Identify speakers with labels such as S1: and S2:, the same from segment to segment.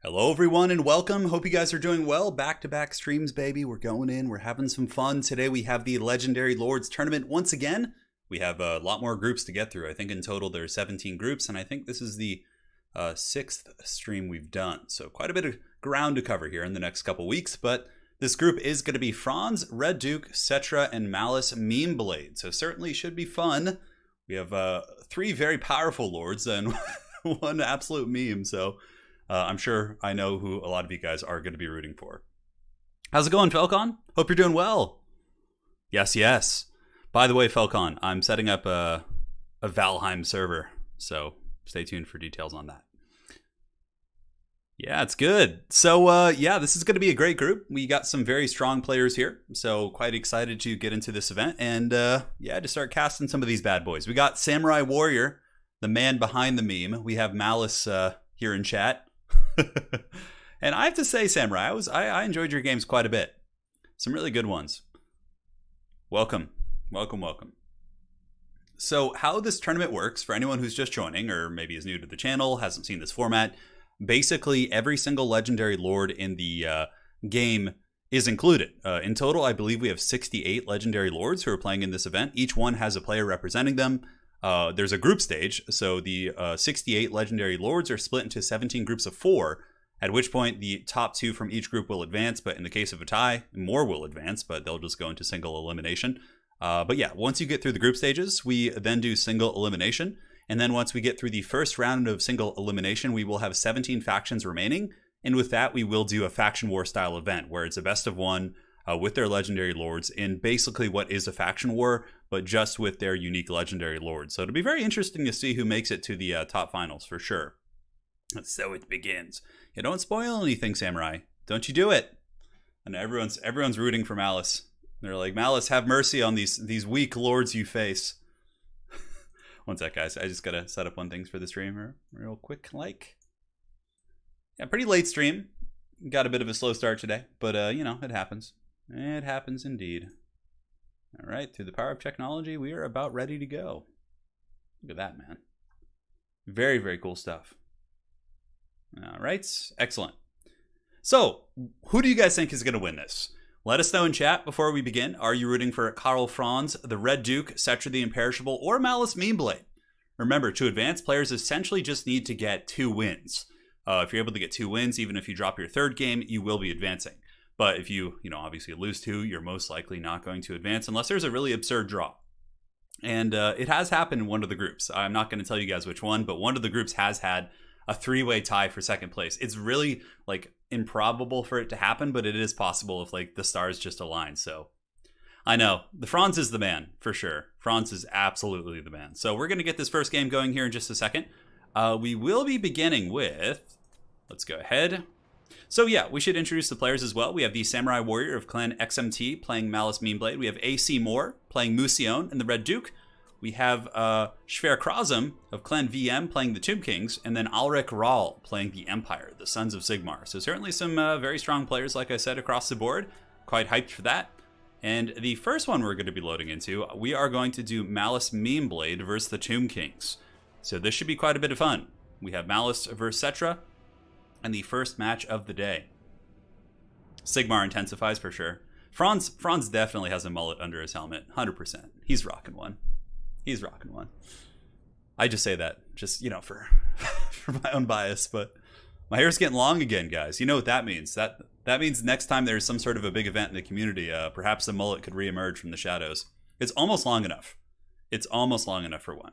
S1: Hello everyone and welcome. Hope you guys are doing well. Back-to-back streams, baby. We're going in. We're having some fun. Today we have the Legendary Lords Tournament once again. We have a lot more groups to get through. I think in total there's 17 groups, and I think this is the sixth stream we've done. So quite a bit of ground to cover here in the next couple weeks, but this group is going to be Franz, Red Duke, Settra, and Malice Meme Blade. So certainly should be fun. We have three very powerful lords and one absolute meme, so I'm sure I know who a lot of you guys are going to be rooting for. How's it going, Falcon? Hope you're doing well. Yes, yes. By the way, Falcon, I'm setting up a Valheim server, so stay tuned for details on that. Yeah, it's good. So, yeah, this is going to be a great group. We got some very strong players here, so quite excited to get into this event and, yeah, to start casting some of these bad boys. We got Samurai Warrior, the man behind the meme. We have Malice here in chat. And I have to say, Samurai, I enjoyed your games quite a bit. Some really good ones. Welcome. Welcome, welcome. So how this tournament works, for anyone who's just joining or maybe is new to the channel, hasn't seen this format, basically every single legendary lord in the game is included. In total, I believe we have 68 legendary lords who are playing in this event. Each one has a player representing them. There's a group stage, so the 68 legendary lords are split into 17 groups of 4, at which point the top 2 from each group will advance, but in the case of a tie, more will advance, but they'll just go into single elimination. But yeah, once you get through the group stages, we then do single elimination, and then once we get through the first round of single elimination, we will have 17 factions remaining, and with that, we will do a faction war style event, where it's a best of one, with their legendary lords in basically what is a faction war, but just with their unique legendary lords. So it'll be very interesting to see who makes it to the top finals for sure. So it begins. Yeah, don't spoil anything, Samurai. Don't you do it. And everyone's rooting for Malice. They're like, Malice, have mercy on these weak lords you face. One sec, guys. I just gotta set up one thing for the stream real quick. Yeah, pretty late stream. Got a bit of a slow start today, but you know, it happens. It happens indeed. All right, through the power of technology, we are about ready to go. Look at that, man. Very, very cool stuff. All right, excellent. So, who do you guys think is going to win this? Let us know in chat before we begin. Are you rooting for Karl Franz, the Red Duke, Settra the Imperishable, or Malice Meme Blade? Remember, to advance, players essentially just need to get 2 wins. If you're able to get 2 wins, even if you drop your third game, you will be advancing. But if you obviously lose 2, you're most likely not going to advance unless there's a really absurd draw. And it has happened in one of the groups. I'm not going to tell you guys which one, but one of the groups has had a 3-way tie for second place. It's really improbable for it to happen, but it is possible if the stars just align. So I know the Franz is the man for sure. Franz is absolutely the man. So we're going to get this first game going here in just a second. We will be beginning with, let's go ahead. So yeah, we should introduce the players as well. We have the Samurai Warrior of Clan XMT playing Malice Meme Blade. We have AC Moore playing Musion and the Red Duke. We have Schwer Krasum of Clan VM playing the Tomb Kings, and then Alrik Rahl playing the Empire, the Sons of Sigmar. So certainly some very strong players, like I said, across the board. Quite hyped for that. And the first one we're going to be loading into, we are going to do Malice Meme Blade versus the Tomb Kings. So this should be quite a bit of fun. We have Malice versus Settra, and the first match of the day. Sigmar intensifies for sure. Franz definitely has a mullet under his helmet, 100%. He's rocking one. He's rocking one. I just say that, just, for my own bias, but my hair's getting long again, guys. You know what that means. That means next time there's some sort of a big event in the community, perhaps the mullet could reemerge from the shadows. It's almost long enough. It's almost long enough for one.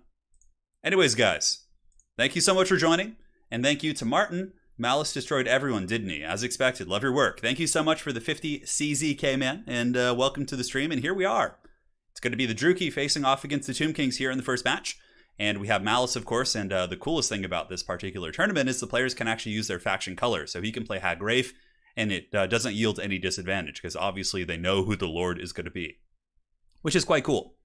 S1: Anyways, guys, thank you so much for joining, and thank you to Martin. Malice destroyed everyone, didn't he? As expected. Love your work. Thank you so much for the 50 CZK, man, and welcome to the stream, and here we are. It's going to be the Druki facing off against the Tomb Kings here in the first match. And we have Malice, of course, and the coolest thing about this particular tournament is the players can actually use their faction color. So he can play Hag Wraith, and it doesn't yield any disadvantage, because obviously they know who the Lord is going to be, which is quite cool.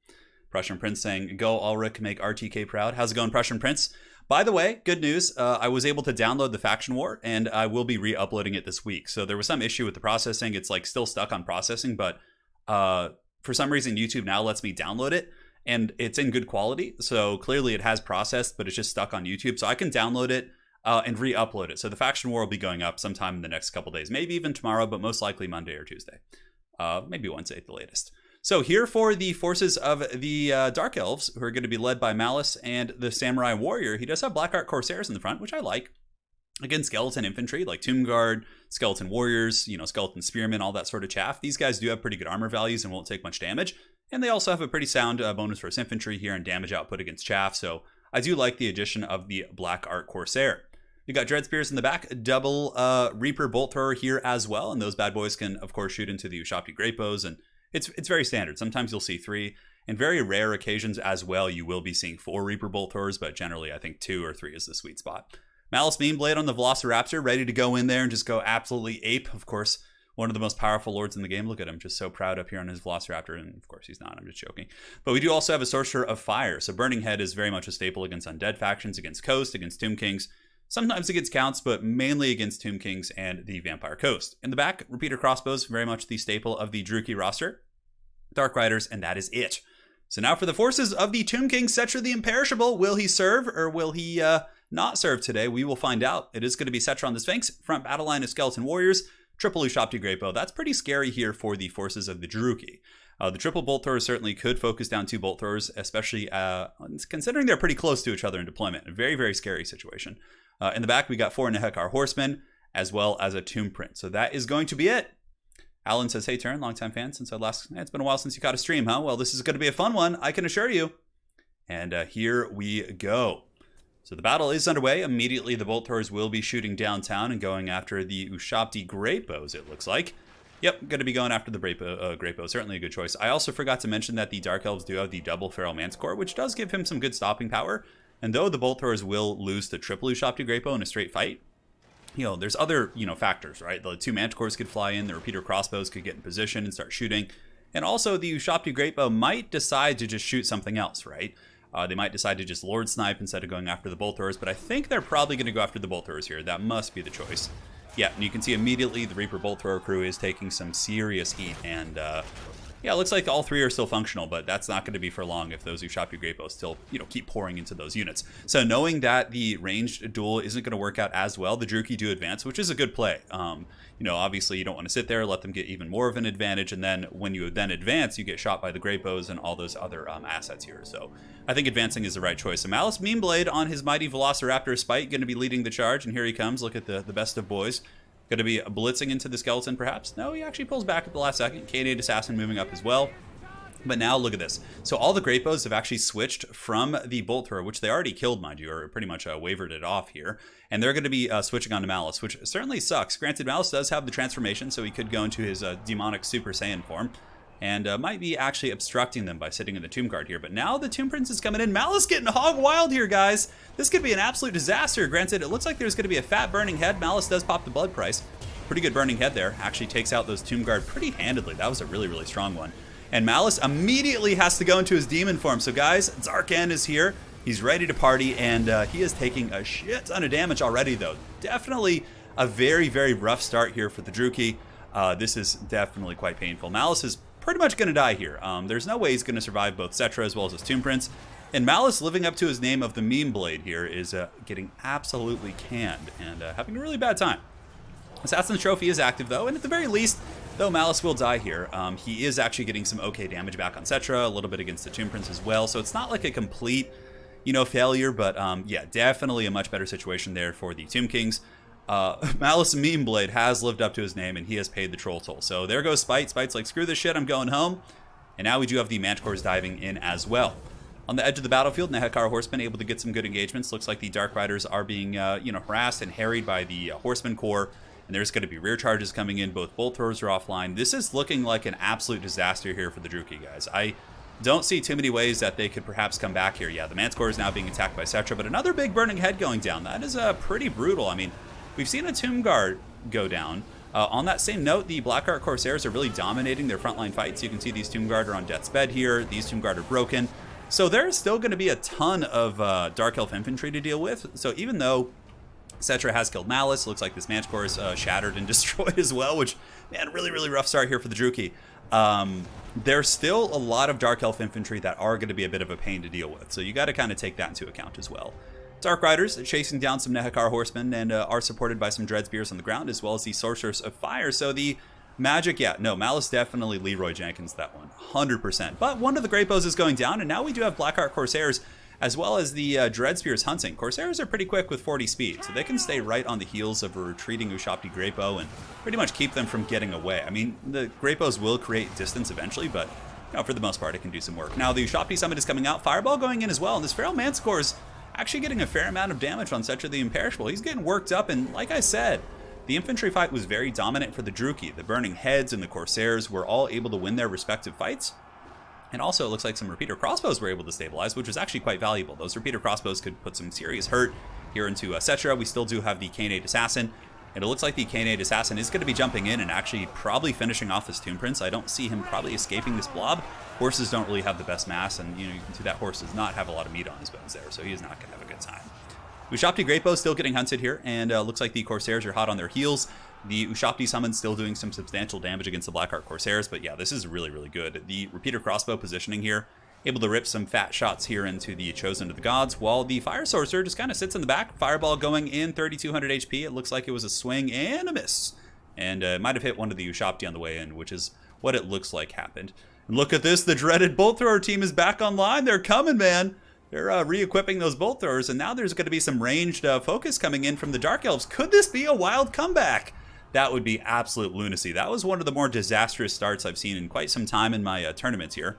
S1: Prussian Prince saying, go Ulrich, make RTK proud. How's it going, Prussian Prince? By the way, good news, I was able to download the Faction War, and I will be re-uploading it this week. So there was some issue with the processing. It's still stuck on processing, but for some reason, YouTube now lets me download it, and it's in good quality. So clearly it has processed, but it's just stuck on YouTube. So I can download it and re-upload it. So the faction war will be going up sometime in the next couple days, maybe even tomorrow, but most likely Monday or Tuesday, maybe Wednesday at the latest. So here for the forces of the Dark Elves, who are going to be led by Malice and the Samurai Warrior. He does have Black Art Corsairs in the front, which I like. Again, skeleton infantry like Tomb Guard, skeleton warriors, skeleton spearmen, all that sort of chaff. These guys do have pretty good armor values and won't take much damage. And they also have a pretty sound bonus versus infantry here and damage output against chaff. So I do like the addition of the Black Art Corsair. You got Dread Spears in the back, double Reaper Bolt Thrower here as well. And those bad boys can, of course, shoot into the Ushabti Great Bows. And it's very standard. Sometimes you'll see 3. In very rare occasions as well, you will be seeing 4 Reaper Bolt Throwers. But generally, I think 2 or 3 is the sweet spot. Malice Mean Blade on the Velociraptor, ready to go in there and just go absolutely ape. Of course, one of the most powerful lords in the game. Look at him, just so proud up here on his Velociraptor. And of course, he's not. I'm just joking. But we do also have a Sorcerer of Fire. So Burning Head is very much a staple against undead factions, against Coast, against Tomb Kings. Sometimes against Counts, but mainly against Tomb Kings and the Vampire Coast. In the back, Repeater Crossbows, very much the staple of the Druchii roster. Dark Riders, and that is it. So now for the forces of the Tomb King, Settra the Imperishable. Will he serve, or will he not serve today? We will find out. It is going to be Settra on the Sphinx, front battle line of Skeleton Warriors, triple Ushabti Great Bow. That's pretty scary here for the forces of the Druchii. The triple Bolt Throwers certainly could focus down 2 Bolt Throwers, especially considering they're pretty close to each other in deployment. A very, very scary situation. In the back, we got 4 Nehekar Horsemen, as well as a Tomb Print. So that is going to be it. Alan says, hey, Turin, longtime fan since I last... It's been a while since you caught a stream, huh? Well, this is going to be a fun one, I can assure you. And here we go. So the battle is underway. Immediately, the Bolt Throwers will be shooting downtown and going after the Ushabti Great Bows, it looks like. Yep, going to be going after the Great Bow. Certainly a good choice. I also forgot to mention that the Dark Elves do have the double Feral Manticore, which does give him some good stopping power. And though the Bolt Throwers will lose the triple Ushabti Great Bow in a straight fight, there's other, factors, right? The 2 Manticores could fly in, the Repeater Crossbows could get in position and start shooting. And also the Ushabti Great Bow might decide to just shoot something else, right? They might decide to just Lord Snipe instead of going after the Bolt Throwers, but I think they're probably going to go after the Bolt Throwers here. That must be the choice. Yeah, and you can see immediately the Reaper Bolt Thrower crew is taking some serious heat, and yeah, it looks like all 3 are still functional, but that's not going to be for long if those Ushabti Great Bows still, keep pouring into those units. So knowing that the ranged duel isn't going to work out as well, the Druchii do advance, which is a good play. Obviously you don't want to sit there, let them get even more of an advantage, and then when you then advance, you get shot by the Great Bows and all those other assets here. So I think advancing is the right choice. So Malice Mean Blade on his mighty Velociraptor Spike, going to be leading the charge, and here he comes. Look at the best of boys. Going to be blitzing into the skeleton, perhaps? No, he actually pulls back at the last second. K8 Assassin moving up as well. But now look at this. So all the Great Bows have actually switched from the Bolt Thrower, which they already killed, mind you, or pretty much wavered it off here. And they're going to be switching on to Malice, which certainly sucks. Granted, Malice does have the transformation, so he could go into his demonic Super Saiyan form. And might be actually obstructing them by sitting in the Tomb Guard here. But now the Tomb Prince is coming in. Malice getting hog wild here, guys. This could be an absolute disaster. Granted, it looks like there's going to be a fat Burning Head. Malice does pop the blood price. Pretty good Burning Head there. Actually takes out those Tomb Guard pretty handedly. That was a really, really strong one. And Malice immediately has to go into his demon form. So guys, Zarkan is here. He's ready to party, and he is taking a shit ton of damage already, though. Definitely a very, very rough start here for the Druchii. This is definitely quite painful. Malice is pretty much going to die here. There's no way he's going to survive both Settra as well as his Tomb Prince. And Malice, living up to his name of the Meme Blade here, is getting absolutely canned and having a really bad time. Assassin's Trophy is active, though, and at the very least, though Malice will die here, he is actually getting some okay damage back on Settra, a little bit against the Tomb Prince as well, so it's not like a complete, failure, but yeah, definitely a much better situation there for the Tomb Kings. Malice Meme Blade has lived up to his name, and he has paid the troll toll. So there goes Spite. Spite's like, screw this shit, I'm going home. And now we do have the Manticores diving in as well. On the edge of the battlefield, Nehekar Horsemen able to get some good engagements. Looks like the Dark Riders are being, harassed and harried by the Horseman Corps. And there's going to be rear charges coming in. Both Bolt Throwers are offline. This is looking like an absolute disaster here for the Druchii, guys. I don't see too many ways that they could perhaps come back here. Yeah, the Manticore is now being attacked by Settra, but another big Burning Head going down. That is pretty brutal. I mean, we've seen a Tomb Guard go down. On that same note, the Black Art Corsairs are really dominating their frontline fights. You can see these Tomb Guard are on death's bed here. These Tomb Guard are broken. So there's still going to be a ton of Dark Elf infantry to deal with. So even though Settra has killed Malice, looks like this Manticore is shattered and destroyed as well, which, man, really, really rough start here for the Druchii. There's still a lot of Dark Elf infantry that are going to be a bit of a pain to deal with. So you got to kind of take that into account as well. Dark Riders chasing down some Nehekar horsemen and are supported by some Dread Spears on the ground, as well as the Sorceress of Fire. So the magic, yeah, no, Malice definitely Leroy Jenkins that one, 100%. But one of the Great Bows is going down, and now we do have Blackheart Corsairs, as well as the Dread Spears hunting. Corsairs are pretty quick with 40 speed, so they can stay right on the heels of a retreating Ushabti Great Bow and pretty much keep them from getting away. I mean, the Great Bows will create distance eventually, but you know, for the most part, it can do some work. Now, the Ushabti Summit is coming out, Fireball going in as well, and this Feral Manticore is actually getting a fair amount of damage on Settra the Imperishable. He's getting worked up, and like I said, the infantry fight was very dominant for the Druki. The Burning Heads and the Corsairs were all able to win their respective fights. And also, it looks like some repeater crossbows were able to stabilize, which was actually quite valuable. Those repeater crossbows could put some serious hurt here into Settra. We still do have the Canate Assassin, and it looks like the Canate Assassin is going to be jumping in and actually probably finishing off this Tomb Prince. I don't see him probably escaping this blob. Horses don't really have the best mass, and you know, you can see that horse does not have a lot of meat on his bones there, so he is not going to have a good time. Ushabti Great Bow still getting hunted here, and looks like the Corsairs are hot on their heels. The Ushabti Summon still doing some substantial damage against the Blackheart Corsairs, but yeah, this is really, really good. The Repeater Crossbow positioning here, able to rip some fat shots here into the Chosen of the Gods, while the Fire Sorcerer just kind of sits in the back. Fireball going in, 3,200 HP. It looks like it was a swing and a miss. And it might have hit one of the Ushabti on the way in, which is what it looks like happened. And look at this, the dreaded Bolt Thrower team is back online. They're coming, man. They're re-equipping those bolt throwers, and now there's going to be some ranged focus coming in from the Dark Elves. Could this be a wild comeback? That would be absolute lunacy. That was one of the more disastrous starts I've seen in quite some time in my tournaments here.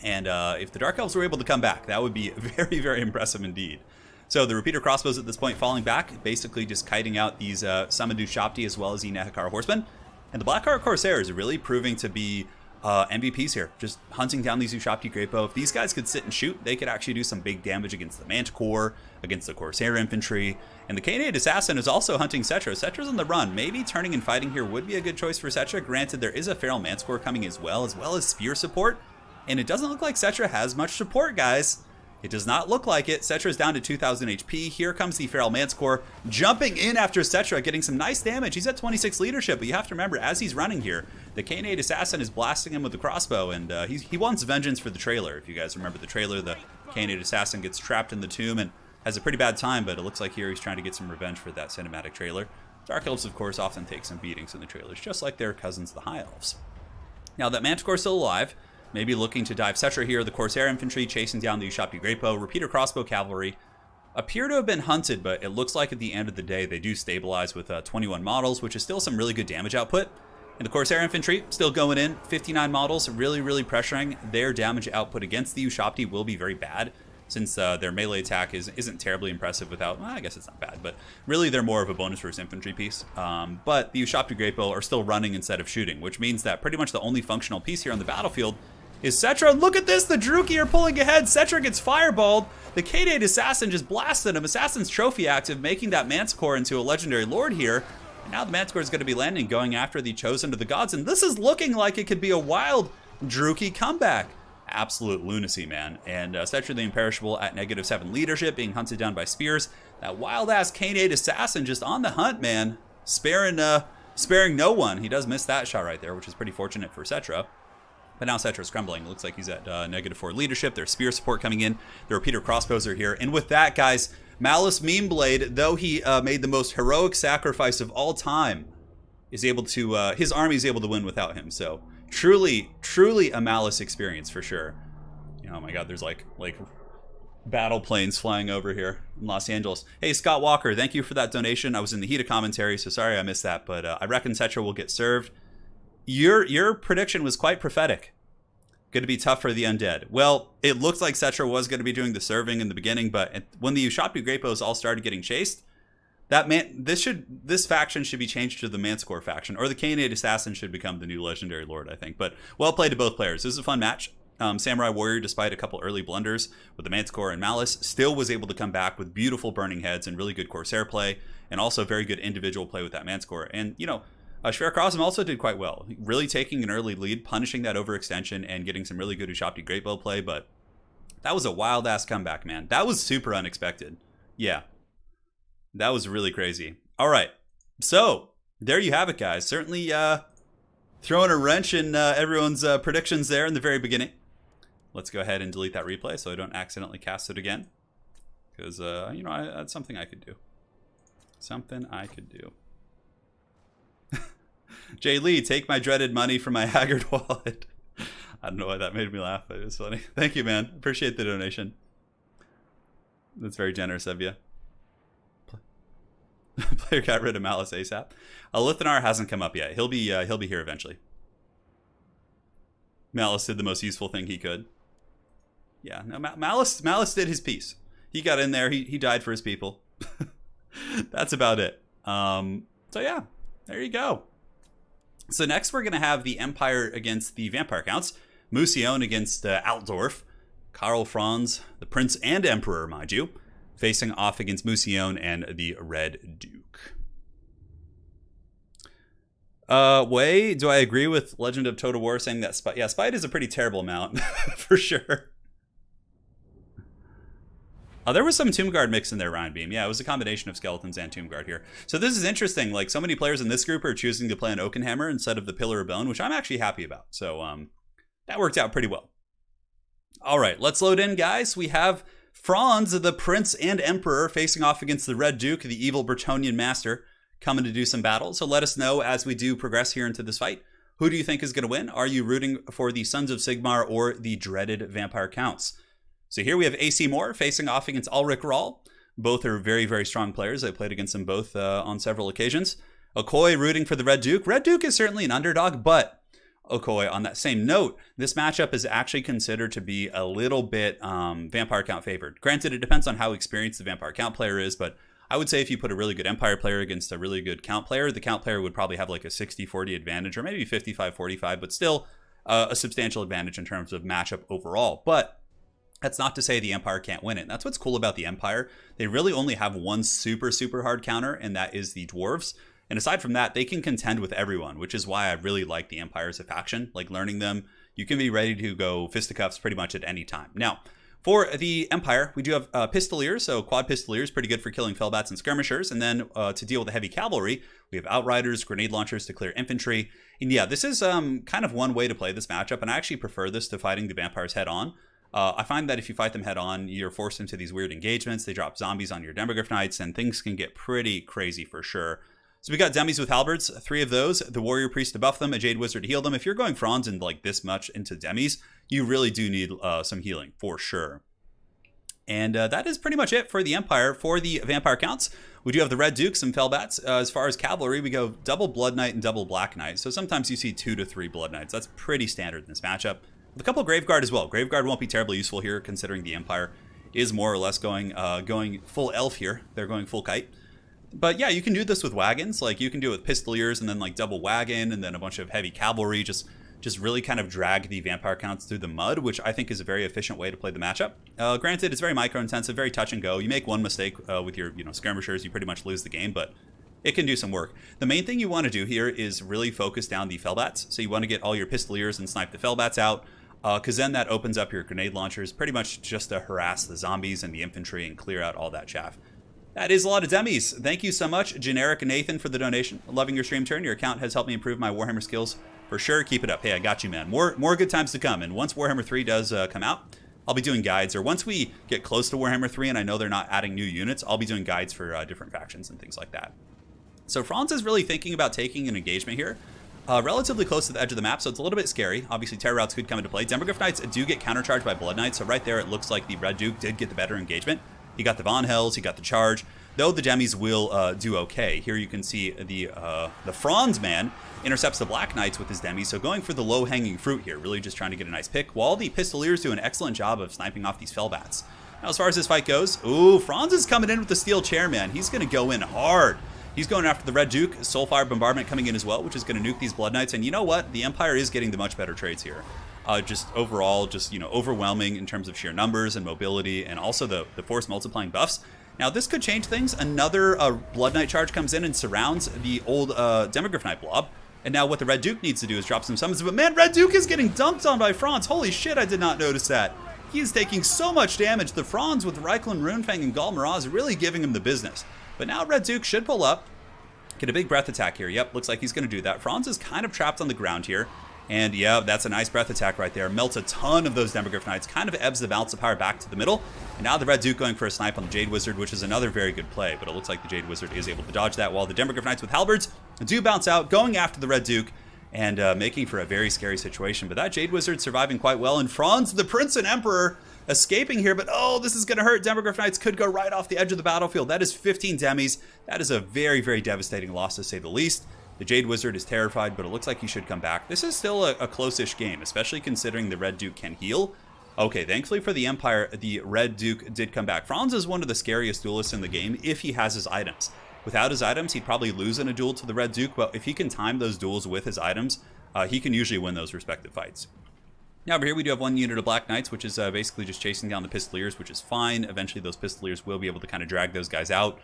S1: And if the Dark Elves were able to come back, that would be very, very impressive indeed. So the Repeater Crossbows at this point falling back, basically just kiting out these summoned Ushabti as well as the Nehekar Horsemen. And the Blackheart Corsairs are really proving to be MVPs here, just hunting down these Ushabti Great Bow. If these guys could sit and shoot, they could actually do some big damage against the Manticore, against the Corsair Infantry. And the Canate Assassin is also hunting Settra. Settra's on the run. Maybe turning and fighting here would be a good choice for Settra. Granted, there is a Feral Manticore coming as well as Spear support. And it doesn't look like Settra has much support, guys. It does not look like it. Settra's down to 2,000 HP. Here comes the Feral Manticore, jumping in after Settra, getting some nice damage. He's at 26 leadership, but you have to remember, as he's running here, the Canate Assassin is blasting him with the crossbow, and he wants vengeance for the trailer. If you guys remember the trailer, the Canate Assassin gets trapped in the tomb and has a pretty bad time, but it looks like here he's trying to get some revenge for that cinematic trailer. Dark Elves, of course, often take some beatings in the trailers, just like their cousins, the High Elves. Now that Manticore's still alive, maybe looking to dive Settra here. The Corsair Infantry chasing down the Ushabti Great Bow. Repeater Crossbow Cavalry appear to have been hunted, but it looks like at the end of the day they do stabilize with 21 models, which is still some really good damage output. And the Corsair Infantry still going in, 59 models, really, really pressuring. Their damage output against the Ushabti will be very bad, since their melee attack isn't terribly impressive without, well, I guess it's not bad, but really they're more of a bonus versus infantry piece. But the Ushabti Great Bow are still running instead of shooting, which means that pretty much the only functional piece here on the battlefield is Settra. Look at this, the Druki are pulling ahead. Settra gets fireballed. The Canate Assassin just blasted him. Assassin's Trophy active, making that Manticore into a legendary lord here. And now the Manticore is going to be landing, going after the Chosen of the Gods. And this is looking like it could be a wild Druki comeback. Absolute lunacy, man. And Settra the Imperishable at -7 leadership, being hunted down by spears. That wild-ass Canate Assassin just on the hunt, man. Sparing no one. He does miss that shot right there, which is pretty fortunate for Settra. But now Settra's crumbling. It looks like he's at -4 leadership. There's spear support coming in. The Repeater Crossbows are here. And with that, guys, Malice Meme Blade, though he made the most heroic sacrifice of all time, is able to, his army is able to win without him. So truly, truly a Malice experience for sure. Oh my God, there's like battle planes flying over here in Los Angeles. Hey, Scott Walker, thank you for that donation. I was in the heat of commentary, so sorry I missed that. But I reckon Settra will get served. Your prediction was quite prophetic. Going to be tough for the undead. Well, it looked like Settra was going to be doing the serving in the beginning, but when the Ushabti Great Bows all started getting chased, this faction should be changed to the Manticore faction, or the Canate Assassin should become the new legendary lord, I think. But well played to both players. This is a fun match. Samurai Warrior, despite a couple early blunders with the Manticore and Malice, still was able to come back with beautiful burning heads and really good Corsair play, and also very good individual play with that Manticore. And Shver Krasm also did quite well, really taking an early lead, punishing that overextension, and getting some really good Ushabti Great Bow play. But that was a wild-ass comeback, man. That was super unexpected. Yeah. That was really crazy. All right. So, there you have it, guys. Certainly throwing a wrench in everyone's predictions there in the very beginning. Let's go ahead and delete that replay so I don't accidentally cast it again. Because, you know, that's something I could do. Something I could do. Jay Lee, take my dreaded money from my haggard wallet. I don't know why that made me laugh, but it was funny. Thank you, man. Appreciate the donation. That's very generous of you. Player got rid of Malice ASAP. Lithanar hasn't come up yet. He'll be here eventually. Malice did the most useful thing he could. Yeah, no, Malice did his piece. He got in there. He died for his people. That's about it. So yeah, there you go. So next we're going to have the Empire against the Vampire Counts. Musion against Altdorf. Karl Franz, the Prince and Emperor, mind you, facing off against Musion and the Red Duke. Wei, do I agree with Legend of Total War saying that Spite? Yeah, Spite is a pretty terrible amount, for sure. There was some Tomb Guard mix in there, Ryan Beam. Yeah, it was a combination of Skeletons and Tomb Guard here. So this is interesting. Like, so many players in this group are choosing to play an Oakenhammer instead of the Pillar of Bone, which I'm actually happy about. So that worked out pretty well. All right, let's load in, guys. We have Franz, the Prince and Emperor, facing off against the Red Duke, the evil Bretonnian master, coming to do some battle. So let us know as we do progress here into this fight. Who do you think is going to win? Are you rooting for the Sons of Sigmar or the dreaded Vampire Counts? So here we have AC Moore facing off against Ulrich Rahl. Both are very, very strong players. I played against them both on several occasions. Okoye rooting for the Red Duke. Red Duke is certainly an underdog, but Okoye, on that same note, this matchup is actually considered to be a little bit Vampire Count favored. Granted, it depends on how experienced the Vampire Count player is, but I would say if you put a really good Empire player against a really good Count player, the Count player would probably have like a 60-40 advantage, or maybe 55-45, but still a substantial advantage in terms of matchup overall. But that's not to say the Empire can't win it. And that's what's cool about the Empire. They really only have one super, super hard counter, and that is the Dwarves. And aside from that, they can contend with everyone, which is why I really like the Empire as a faction. Like, learning them, you can be ready to go fisticuffs pretty much at any time. Now, for the Empire, we do have Pistoliers, so Quad Pistoliers, pretty good for killing Fellbats and Skirmishers. And then to deal with the heavy cavalry, we have Outriders, Grenade Launchers to clear infantry. And yeah, this is kind of one way to play this matchup, and I actually prefer this to fighting the Vampires head-on. I find that if you fight them head-on, you're forced into these weird engagements. They drop zombies on your Demogryph Knights, and things can get pretty crazy for sure. So we got Demis with Halberds, 3 of those, the Warrior Priest to buff them, a Jade Wizard to heal them. If you're going Franz and like this much into Demis, you really do need some healing for sure. And that is pretty much it for the Empire. For the Vampire Counts, we do have the Red Duke, some Fellbats. As far as cavalry, we go double Blood Knight and double Black Knight. So sometimes you see 2 to 3 Blood Knights. That's pretty standard in this matchup. With a couple Graveguard as well. Graveguard won't be terribly useful here, considering the Empire is more or less going full elf here. They're going full kite. But yeah, you can do this with wagons. Like, you can do it with Pistoliers and then like double wagon and then a bunch of heavy cavalry. Just really kind of drag the Vampire Counts through the mud, which I think is a very efficient way to play the matchup. Granted, it's very micro-intensive, very touch and go. You make one mistake with your skirmishers, you pretty much lose the game, but it can do some work. The main thing you want to do here is really focus down the Fellbats. So you want to get all your Pistoliers and snipe the Fellbats out, because then that opens up your Grenade Launchers pretty much just to harass the zombies and the infantry and clear out all that chaff. That is a lot of Demis. Thank you so much, Generic Nathan, for the donation. Loving your stream turn. Your account has helped me improve my Warhammer skills. For sure, keep it up. Hey, I got you, man. More good times to come. And once Warhammer 3 does come out, I'll be doing guides. Or once we get close to Warhammer 3 and I know they're not adding new units, I'll be doing guides for different factions and things like that. So Franz is really thinking about taking an engagement here. Relatively close to the edge of the map, so it's a little bit scary. Obviously, Terror Routes could come into play. Demogryph Knights do get countercharged by Blood Knights, so right there it looks like the Red Duke did get the better engagement. He got the Von Hells, he got the charge, though the Demis will do okay. Here you can see the Franz man intercepts the Black Knights with his Demis, so going for the low-hanging fruit here, really just trying to get a nice pick, while the Pistoliers do an excellent job of sniping off these Fellbats. Now, as far as this fight goes, ooh, Franz is coming in with the Steel Chair, man. He's going to go in hard. He's going after the Red Duke, Soulfire Bombardment coming in as well, which is going to nuke these Blood Knights. And you know what? The Empire is getting the much better trades here. Just overall, overwhelming in terms of sheer numbers and mobility, and also the force multiplying buffs. Now, this could change things. Another Blood Knight charge comes in and surrounds the old Demogryph Knight blob. And now what the Red Duke needs to do is drop some summons. But man, Red Duke is getting dunked on by Franz. Holy shit, I did not notice that. He is taking so much damage. The Franz with Reikland, Runefang, and Gal Maraz really giving him the business. But now Red Duke should pull up, get a big breath attack here. Yep, looks like he's going to do that. Franz is kind of trapped on the ground here. And yeah, that's a nice breath attack right there. Melts a ton of those Demogryph Knights, kind of ebbs the balance of power back to the middle. And now the Red Duke going for a snipe on the Jade Wizard, which is another very good play. But it looks like the Jade Wizard is able to dodge that, while the Demogryph Knights with halberds do bounce out, going after the Red Duke and making for a very scary situation. But that Jade Wizard surviving quite well. And Franz, the Prince and Emperor, escaping here. But oh, this is going to hurt. Demogryph Knights could go right off the edge of the battlefield. That is 15 demis. That is a very, very devastating loss, to say the least. The Jade Wizard is terrified, but it looks like he should come back. This is still a close-ish game, especially considering the Red Duke can heal. Okay, thankfully for the Empire, the Red Duke did come back. Franz is one of the scariest duelists in the game if he has his items. Without his items, he'd probably lose in a duel to the Red Duke, but if he can time those duels with his items, he can usually win those respective fights. Now over here we do have one unit of Black Knights, which is basically just chasing down the Pistoliers, which is fine. Eventually those Pistoliers will be able to kind of drag those guys out.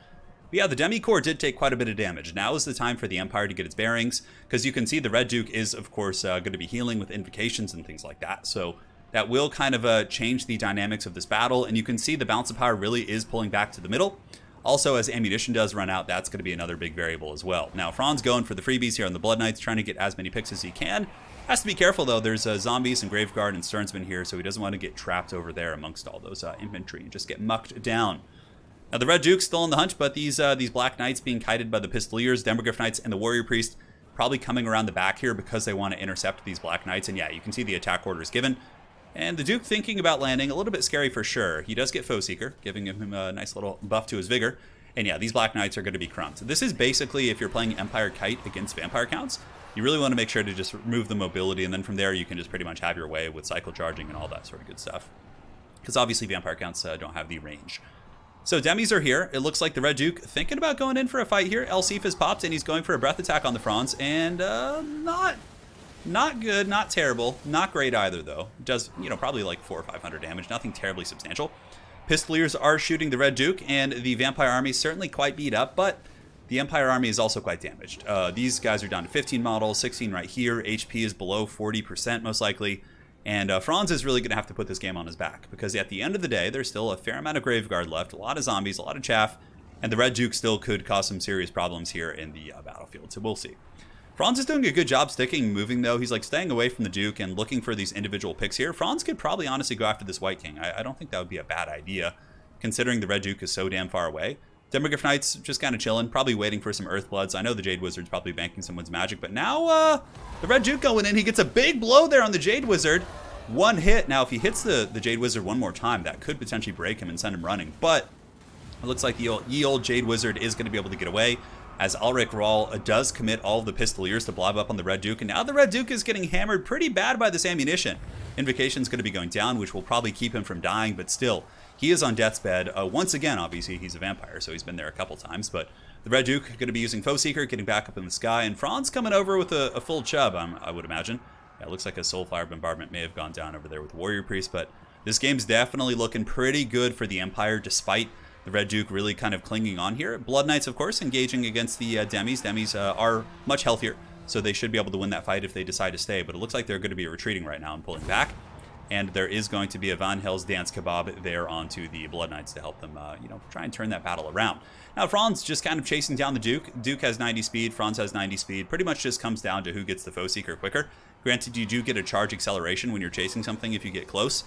S1: But yeah, the Demi-Corps did take quite a bit of damage. Now is the time for the Empire to get its bearings, because you can see the Red Duke is, of course, going to be healing with invocations and things like that. So that will kind of change the dynamics of this battle, and you can see the balance of power really is pulling back to the middle. Also, as ammunition does run out, that's going to be another big variable as well. Now, Franz going for the freebies here on the Blood Knights, trying to get as many picks as he can. Has to be careful, though. There's zombies and Graveguard and Sternsman here, so he doesn't want to get trapped over there amongst all those infantry and just get mucked down. Now, the Red Duke's still on the hunt, but these Black Knights being kited by the Pistoliers, Demogryph Knights, and the Warrior Priest probably coming around the back here because they want to intercept these Black Knights. And yeah, you can see the attack orders given. And the Duke thinking about landing, a little bit scary for sure. He does get Foe Seeker, giving him a nice little buff to his vigor. And yeah, these Black Knights are going to be crumbed. This is basically, if you're playing Empire Kite against Vampire Counts, you really want to make sure to just remove the mobility, and then from there you can just pretty much have your way with cycle charging and all that sort of good stuff. Because obviously Vampire Counts don't have the range. So demis are here. It looks like the Red Duke thinking about going in for a fight here. El Sif has popped, and he's going for a breath attack on the Franz. And not good, not terrible. Not great either, though. Does, probably like 400 or 500 damage. Nothing terribly substantial. Pistoliers are shooting the Red Duke, and the Vampire Army is certainly quite beat up, but the Empire Army is also quite damaged. These guys are down to 15 models, 16 right here. HP is below 40% most likely. And Franz is really going to have to put this game on his back, because at the end of the day, there's still a fair amount of Graveguard left, a lot of zombies, a lot of chaff, and the Red Duke still could cause some serious problems here in the battlefield, so we'll see. Franz is doing a good job sticking, moving though. He's like staying away from the Duke and looking for these individual picks here. Franz could probably honestly go after this White King. I don't think that would be a bad idea, considering the Red Duke is so damn far away. Demogryph Knights just kind of chilling, probably waiting for some Earthbloods. I know the Jade Wizard's probably banking someone's magic, but now the Red Duke going in. He gets a big blow there on the Jade Wizard. One hit. Now, if he hits the Jade Wizard one more time, that could potentially break him and send him running. But it looks like the ye old Jade Wizard is going to be able to get away, as Ulrich Rahl does commit all of the Pistoliers to blob up on the Red Duke. And now the Red Duke is getting hammered pretty bad by this ammunition. Invocation's going to be going down, which will probably keep him from dying, but still, he is on death's bed. Once again, obviously, he's a vampire, so he's been there a couple times. But the Red Duke going to be using Foe Seeker, getting back up in the sky. And Franz coming over with a full chub, I would imagine. Yeah, it looks like a Soulfire Bombardment may have gone down over there with Warrior Priest, but this game's definitely looking pretty good for the Empire, despite the Red Duke really kind of clinging on here. Blood Knights, of course, engaging against the Demis. Demis are much healthier, so they should be able to win that fight if they decide to stay, but it looks like they're going to be retreating right now and pulling back. And there is going to be a Van Hell's Dance Kebab there onto the Blood Knights to help them, try and turn that battle around. Now, Franz just kind of chasing down the Duke. Duke has 90 speed, Franz has 90 speed. Pretty much just comes down to who gets the Foe Seeker quicker. Granted, you do get a charge acceleration when you're chasing something if you get close.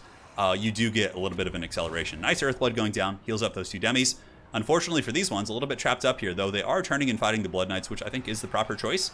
S1: You do get a little bit of an acceleration. Nice Earthblood going down, heals up those two Demis. Unfortunately for these ones, a little bit trapped up here, though they are turning and fighting the Blood Knights, which I think is the proper choice,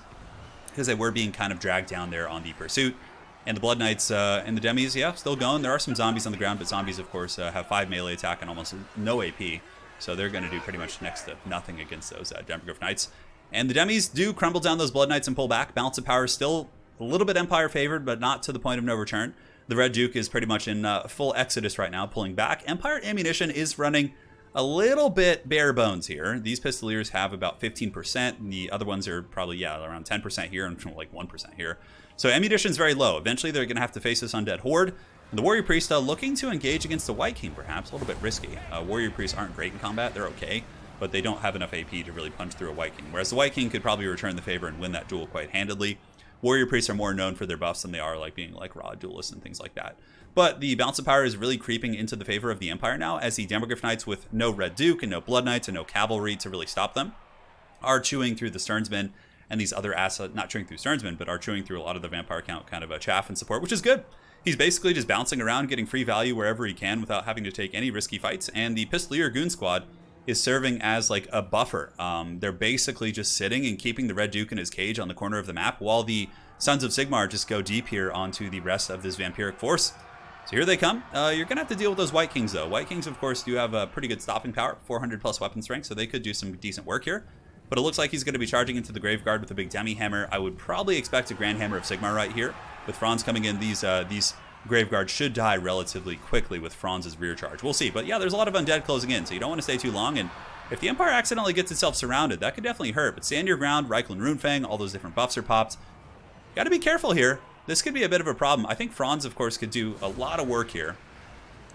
S1: because they were being kind of dragged down there on the pursuit. And the Blood Knights and the Demis, yeah, still going. There are some zombies on the ground, but zombies, of course, have 5 melee attack and almost no AP. So they're going to do pretty much next to nothing against those Demogryph Knights. And the Demis do crumble down those Blood Knights and pull back. Balance of power is still a little bit Empire favored, but not to the point of no return. The Red Duke is pretty much in full exodus right now, pulling back. Empire ammunition is running a little bit bare bones here. These Pistoliers have about 15%, and the other ones are probably, around 10% here and like 1% here. So ammunition's very low. Eventually they're going to have to face this undead horde. And the Warrior Priest looking to engage against the White King, perhaps. A little bit risky. Warrior Priests aren't great in combat. They're okay, but they don't have enough AP to really punch through a White King. Whereas the White King could probably return the favor and win that duel quite handedly. Warrior Priests are more known for their buffs than they are like being like raw duelists and things like that. But the balance of power is really creeping into the favor of the Empire now, as the Demogryph Knights, with no Red Duke and no Blood Knights and no cavalry to really stop them, are chewing through the Sternsmen. and these other assets, not chewing through Stearnsman, but are chewing through a lot of the vampire count kind of chaff and support, which is good. He's basically just bouncing around, getting free value wherever he can without having to take any risky fights. And the Pistolier Goon Squad is serving as like a buffer. They're basically just sitting and keeping the Red Duke in his cage on the corner of the map while the Sons of Sigmar just go deep here onto the rest of this vampiric force. So here they come. You're going to have to deal with those White Kings, though. White Kings, of course, do have a pretty good stopping power, 400 plus weapon strength, so they could do some decent work here. But it looks like he's going to be charging into the Graveguard with a big Demi Hammer. I would probably expect a Grand Hammer of Sigmar right here. With Franz coming in, these Graveguards should die relatively quickly with Franz's rear charge. We'll see. But yeah, there's a lot of undead closing in, so you don't want to stay too long. And if the Empire accidentally gets itself surrounded, that could definitely hurt. But stand your ground, Reikland Runefang, all those different buffs are popped. Got to be careful here. This could be a bit of a problem. I think Franz, of course, could do a lot of work here.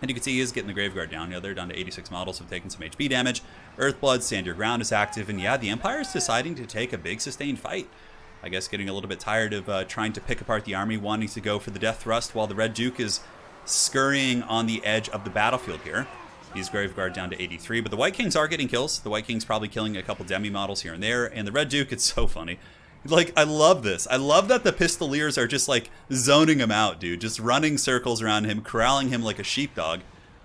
S1: And you can see he is getting the Graveguard down. They're down to 86 models, have taken some HP damage. Earthblood, Stand Your Ground is active. And yeah, the Empire is deciding to take a big sustained fight. I guess getting a little bit tired of trying to pick apart the army, wanting to go for the Death Thrust while the Red Duke is scurrying on the edge of the battlefield here. He's Graveguard down to 83, but the White Kings are getting kills. The White Kings probably killing a couple Demi models here and there. And the Red Duke, it's so funny. Like, I love this. I love that the Pistoliers are just, like, zoning him out, dude. Just running circles around him, corralling him like a sheepdog,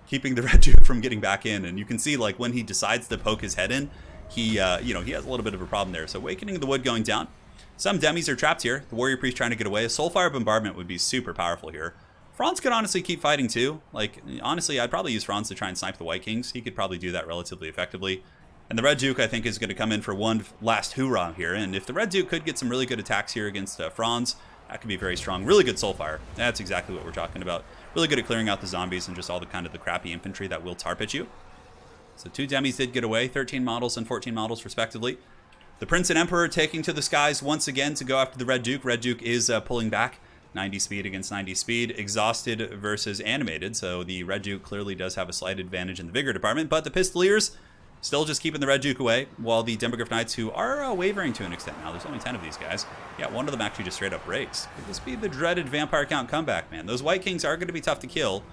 S1: keeping the Red Duke from getting back in. And you can see, like, when he decides to poke his head in, he, you know, he has a little bit of a problem there. So Awakening of the Wood going down. Some Demis are trapped here. The Warrior Priest trying to get away. A Soulfire Bombardment would be super powerful here. Franz could honestly keep fighting, too. Like, honestly, I'd probably use Franz to try and snipe the White Kings. He could probably do that relatively effectively. And the Red Duke, I think, is going to come in for one last hoorah here. And if the Red Duke could get some really good attacks here against Franz, that could be very strong. Really good Soulfire. That's exactly what we're talking about. Really good at clearing out the zombies and just all the kind of the crappy infantry that will tarp at you. So 2 Demis did get away, 13 models and 14 models respectively. The Prince and Emperor taking to the skies once again to go after the Red Duke. Red Duke is pulling back. 90 speed against 90 speed. Exhausted versus animated. So the Red Duke clearly does have a slight advantage in the vigor department. But the Pistoliers still just keeping the Red Duke away, while the Demogryph Knights, who are wavering to an extent now, there's only 10 of these guys. Yeah, one of them actually just straight up breaks. Could this be the dreaded Vampire Count comeback, man? Those White Kings are going to be tough to kill,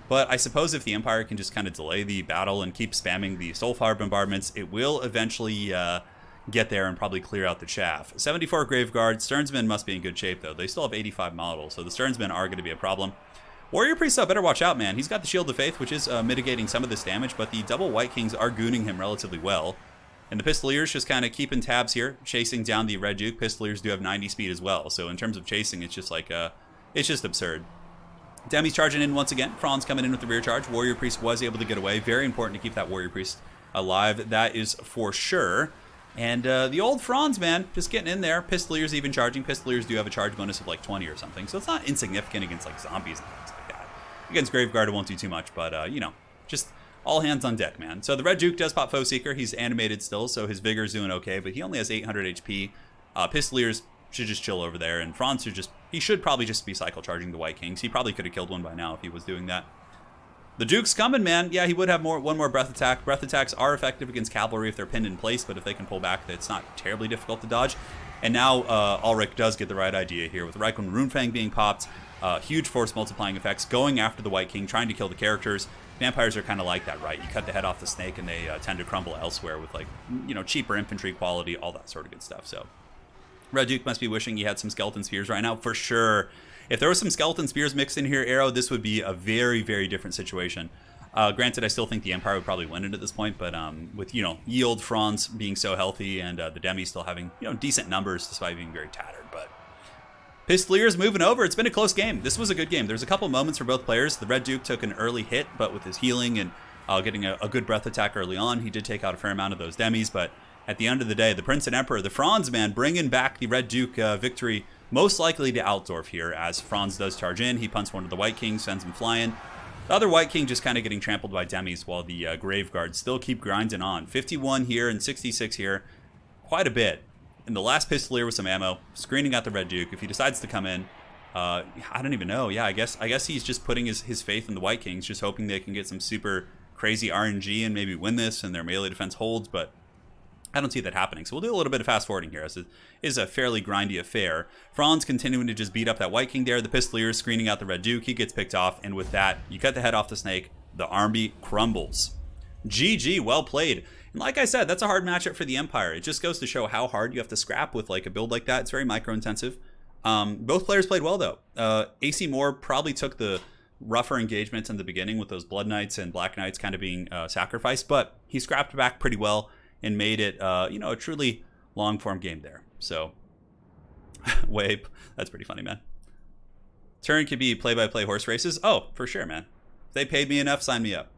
S1: but I suppose if the Empire can just kind of delay the battle and keep spamming the Soulfire bombardments, it will eventually get there and probably clear out the chaff. 74 Graveguard. Stearnsmen must be in good shape, though. They still have 85 models, so the Stearnsmen are going to be a problem. Warrior Priest, better watch out, man. He's got the Shield of Faith, which is mitigating some of this damage, but the double White Kings are gooning him relatively well. And the Pistoliers just kind of keeping tabs here, chasing down the Red Duke. Pistoliers do have 90 speed as well, so in terms of chasing, it's just like, it's just absurd. Demi's charging in once again. Franz coming in with the rear charge. Warrior Priest was able to get away. Very important to keep that Warrior Priest alive. That is for sure. And the old Franz, man, just getting in there. Pistoliers even charging. Pistoliers do have a charge bonus of like 20 or something, so it's not insignificant against like zombies and things like that. Against Graveguard, it won't do too much, but, you know, just all hands on deck, man. So the Red Duke does pop Foe Seeker. He's animated still, so his Vigor's doing okay, but he only has 800 HP. Pistoliers should just chill over there, and Franz should just, he should probably just be cycle charging the White Kings. He probably could have killed one by now if he was doing that. The Duke's coming, man. Yeah, he would have one more breath attack. Breath attacks are effective against cavalry if they're pinned in place, but if they can pull back, it's not terribly difficult to dodge. And now Ulrich does get the right idea here with Reikland Runefang being popped. Huge force multiplying effects, going after the White King, trying to kill the characters. Vampires are kind of like that, right? You cut the head off the snake and they tend to crumble elsewhere with, like, you know, cheaper infantry quality, all that sort of good stuff. So Red Duke must be wishing he had some skeleton spears right now, for sure. If there was some skeleton spears mixed in here, Arrow, this would be a very, very different situation. Granted, I still think the Empire would probably win it at this point, but with, you know, Yield, Franz being so healthy and the Demi still having, you know, decent numbers despite being very tattered. But Pistoliers moving over. It's been a close game. This was a good game. There's a couple moments for both players. The Red Duke took an early hit, but with his healing and getting a good breath attack early on, he did take out a fair amount of those Demis. But at the end of the day, the Prince and Emperor, the Franz, man, bringing back the Red Duke victory, most likely to Altdorf here, as Franz does charge in. He punts one of the White Kings, sends him flying. The other White King just kind of getting trampled by Demis while the Graveguards still keep grinding on. 51 here and 66 here. Quite a bit. And the last Pistolier with some ammo, screening out the Red Duke. If he decides to come in, I don't even know. Yeah, I guess he's just putting his faith in the White Kings, just hoping they can get some super crazy RNG and maybe win this and their melee defense holds, but I don't see that happening. So we'll do a little bit of fast forwarding here, as it is a fairly grindy affair. Franz continuing to just beat up that White King there. The Pistolier screening out the Red Duke. He gets picked off, and with that, you cut the head off the snake. The army crumbles. GG, well played. And like I said, that's a hard matchup for the Empire. It just goes to show how hard you have to scrap with like a build like that. It's very micro-intensive. Both players played well, though. AC Moore probably took the rougher engagements in the beginning with those Blood Knights and Black Knights kind of being sacrificed, but he scrapped back pretty well and made it, a truly long-form game there. So, Wape, that's pretty funny, man. Turin could be play-by-play horse races. Oh, for sure, man. If they paid me enough, sign me up.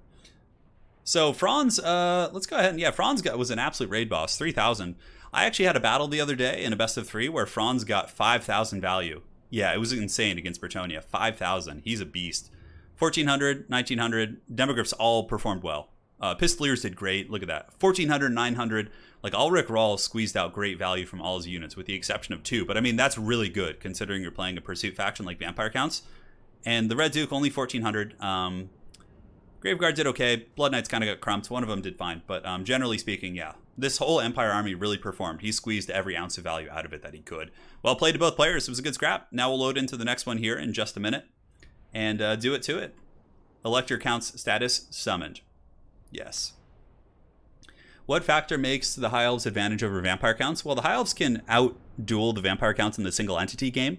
S1: So Franz, let's go ahead and Franz was an absolute raid boss, 3,000. I actually had a battle the other day in a best of 3 where Franz got 5,000 value. Yeah, it was insane against Bretonnia. 5,000. He's a beast. 1,400, 1,900. Demogryphs all performed well. Pistoliers did great. Look at that. 1,400, 900. Like, Ulrich Rahl squeezed out great value from all his units, with the exception of 2. But, I mean, that's really good, considering you're playing a Pursuit faction like Vampire Counts. And the Red Duke, only 1,400. Graveguard did okay. Blood Knights kind of got crumped. One of them did fine. But generally speaking, yeah. This whole Empire army really performed. He squeezed every ounce of value out of it that he could. Well played to both players. It was a good scrap. Now we'll load into the next one here in just a minute. And do it to it. Elector Counts status summoned. Yes. What factor makes the High Elves advantage over Vampire Counts? Well, the High Elves can out-duel the Vampire Counts in the single entity game.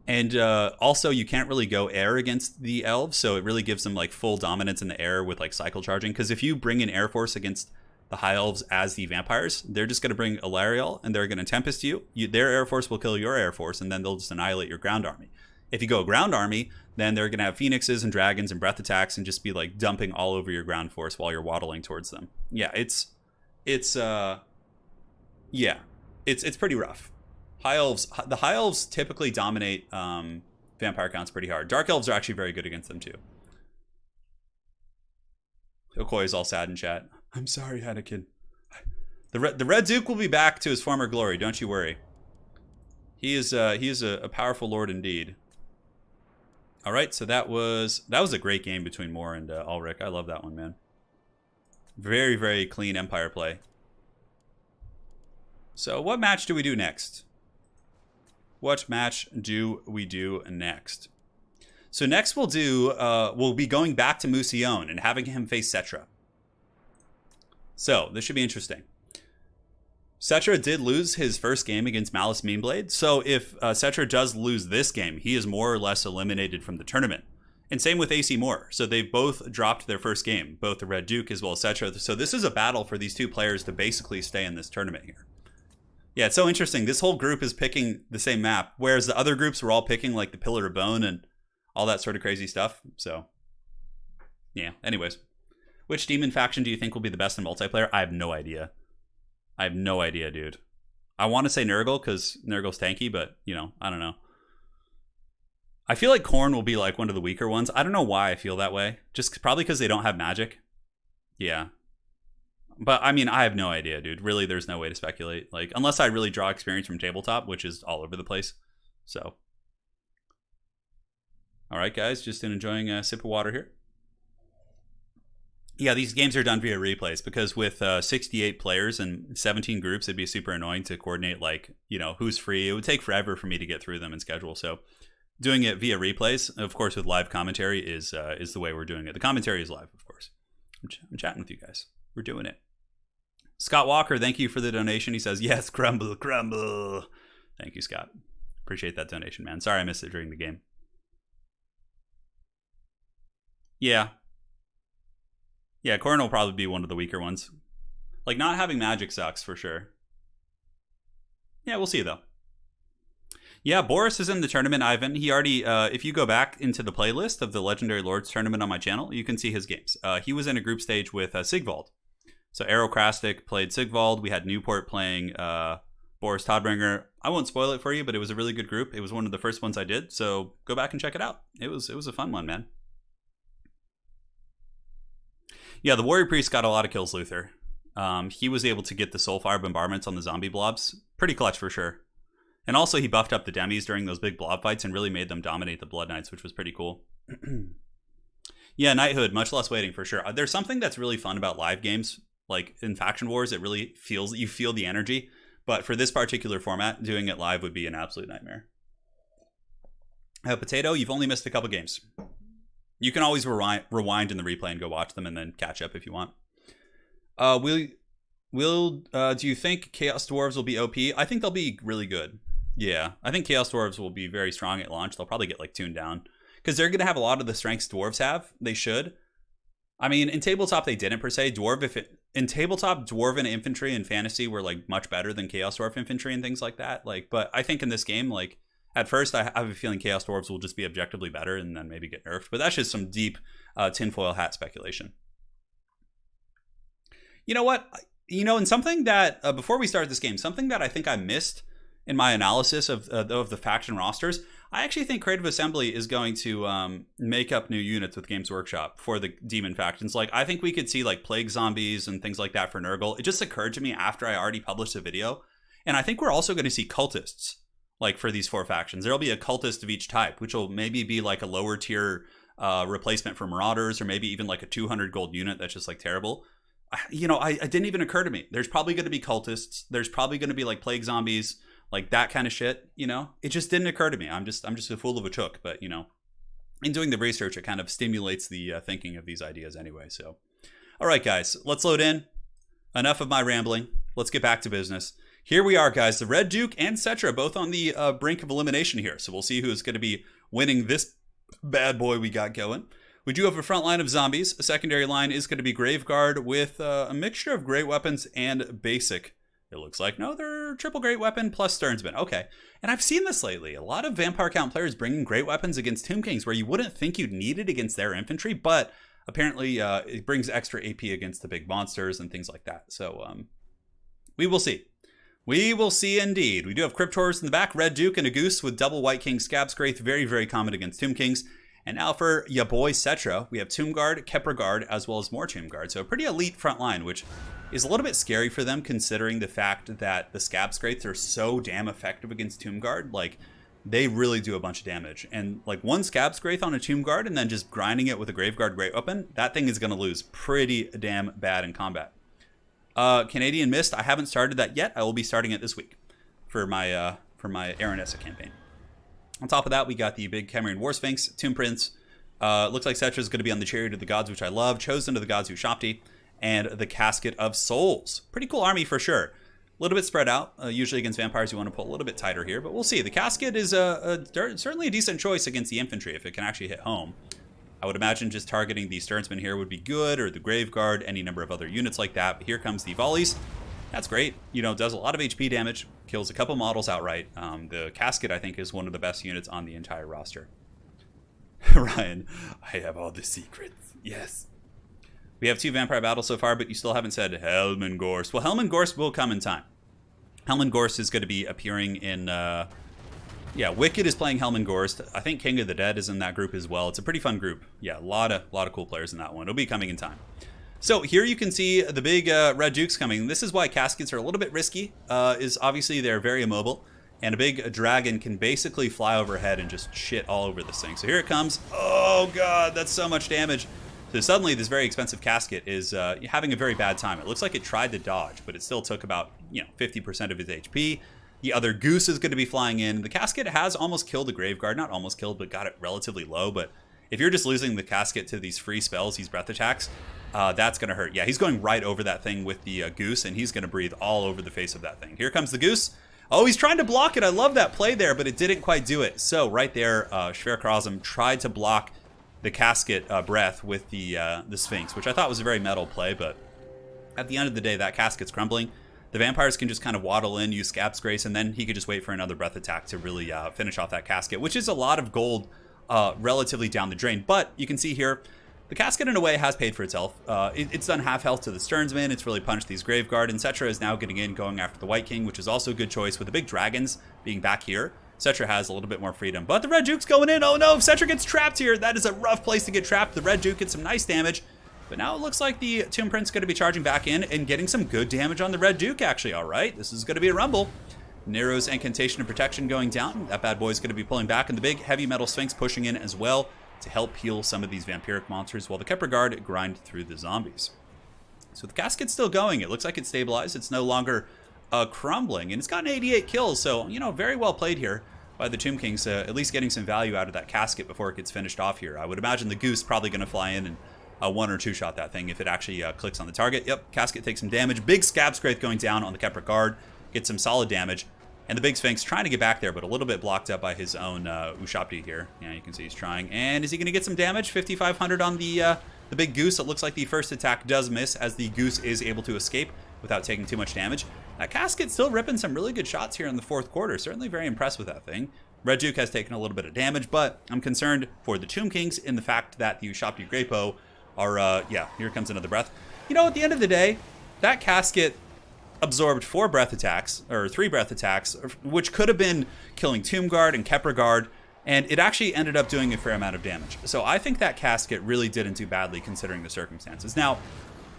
S1: And also, you can't really go air against the Elves, so it really gives them like full dominance in the air with like cycle charging. Because if you bring in Air Force against the High Elves as the Vampires, they're just going to bring Alariel, and they're going to Tempest you. Their Air Force will kill your Air Force, and then they'll just annihilate your ground army. If you go ground army, then they're going to have Phoenixes and Dragons and Breath attacks and just be like dumping all over your ground force while you're waddling towards them. Yeah, it's pretty rough. The High Elves typically dominate Vampire Counts pretty hard. Dark Elves are actually very good against them too. Okoy is all sad in chat. I'm sorry, Anakin. The Red Duke will be back to his former glory. Don't you worry. He is a powerful lord indeed. All right, so that was a great game between Moore and Ulrich. I love that one, man. Very, very clean Empire play. So what match do we do next? What match do we do next? So next we'll be going back to Musion and having him face Settra. So this should be interesting. Settra did lose his first game against Malice Meanblade, so if Settra does lose this game, he is more or less eliminated from the tournament. And same with AC Moore. So they've both dropped their first game, both the Red Duke as well as Settra. So this is a battle for these two players to basically stay in this tournament here. Yeah, it's so interesting. This whole group is picking the same map, whereas the other groups were all picking like the Pillar of Bone and all that sort of crazy stuff. So, yeah. Anyways, which demon faction do you think will be the best in multiplayer? I have no idea. I have no idea, dude. I want to say Nurgle because Nurgle's tanky, but, I don't know. I feel like Khorne will be like one of the weaker ones. I don't know why I feel that way. Just probably because they don't have magic. Yeah. But, I mean, I have no idea, dude. Really, there's no way to speculate. Like, unless I really draw experience from tabletop, which is all over the place. So. All right, guys. Just enjoying a sip of water here. Yeah, these games are done via replays because with 68 players and 17 groups, it'd be super annoying to coordinate, like, who's free. It would take forever for me to get through them and schedule. So doing it via replays, of course, with live commentary is the way we're doing it. The commentary is live, of course. I'm chatting with you guys. We're doing it. Scott Walker, thank you for the donation. He says, yes, crumble, crumble. Thank you, Scott. Appreciate that donation, man. Sorry I missed it during the game. Yeah. Yeah, Khorne will probably be one of the weaker ones. Like, not having magic sucks, for sure. Yeah, we'll see, though. Yeah, Boris is in the tournament, Ivan. He already, if you go back into the playlist of the Legendary Lords tournament on my channel, you can see his games. He was in a group stage with Sigvald. So Aerocrastic played Sigvald. We had Newport playing Boris Todbringer. I won't spoil it for you, but it was a really good group. It was one of the first ones I did, so go back and check it out. It was a fun one, man. Yeah, the Warrior Priest got a lot of kills, Luther. He was able to get the Soulfire bombardments on the zombie blobs. Pretty clutch for sure. And also he buffed up the demis during those big blob fights and really made them dominate the Blood Knights, which was pretty cool. Yeah, Knighthood, much less waiting for sure. There's something that's really fun about live games. Like in Faction Wars, it really feels, you feel the energy. But for this particular format, doing it live would be an absolute nightmare. Potato, you've only missed a couple games. You can always rewind in the replay and go watch them and then catch up if you want. Do you think Chaos Dwarves will be OP? I think they'll be really good. Yeah, I think Chaos Dwarves will be very strong at launch. They'll probably get like tuned down because they're going to have a lot of the strengths Dwarves have. They should. I mean, in tabletop they didn't per se. In tabletop, Dwarven infantry and fantasy were like much better than Chaos Dwarf infantry and things like that. Like, but I think in this game, like at first, I have a feeling Chaos Dwarves will just be objectively better and then maybe get nerfed. But that's just some deep tinfoil hat speculation. You know what? And something that before we start this game, something that I think I missed in my analysis of the faction rosters, I actually think Creative Assembly is going to make up new units with Games Workshop for the demon factions. Like, I think we could see like plague zombies and things like that for Nurgle. It just occurred to me after I already published a video, and I think we're also going to see cultists like for these 4 factions. There'll be a cultist of each type, which will maybe be like a lower tier replacement for Marauders, or maybe even like a 200 gold unit that's just like terrible. It didn't even occur to me. There's probably going to be cultists. There's probably going to be like plague zombies, like that kind of shit. It just didn't occur to me. I'm just a fool of a chook. But in doing the research, it kind of stimulates the thinking of these ideas anyway. So, all right, guys, let's load in. Enough of my rambling. Let's get back to business. Here we are, guys. The Red Duke and Settra both on the brink of elimination here. So we'll see who's going to be winning this bad boy we got going. We do have a front line of zombies. A secondary line is going to be Graveguard with a mixture of great weapons and basic. It looks like, no, they're triple great weapon plus Sternsman. Okay. And I've seen this lately. A lot of Vampire Count players bringing great weapons against Tomb Kings where you wouldn't think you'd need it against their infantry, but apparently it brings extra AP against the big monsters and things like that. So we will see. We will see indeed. We do have Cryptors in the back, Red Duke and a Goose with double White King Scabscraith. Very, very common against Tomb Kings. And now for ya boy Settra, we have Tomb Guard, Kepler Guard, as well as more Tomb Guard. So a pretty elite front line, which is a little bit scary for them considering the fact that the Scabscraiths are so damn effective against Tomb Guard. Like, they really do a bunch of damage. And like one Scabscraith on a Tomb Guard and then just grinding it with a Graveguard Great Weapon, that thing is going to lose pretty damn bad in combat. Canadian Mist, I haven't started that yet. I will be starting it this week for my Aranessa campaign. On top of that, we got the big Cameron War Sphinx, Tomb Prince. Looks like Settra is going to be on the Chariot of the Gods, which I love. Chosen of the Gods Who Shopti. And the Casket of Souls. Pretty cool army for sure. A little bit spread out. Usually against vampires, you want to pull a little bit tighter here. But we'll see. The Casket is certainly a decent choice against the infantry if it can actually hit home. I would imagine just targeting the Sternsman here would be good, or the Graveguard, any number of other units like that. But here comes the volleys. That's great. Does a lot of HP damage, kills a couple models outright. The Casket, I think, is one of the best units on the entire roster. Ryan, I have all the secrets. Yes. We have 2 vampire battles so far, but you still haven't said Helmengorst. Well, Helmengorst will come in time. Helmengorst is going to be appearing in... Wicked is playing Helmengorst. I think King of the Dead is in that group as well. It's a pretty fun group. Yeah, a lot of cool players in that one. It'll be coming in time. So here you can see the big Red Dukes coming. This is why Caskets are a little bit risky. Is obviously they're very immobile. And a big dragon can basically fly overhead and just shit all over this thing. So here it comes. Oh god, that's so much damage. So suddenly this very expensive Casket is having a very bad time. It looks like it tried to dodge, but it still took about 50% of his HP. The other Goose is going to be flying in. The Casket has almost killed the Graveguard. Not almost killed, but got it relatively low. But if you're just losing the Casket to these free spells, these breath attacks, that's going to hurt. Yeah, he's going right over that thing with the Goose, and he's going to breathe all over the face of that thing. Here comes the Goose. Oh, he's trying to block it. I love that play there, but it didn't quite do it. So right there, Schwerkrasm tried to block the Casket breath with the Sphinx, which I thought was a very metal play, but at the end of the day, that Casket's crumbling. The vampires can just kind of waddle in, use Scab's Grace, and then he could just wait for another breath attack to really finish off that Casket, which is a lot of gold relatively down the drain. But you can see here, the Casket in a way has paid for itself. It's done half health to the Sternsman. It's really punched these Graveguard, and Settra is now getting in, going after the White King, which is also a good choice with the big dragons being back here. Settra has a little bit more freedom, but the Red Duke's going in. Oh no, if Settra gets trapped here, that is a rough place to get trapped. The Red Duke gets some nice damage. But now it looks like the Tomb Prince is going to be charging back in and getting some good damage on the Red Duke, actually. All right, this is going to be a rumble. Nero's Incantation of Protection going down. That bad boy is going to be pulling back, and the big Heavy Metal Sphinx pushing in as well to help heal some of these vampiric monsters while the Kepler Guard grind through the zombies. So the Casket's still going. It looks like it's stabilized. It's no longer crumbling, and it's gotten 88 kills, so, very well played here by the Tomb Kings, at least getting some value out of that Casket before it gets finished off here. I would imagine the Goose probably going to fly in and one or two shot that thing if it actually clicks on the target. Yep, Casket takes some damage. Big Scab Scrape going down on the Kepler guard. Gets some solid damage. And the Big Sphinx trying to get back there, but a little bit blocked up by his own Ushabti here. Yeah, you can see he's trying. And is he going to get some damage? 5,500 on the Big Goose. It looks like the first attack does miss as the Goose is able to escape without taking too much damage. Casket still ripping some really good shots here in the fourth quarter. Certainly very impressed with that thing. Red Duke has taken a little bit of damage, but I'm concerned for the Tomb Kings in the fact that the Ushabti Grepo are, yeah, here comes another breath. You know, at the end of the day, that Casket absorbed 4 breath attacks, or 3 breath attacks, which could have been killing Tomb Guard and Kepler Guard, and it actually ended up doing a fair amount of damage. So I think that Casket really didn't do badly considering the circumstances. Now,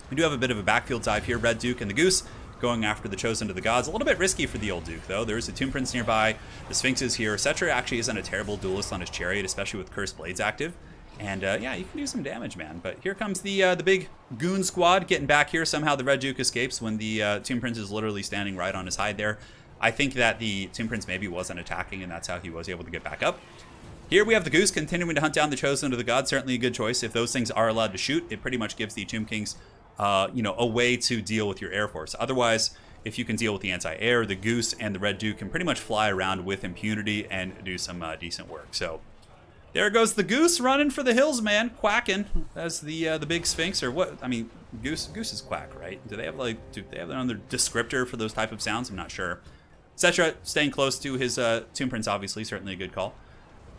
S1: we do have a bit of a backfield dive here. Red Duke and the Goose going after the Chosen of the Gods. A little bit risky for the old Duke, though. There is a Tomb Prince nearby. The Sphinx is here. Settra actually isn't a terrible duelist on his Chariot, especially with Cursed Blades active. And yeah, you can do some damage, man. But here comes the big goon squad getting back here. Somehow the Red Duke escapes when the Tomb Prince is literally standing right on his hide there. I think that the Tomb Prince maybe wasn't attacking, and that's how he was able to get back up. Here we have the Goose continuing to hunt down the Chosen of the Gods. Certainly a good choice. If those things are allowed to shoot, it pretty much gives the Tomb Kings, you know, a way to deal with your Air Force. Otherwise, if you can deal with the anti-air, the Goose and the Red Duke can pretty much fly around with impunity and do some decent work. So there goes the Goose running for the hills, man, quacking as the Big Sphinx, or what? I mean, Gooses quack, right? Do they have another descriptor for those type of sounds? I'm not sure. Settra staying close to his Tomb Prince, obviously, certainly a good call.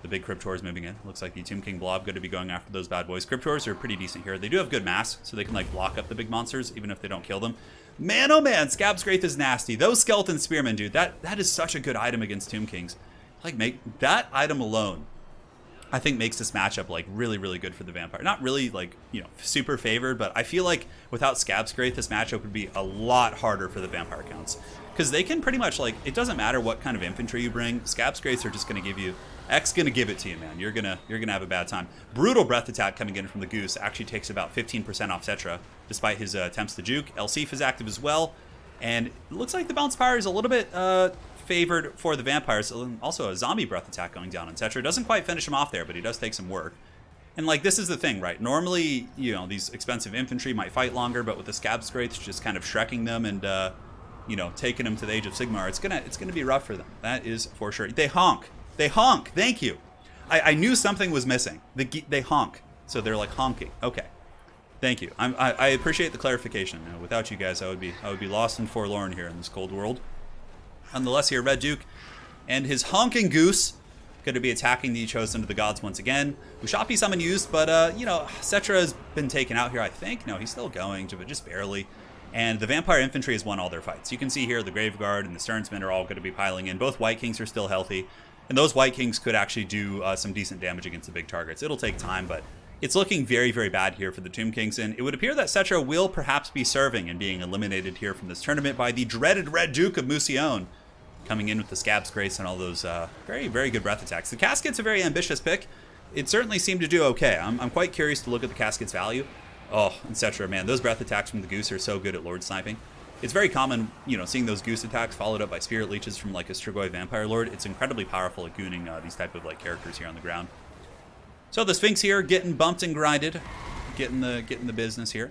S1: The big Cryptors moving in. Looks like the Tomb King Blob going to be going after those bad boys. Cryptors are pretty decent here. They do have good mass, so they can like block up the big monsters, even if they don't kill them. Man, oh man, Scab Scrape is nasty. Those Skeleton Spearmen, dude, that is such a good item against Tomb Kings. Like, make that item alone, I think, makes this matchup like really, really good for the Vampire. Not really like, you know, super favored, but I feel like without Scab Scrape, this matchup would be a lot harder for the Vampire counts. Because they can pretty much, like, it doesn't matter what kind of infantry you bring. Scab Scrapes are just going to give you, X going to give it to you, man. You're gonna have a bad time. Brutal Breath Attack coming in from the Goose actually takes about 15% off Settra, despite his attempts to juke. Elsif is active as well. And it looks like the Bounce Pyre is a little bit favored for the Vampires. Also a Zombie Breath Attack going down on Settra. Doesn't quite finish him off there, but he does take some work. And, like, this is the thing, right? Normally, you know, these expensive infantry might fight longer, but with the Scab Scrapes just kind of shrekking them and, you know, taking them to the Age of Sigmar, it's gonna be rough for them. That is for sure. They honk. They honk. Thank you. I knew something was missing. They honk. So they're like honking. Okay. Thank you. I appreciate the clarification. You know, without you guys, I would be lost and forlorn here in this cold world. Nonetheless, here Red Duke and his honking Goose going to be attacking the Chosen of the Gods once again. Ushabti summon used, but you know, Settra has been taken out here, I think. No, he's still going, but just barely. And the Vampire Infantry has won all their fights. You can see here the Grave Guard and the Sternsmen are all going to be piling in. Both White Kings are still healthy. And those White Kings could actually do some decent damage against the big targets. It'll take time, but it's looking very, very bad here for the Tomb Kings. And it would appear that Settra will perhaps be serving and being eliminated here from this tournament by the dreaded Red Duke of Mucione, coming in with the Scab Scrapes and all those very, very good breath attacks. The Casket's a very ambitious pick. It certainly seemed to do okay. I'm quite curious to look at the Casket's value. Oh, and Settra, man, those breath attacks from the Goose are so good at Lord sniping. It's very common, you know, seeing those Goose attacks followed up by Spirit Leeches from like a Strigoi Vampire Lord. It's incredibly powerful at gooning these type of like characters here on the ground. So the Sphinx here getting bumped and grinded, getting the business here.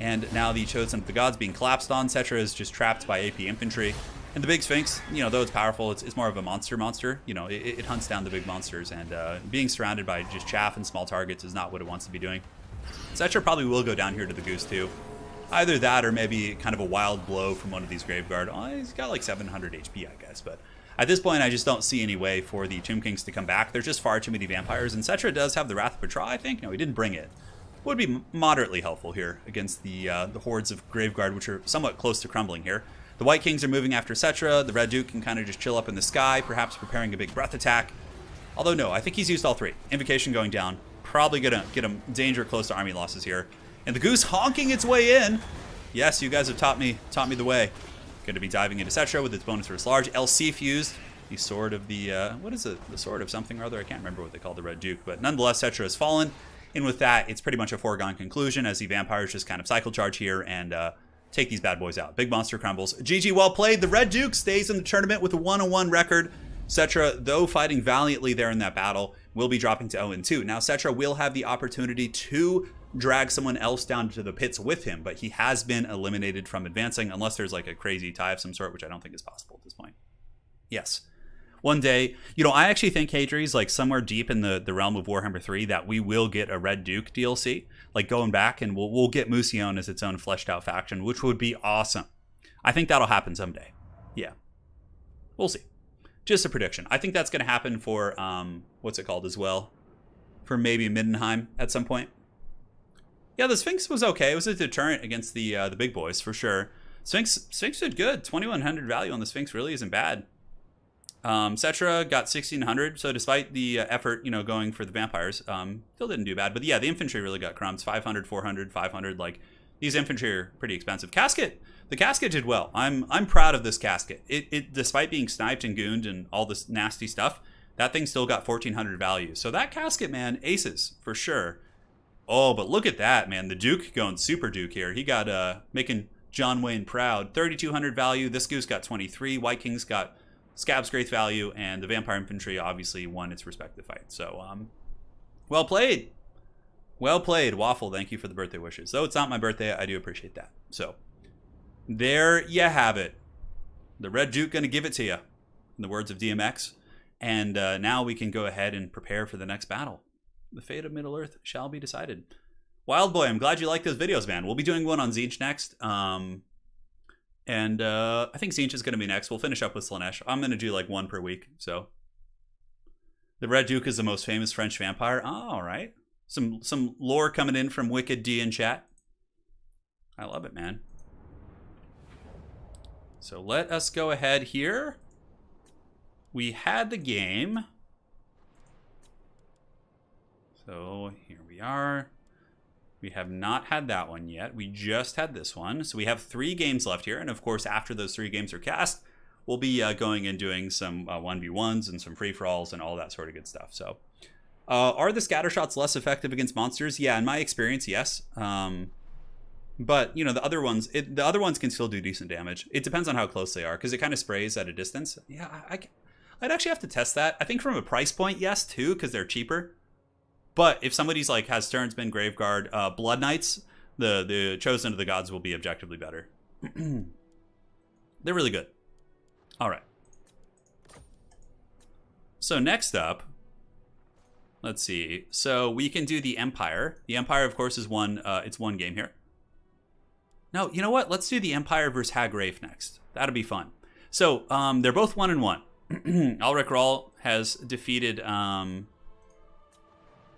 S1: And now the Chosen of the Gods being collapsed on. Settra is just trapped by AP infantry. And the big Sphinx, you know, though it's powerful, it's more of a monster. You know, it hunts down the big monsters. And being surrounded by just chaff and small targets is not what it wants to be doing. Settra probably will go down here to the Goose too. Either that or maybe kind of a wild blow from one of these Graveguard. Oh, he's got like 700 HP, I guess. But at this point, I just don't see any way for the Tomb Kings to come back. There's just far too many vampires. And Settra does have the Wrath of Petra, I think. No, he didn't bring it. Would be moderately helpful here against the hordes of Graveguard, which are somewhat close to crumbling here. The White Kings are moving after Settra. The Red Duke can kind of just chill up in the sky, perhaps preparing a big breath attack. Although, no, I think he's used all three. Invocation going down. Probably going to get him danger close to army losses here. And the Goose honking its way in. Yes, you guys have taught me the way. Going to be diving into Settra with its bonus versus large. Elsif used. The sword of the, what is it? The sword of something or other. I can't remember what they call the Red Duke. But nonetheless, Settra has fallen. And with that, it's pretty much a foregone conclusion as the vampires just kind of cycle charge here and take these bad boys out. Big monster crumbles. GG, well played. The Red Duke stays in the tournament with a 1-1 record. Settra, though fighting valiantly there in that battle, will be dropping to 0-2. Now, Settra will have the opportunity to drag someone else down to the pits with him, but he has been eliminated from advancing unless there's like a crazy tie of some sort, which I don't think is possible at this point. Yes. One day, you know, I actually think, Hadri's, like somewhere deep in the realm of Warhammer 3 that we will get a Red Duke DLC, like going back, and we'll get Musion as its own fleshed out faction, which would be awesome. I think that'll happen someday. Yeah. We'll see. Just a prediction. I think that's going to happen for, what's it called as well? For maybe Middenheim at some point. Yeah, the Sphinx was okay. It was a deterrent against the big boys, for sure. Sphinx did good. 2,100 value on the Sphinx really isn't bad. Settra got 1,600, so despite the effort, you know, going for the vampires, still didn't do bad. But yeah, the infantry really got crumbs. 500, 400, 500. Like, these infantry are pretty expensive. Casket, the casket did well. I'm proud of this casket. It despite being sniped and gooned and all this nasty stuff, that thing still got 1,400 value. So that casket, man, aces for sure. Oh, but look at that, man. The Duke going super Duke here. He got making John Wayne proud. 3,200 value. This goose got 23. White Kings got Scab's Grace value, and the Vampire Infantry obviously won its respective fight. So, well played. Well played, Waffle. Thank you for the birthday wishes. Though it's not my birthday, I do appreciate that. So, there you have it. The Red Duke going to give it to you, in the words of DMX. And now we can go ahead and prepare for the next battle. The fate of Middle-earth shall be decided. Wild Boy, I'm glad you like those videos, man. We'll be doing one on Tzeentch next. And I think Tzeentch is going to be next. We'll finish up with Slaanesh. I'm going to do like one per week. So the Red Duke is the most famous French vampire. Oh, all right. Some lore coming in from Wicked D in chat. I love it, man. So let us go ahead here. We had the game. So here we are. We have not had that one yet. We just had this one. So we have 3 games left here. And of course, after those 3 games are cast, we'll be going and doing some 1v1s and some free-for-alls and all that sort of good stuff. So are the scatter shots less effective against monsters? Yeah, in my experience, yes. But, you know, the other ones can still do decent damage. It depends on how close they are, because it kind of sprays at a distance. Yeah, I'd actually have to test that. I think from a price point, yes, too, because they're cheaper. But if somebody's like has Sternsman, Graveguard, Blood Knights, the Chosen of the Gods will be objectively better. They're really good. All right. So next up, let's see. So we can do the Empire. The Empire, of course, is one. It's one game here. No, you know what? Let's do the Empire versus Hag Rafe next. That'll be fun. So they're both 1-1. Ulrich Rahl has defeated.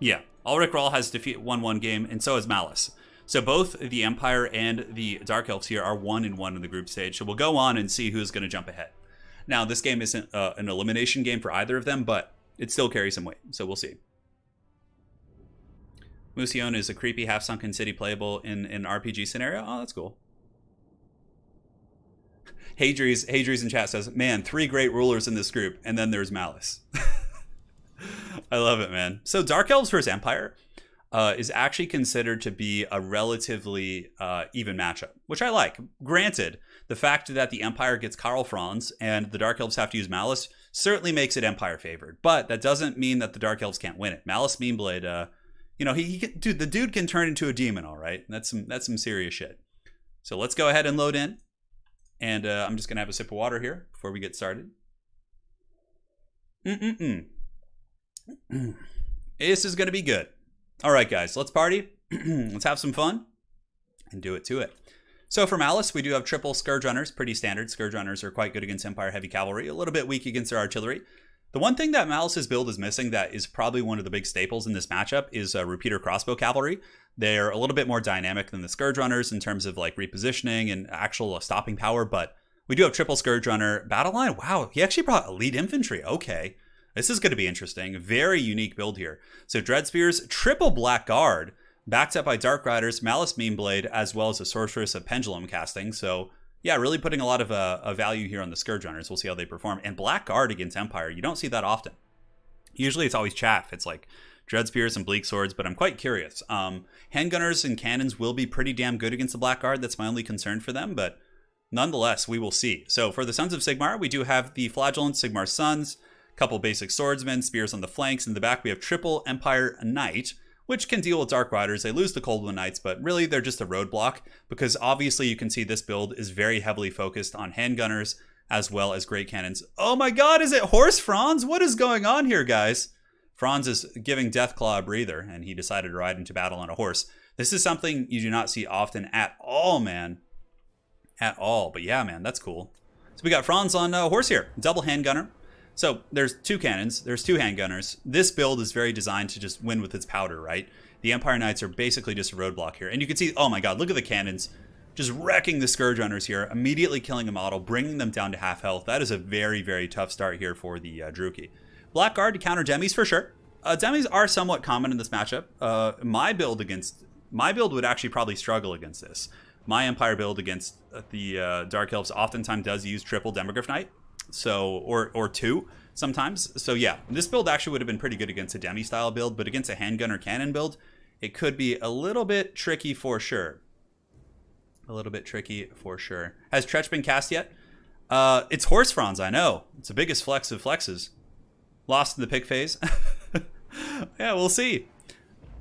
S1: Yeah, Ulrich Rahl has won one game, and so has Malice. So both the Empire and the Dark Elves here are 1-1 in the group stage. So we'll go on and see who's going to jump ahead. Now, this game isn't an elimination game for either of them, but it still carries some weight. So we'll see. Musion is a creepy half-sunken city playable in an RPG scenario. Oh, that's cool. Hadri's in chat says, man, 3 great rulers in this group, and then there's Malice. I love it, man. So Dark Elves versus Empire is actually considered to be a relatively even matchup, which I like. Granted, the fact that the Empire gets Karl Franz and the Dark Elves have to use Malice certainly makes it Empire favored, but that doesn't mean that the Dark Elves can't win it. Malice Meanblade, you know, the dude can turn into a demon, all right? That's some serious shit. So let's go ahead and load in. And I'm just going to have a sip of water here before we get started. This is going to be good. All right, guys, let's party. Let's have some fun and do it to it. So for Malice, we do have triple Scourge Runners, pretty standard. Scourge Runners are quite good against Empire Heavy Cavalry, a little bit weak against their artillery. The one thing that Malice's build is missing that is probably one of the big staples in this matchup is Repeater Crossbow Cavalry. They're a little bit more dynamic than the Scourge Runners in terms of like repositioning and actual stopping power, but we do have triple Scourge Runner. Battle line, wow, he actually brought Elite Infantry. Okay, this is going to be interesting. Very unique build here. So Dread Spears, triple Black Guard, backed up by Dark Riders, Malice Meanblade, as well as a Sorceress of Pendulum casting. So yeah, really putting a lot of value here on the Scourge Runners. We'll see how they perform. And Black Guard against Empire, you don't see that often. Usually it's always chaff. It's like Dread Spears and Bleak Swords, but I'm quite curious. Handgunners and Cannons will be pretty damn good against the Black Guard. That's my only concern for them, but nonetheless, we will see. So for the Sons of Sigmar, we do have the Flagellant, Sigmar's Sons, couple basic swordsmen, spears on the flanks. In the back, we have triple Empire Knight, which can deal with Dark Riders. They lose the Cold Wind Knights, but really they're just a roadblock, because obviously you can see this build is very heavily focused on handgunners as well as great cannons. Oh my god, is it Horse Franz? What is going on here, guys? Franz is giving Deathclaw a breather, and he decided to ride into battle on a horse. This is something you do not see often at all, man. At all. But yeah, man, that's cool. So we got Franz on a horse here. Double handgunner. So there's 2 cannons. There's 2 handgunners. This build is very designed to just win with its powder, right? The Empire Knights are basically just a roadblock here. And you can see, oh my god, look at the cannons. Just wrecking the Scourge Runners here. Immediately killing a model, bringing them down to half health. That is a very, very tough start here for the Druki. Blackguard to counter demis for sure. Demis are somewhat common in this matchup. My build would actually probably struggle against this. My Empire build against the Dark Elves oftentimes does use triple Demogryph Knight, so or 2 sometimes. So yeah, this build actually would have been pretty good against a Demi style build, but against a handgun or cannon build, it could be a little bit tricky for sure. A little bit tricky for sure. Has Tretch been cast yet? It's Horse Franz, I know. It's the biggest flex of flexes. Lost in the pick phase. Yeah, we'll see.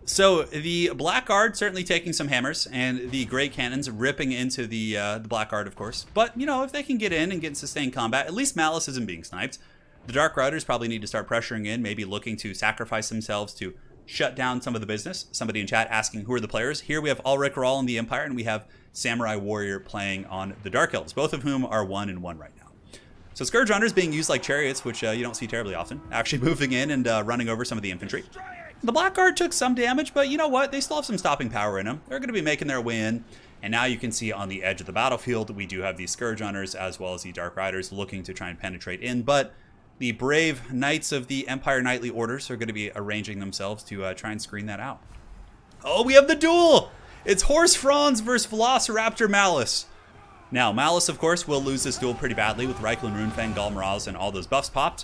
S1: So the Blackguard certainly taking some hammers, and the Great Cannons ripping into the Blackguard, of course. But, you know, if they can get in and get in sustained combat, at least Malice isn't being sniped. The Dark Riders probably need to start pressuring in, maybe looking to sacrifice themselves to shut down some of the business. Somebody in chat asking who are the players. Here we have Ulrich Rahl in the Empire, and we have Samurai Warrior playing on the Dark Elves, both of whom are 1-1 right now. So Scourge Runners being used like chariots, which you don't see terribly often, actually moving in and running over some of the infantry. The Blackguard took some damage, but you know what? They still have some stopping power in them. They're going to be making their way in. And now you can see on the edge of the battlefield, we do have these Scourge Runners as well as the Dark Riders looking to try and penetrate in. But the brave Knights of the Empire Knightly Orders are going to be arranging themselves to try and screen that out. Oh, we have the duel! It's Horse Franz versus Velociraptor Malice. Now, Malice, of course, will lose this duel pretty badly with Reikland, Runefang, Galmaraz, and all those buffs popped.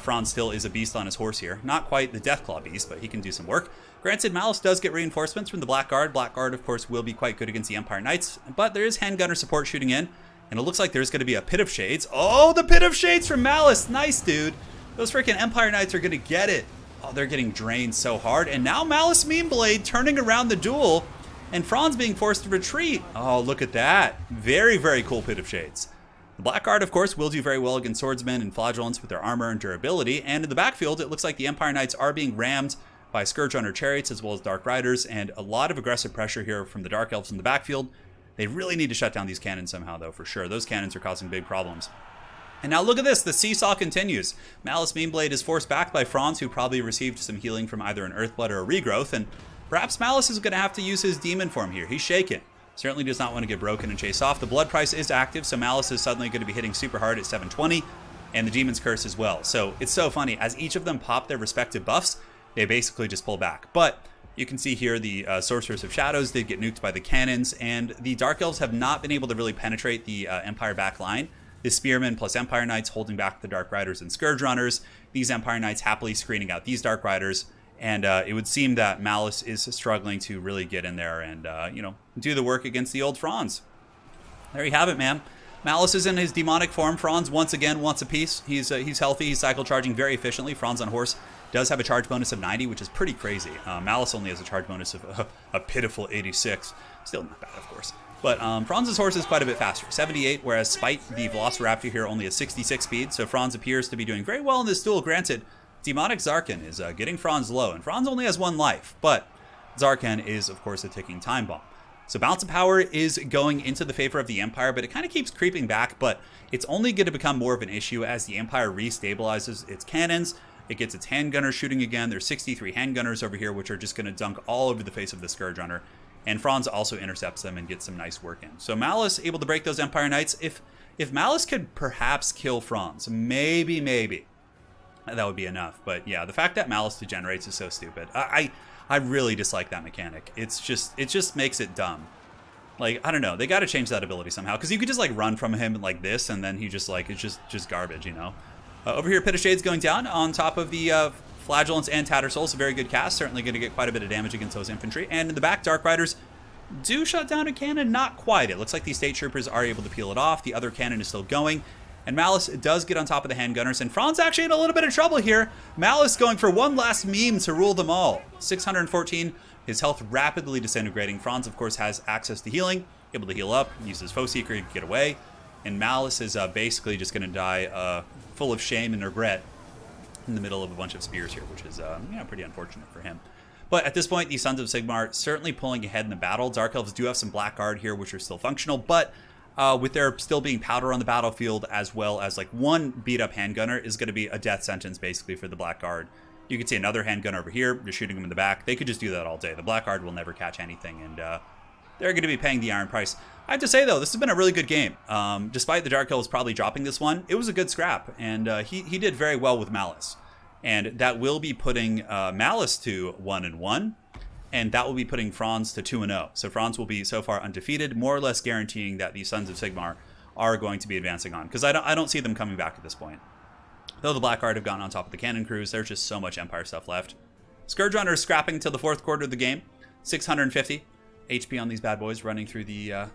S1: Franz still is a beast on his horse here. Not quite the Deathclaw beast, but he can do some work. Granted, Malice does get reinforcements from the Blackguard. Blackguard, of course, will be quite good against the Empire Knights, but there is handgunner support shooting in, and it looks like there's going to be a Pit of Shades. Oh, the Pit of Shades from Malice! Nice, dude! Those freaking Empire Knights are going to get it. Oh, they're getting drained so hard, and now Malice Meanblade turning around the duel, and Franz being forced to retreat. Oh, look at that. Very, very cool Pit of Shades. The Blackguard, of course, will do very well against swordsmen and flagellants with their armor and durability, and in the backfield, it looks like the Empire Knights are being rammed by Scourge Runner chariots as well as Dark Riders, and a lot of aggressive pressure here from the Dark Elves in the backfield. They really need to shut down these cannons somehow, though, for sure. Those cannons are causing big problems. And now look at this, the seesaw continues. Malice Meanblade is forced back by Franz, who probably received some healing from either an Earthblood or a Regrowth, and perhaps Malice is going to have to use his demon form here. He's shaken. Certainly does not want to get broken and chase off. The blood price is active, so Malice is suddenly going to be hitting super hard at 720, and the Demon's Curse as well. So it's so funny. As each of them pop their respective buffs, they basically just pull back. But you can see here the Sorceress of Shadows did get nuked by the cannons, and the Dark Elves have not been able to really penetrate the Empire back line. The Spearmen plus Empire Knights holding back the Dark Riders and Scourge Runners. These Empire Knights happily screening out these Dark Riders. And it would seem that Malice is struggling to really get in there and, you know, do the work against the old Franz. There you have it, man. Malice is in his demonic form. Franz, once again, wants a piece. He's healthy. He's cycle charging very efficiently. Franz on horse does have a charge bonus of 90, which is pretty crazy. Malice only has a charge bonus of a pitiful 86. Still not bad, of course. But Franz's horse is quite a bit faster, 78, whereas Spite, the Velociraptor here, only has 66 speed. So Franz appears to be doing very well in this duel. Granted, Demonic Zarkan is getting Franz low, and Franz only has 1 life, but Zarkan is, of course, a ticking time bomb. So Balance of Power is going into the favor of the Empire, but it kind of keeps creeping back, but it's only going to become more of an issue as the Empire restabilizes its cannons. It gets its handgunners shooting again. There's 63 handgunners over here, which are just going to dunk all over the face of the Scourge Runner, and Franz also intercepts them and gets some nice work in. So Malice able to break those Empire Knights. If Malice could perhaps kill Franz, maybe. That would be enough. But yeah, the fact that Malice degenerates is so stupid. I really dislike that mechanic. It just makes it dumb. Like, I don't know. They got to change that ability somehow. Because you could just like run from him like this, and then he just like, it's just garbage, you know? Over here, Pit of Shades going down on top of the Flagellants and Tattersouls. A very good cast. Certainly going to get quite a bit of damage against those infantry. And in the back, Dark Riders do shut down a cannon. Not quite. It looks like these State Troopers are able to peel it off. The other cannon is still going. And Malice does get on top of the handgunners, and Franz actually in a little bit of trouble here. Malice going for one last meme to rule them all. 614, his health rapidly disintegrating. Franz, of course, has access to healing, able to heal up, use his Foe Seeker to get away. And Malice is basically just going to die full of shame and regret in the middle of a bunch of spears here, which is pretty unfortunate for him. But at this point, the Sons of Sigmar certainly pulling ahead in the battle. Dark Elves do have some Blackguard here, which are still functional, but with there still being powder on the battlefield, as well as like one beat-up handgunner, is going to be a death sentence basically for the Blackguard. You can see another handgunner over here. You're shooting them in the back. They could just do that all day. The Blackguard will never catch anything, and they're going to be paying the iron price. I have to say, though, this has been a really good game. Despite the Dark Elves probably dropping this one, it was a good scrap, and he did very well with Malice. And that will be putting Malice to 1-1. And that will be putting Franz to 2-0. So Franz will be so far undefeated, more or less guaranteeing that the Sons of Sigmar are going to be advancing on. Because I don't see them coming back at this point. Though the Blackguard have gotten on top of the cannon crews, there's just so much Empire stuff left. Scourge Runners scrapping till the fourth quarter of the game. 650 HP on these bad boys, running through the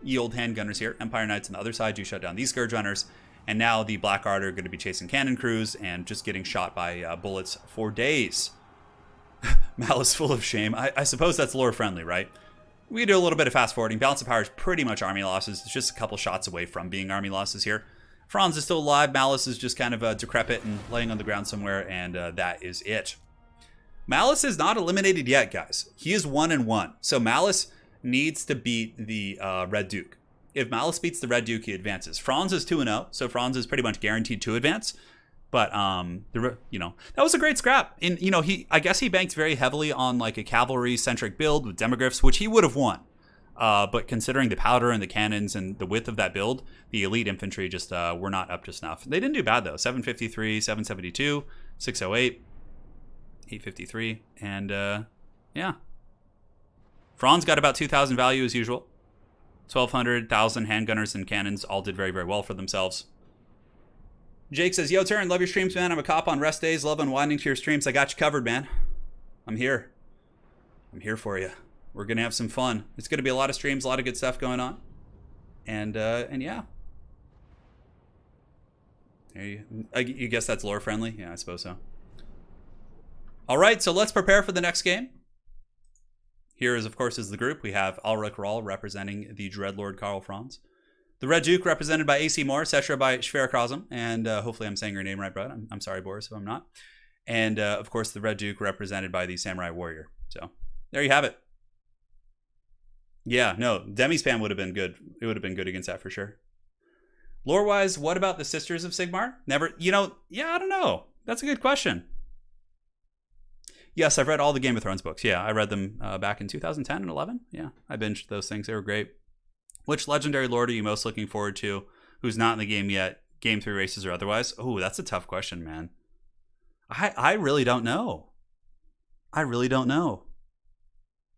S1: ye old handgunners here. Empire Knights on the other side do shut down these Scourge Runners. And now the Blackguard are going to be chasing cannon crews and just getting shot by bullets for days. Malice full of shame. I suppose that's lore friendly, right? We do a little bit of fast forwarding. Balance of Power is pretty much army losses. It's just a couple shots away from being army losses here. Franz is still alive. Malice is just kind of decrepit and laying on the ground somewhere, and that is it. Malice is not eliminated yet, guys. He is 1-1. So Malice needs to beat the Red Duke. If Malice beats the Red Duke, he advances. Franz is 2-0, so Franz is pretty much guaranteed to advance. But that was a great scrap. And I guess he banked very heavily on like a cavalry-centric build with demogryphs, which he would have won. But considering the powder and the cannons and the width of that build, the elite infantry just were not up to snuff. They didn't do bad though. 753, 772, 608, 853, and yeah. Franz got about 2,000 value as usual. 1,200, 1,000 handgunners and cannons all did very, very well for themselves. Jake says, yo, Turin, love your streams, man. I'm a cop on rest days. Love unwinding to your streams. I got you covered, man. I'm here. I'm here for you. We're going to have some fun. It's going to be a lot of streams, a lot of good stuff going on. And yeah. You guess that's lore friendly? Yeah, I suppose so. All right, so let's prepare for the next game. Here is, of course, is the group. We have Ulrich Rahl representing the Dreadlord Karl Franz. The Red Duke represented by AC Moore, Settra by Schwerkrasm, and hopefully I'm saying your name right, bud. I'm sorry, Boris, if I'm not. And, of course, the Red Duke represented by the Samurai Warrior. So, there you have it. Yeah, no, Demi-Spam would have been good. It would have been good against that for sure. Lore-wise, what about the Sisters of Sigmar? Never, yeah, I don't know. That's a good question. Yes, I've read all the Game of Thrones books. Yeah, I read them back in 2010 and 11. Yeah, I binged those things. They were great. Which legendary lord are you most looking forward to who's not in the game yet, game 3 races or otherwise? Oh, that's a tough question, man. I really don't know. I really don't know.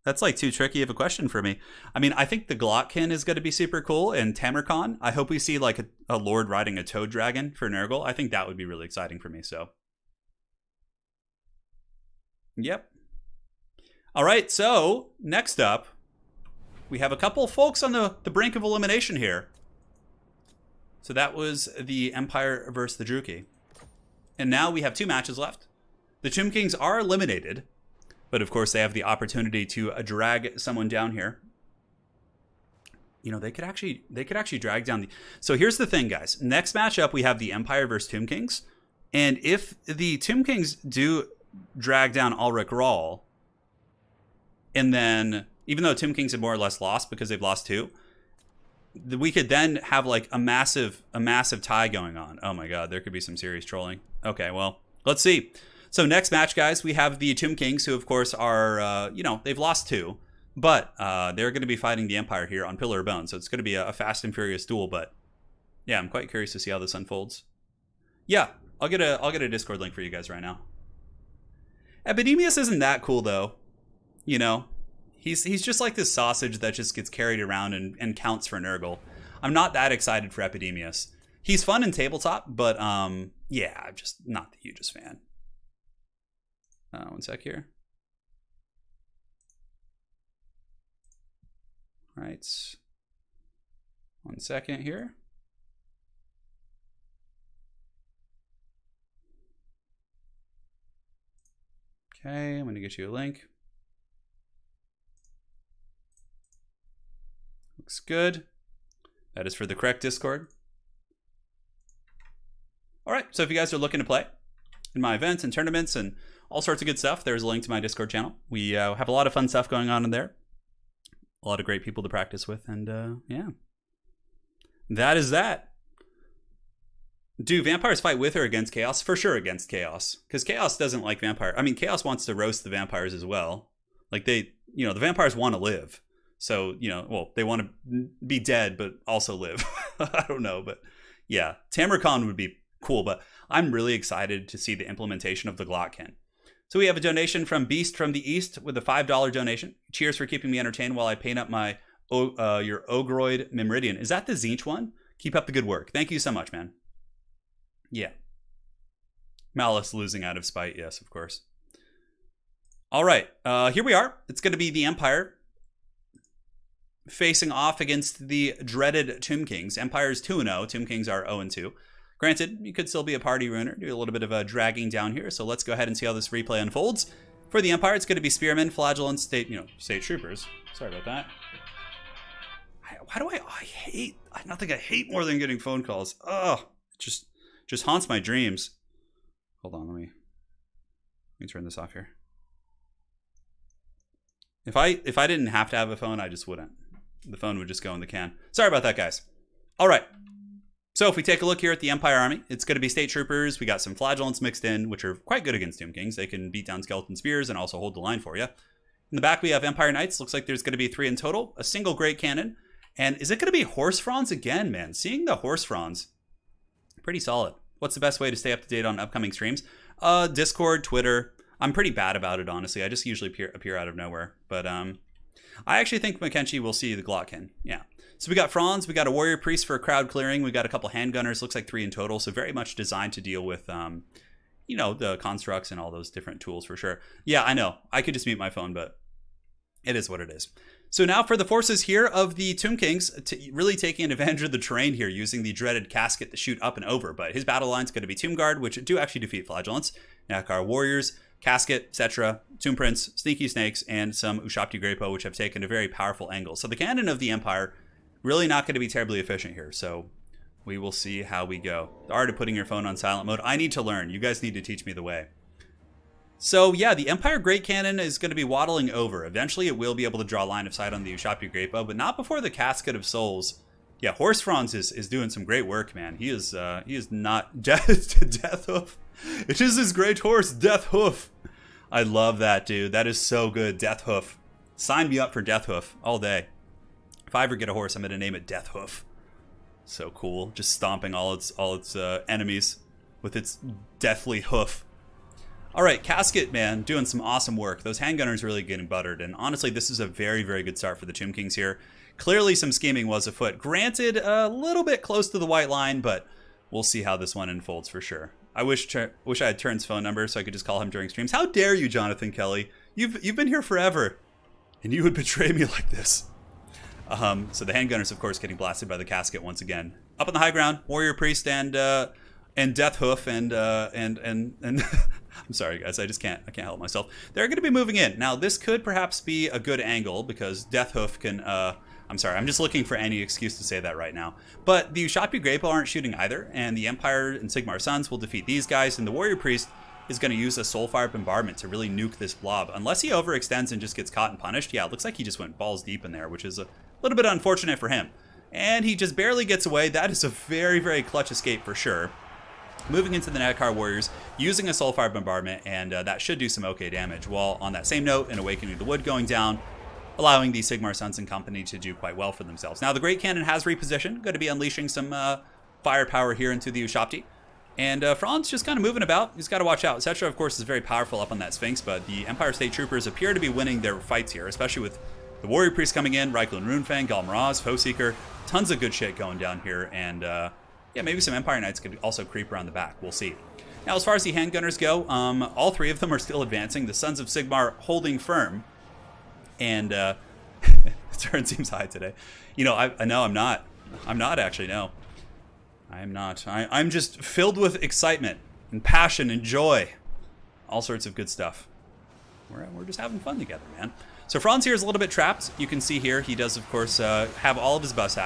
S1: That's like too tricky of a question for me. I mean, I think the Glockkin is going to be super cool, and Tamerkhan. I hope we see like a lord riding a toad dragon for Nurgle. I think that would be really exciting for me, so. Yep. All right, so next up, we have a couple folks on the brink of elimination here. So that was the Empire versus the Druki. And now we have 2 matches left. The Tomb Kings are eliminated, but of course they have the opportunity to drag someone down here. They could actually drag down the... So here's the thing, guys. Next matchup, we have the Empire versus Tomb Kings. And if the Tomb Kings do drag down Ulrich Rahl, and then... Even though Tomb Kings have more or less lost because they've lost 2, we could then have like a massive tie going on. Oh my god, there could be some serious trolling. Okay, well, let's see. So next match, guys, we have the Tomb Kings, who of course are, they've lost 2, but they're going to be fighting the Empire here on Pillar of Bone. So it's going to be a fast and furious duel. But yeah, I'm quite curious to see how this unfolds. Yeah, I'll get a Discord link for you guys right now. Epidemius isn't that cool though, He's just like this sausage that just gets carried around and counts for Nurgle. I'm not that excited for Epidemius. He's fun in tabletop, but yeah, I'm just not the hugest fan. One sec here. All right. 1 second here. Okay, I'm going to get you a link. Looks good. That is for the correct Discord. All right, so if you guys are looking to play in my events and tournaments and all sorts of good stuff, there's a link to my Discord channel. We have a lot of fun stuff going on in there. A lot of great people to practice with, and yeah. That is that. Do vampires fight with or against Chaos? For sure against Chaos. Because Chaos doesn't like vampire. I mean, Chaos wants to roast the vampires as well. Like the vampires want to live. So, well, they want to be dead, but also live. I don't know, but yeah. Tamarcon would be cool, but I'm really excited to see the implementation of the Glotkin. So we have a donation from Beast from the East with a $5 donation. Cheers for keeping me entertained while I paint up my your Ogroid Mimeridian. Is that the Zinch one? Keep up the good work. Thank you so much, man. Yeah. Malice losing out of spite. Yes, of course. All right. Here we are. It's going to be the Empire facing off against the dreaded Tomb Kings. Empire's 2-0. Tomb Kings are 0-2. Granted, you could still be a party ruiner, do a little bit of a dragging down here. So let's go ahead and see how this replay unfolds. For the Empire, it's going to be Spearmen, Flagellants, State Troopers. Sorry about that. Why do I hate, nothing I hate more than getting phone calls. Oh, it just haunts my dreams. Hold on, let me turn this off here. If I didn't have to have a phone, I just wouldn't. The phone would just go in the can. Sorry about that, guys. All right. So if we take a look here at the Empire Army, it's going to be State Troopers. We got some Flagellants mixed in, which are quite good against Tomb Kings. They can beat down Skeleton Spears and also hold the line for you. In the back, we have Empire Knights. Looks like there's going to be 3 in total. A single Great Cannon. And is it going to be Horse Franz again, man? Seeing the Horse Franz, pretty solid. What's the best way to stay up to date on upcoming streams? Discord, Twitter. I'm pretty bad about it, honestly. I just usually appear out of nowhere. But I actually think Mackenzie will see the Glotkin. Yeah. So we got Franz, we got a Warrior Priest for crowd clearing, we got a couple handgunners, looks like 3 in total, so very much designed to deal with, the constructs and all those different tools for sure. Yeah, I know. I could just mute my phone, but it is what it is. So now for the forces here of the Tomb Kings, really taking advantage of the terrain here, using the dreaded casket to shoot up and over, but his battle line's going to be Tomb Guard, which do actually defeat Flagellants, Nakar Warriors, Casket, Settra, Tomb Prince, Sneaky Snakes, and some Ushapti Grapo, which have taken a very powerful angle. So the cannon of the Empire really not going to be terribly efficient here, so we will see how we go. The art of putting your phone on silent mode. I need to learn. You guys need to teach me the way. So yeah, the Empire Great Cannon is going to be waddling over. Eventually it will be able to draw line of sight on the Ushapti Grapo, but not before the Casket of Souls. Yeah, Horse Franz is doing some great work, man. He is not Death Hoof. It is his great horse, Death Hoof. I love that, dude. That is so good, Death Hoof. Sign me up for Death Hoof all day. If I ever get a horse, I'm going to name it Death Hoof. So cool. Just stomping all its enemies with its deathly hoof. All right, Casket, man, doing some awesome work. Those handgunners really getting buttered. And honestly, this is a very, very good start for the Tomb Kings here. Clearly some scheming was afoot. Granted, a little bit close to the white line, but we'll see how this one unfolds for sure. I wish I had Turn's phone number so I could just call him during streams. How dare you, Jonathan Kelly? You've been here forever, and you would betray me like this. So the handgunners, of course, getting blasted by the Casket once again. Up on the high ground, Warrior Priest and Death Hoof and I'm sorry guys, I can't help myself. They're going to be moving in. Now this could perhaps be a good angle because Death Hoof can I'm sorry, I'm just looking for any excuse to say that right now. But the Ushapti Grapo aren't shooting either, and the Empire and Sigmar Sons will defeat these guys, and the Warrior Priest is going to use a Soulfire Bombardment to really nuke this blob. Unless he overextends and just gets caught and punished. Yeah, it looks like he just went balls deep in there, which is a little bit unfortunate for him. And he just barely gets away. That is a very, very clutch escape for sure. Moving into the Nakar Warriors, using a Soulfire Bombardment, and that should do some okay damage. While on that same note, an Awakening of the Wood going down, allowing the Sigmar Sons and company to do quite well for themselves. Now the Great Cannon has repositioned, going to be unleashing some firepower here into the Ushapti. And Franz just kind of moving about. He's got to watch out. Settra, of course, is very powerful up on that Sphinx, but the Empire State Troopers appear to be winning their fights here, especially with the Warrior Priest coming in, Reiklin Runefang, Galmaraz, Foeseeker. Tons of good shit going down here, and yeah, maybe some Empire Knights could also creep around the back. We'll see. Now, as far as the handgunners go, all 3 of them are still advancing. The Sons of Sigmar holding firm. And Turin seems high today. You know, I know I'm not. I'm not actually, no. I am not. I'm just filled with excitement and passion and joy. All sorts of good stuff. we're just having fun together, man. So Franz here is a little bit trapped. You can see here he does, of course, have all of his buffs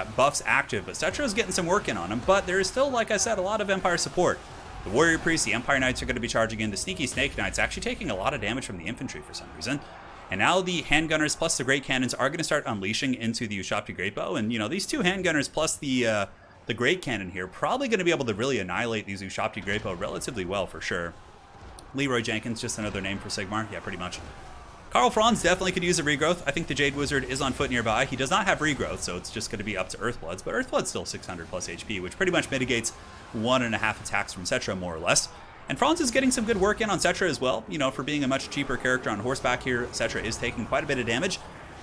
S1: active, but Settra is getting some work in on him. But there is still, like I said, a lot of Empire support. The Warrior Priests, the Empire Knights are going to be charging in. The Sneaky Snake Knights actually taking a lot of damage from the infantry for some reason. And now the handgunners plus the Great Cannons are going to start unleashing into the Ushabti Greatbow. And, you know, these two handgunners plus the Great Cannon here probably going to be able to really annihilate these Ushabti Greatbow relatively well for sure. Leroy Jenkins, just another name for Sigmar. Yeah, pretty much. Karl Franz definitely could use a regrowth. I think the Jade Wizard is on foot nearby. He does not have regrowth, so it's just going to be up to Earthbloods. But Earthblood's still 600 plus HP, which pretty much mitigates 1.5 attacks from Settra, more or less. And Franz is getting some good work in on Settra as well. You know, for being a much cheaper character on horseback here, Settra is taking quite a bit of damage.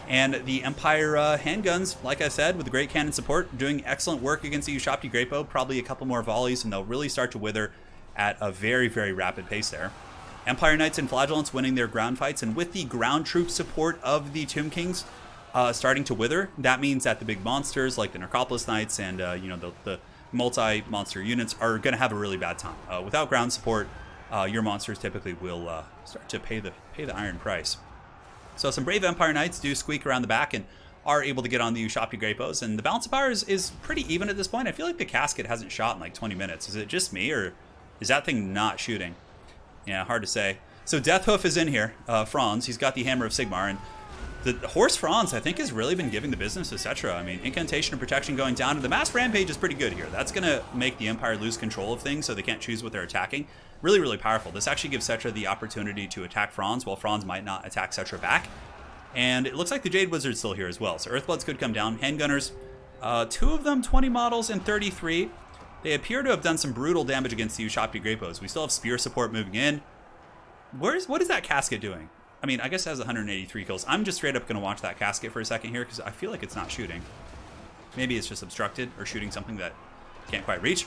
S1: And the Empire handguns, like I said, with the Great Cannon support, doing excellent work against the Ushabti Greatbow. Probably a couple more volleys, and they'll really start to wither at a very, very rapid pace there. Empire Knights and Flagellants winning their ground fights, and with the ground troop support of the Tomb Kings starting to wither, that means that the big monsters like the Necropolis Knights and you know, the multi-monster units are going to have a really bad time. Without ground support, your monsters typically will start to pay the iron price. So some brave Empire Knights do squeak around the back and are able to get on the Ushabti Greatbows, and the balance of power is pretty even at this point. I feel like the casket hasn't shot in like 20 minutes. Is it just me, or is that thing not shooting? Yeah, hard to say. So Deathhoof is in here. Franz, he's got the Hammer of Sigmar, and the horse Franz, I think, has really been giving the business to Settra. I mean, Incantation and Protection going down, and the Mass Rampage is pretty good here. That's going to make the Empire lose control of things, so they can't choose what they're attacking. Really, really powerful. This actually gives Settra the opportunity to attack Franz, while Franz might not attack Settra back. And it looks like the Jade Wizard's still here as well, so Earthbloods could come down. Handgunners, 2 of them, 20 models and 33. They appear to have done some brutal damage against the Ushabti Greatbows. We still have spear support moving in. What is that casket doing? I mean, I guess it has 183 kills. I'm just straight up going to watch that casket for a second here because I feel like it's not shooting. Maybe it's just obstructed or shooting something that can't quite reach.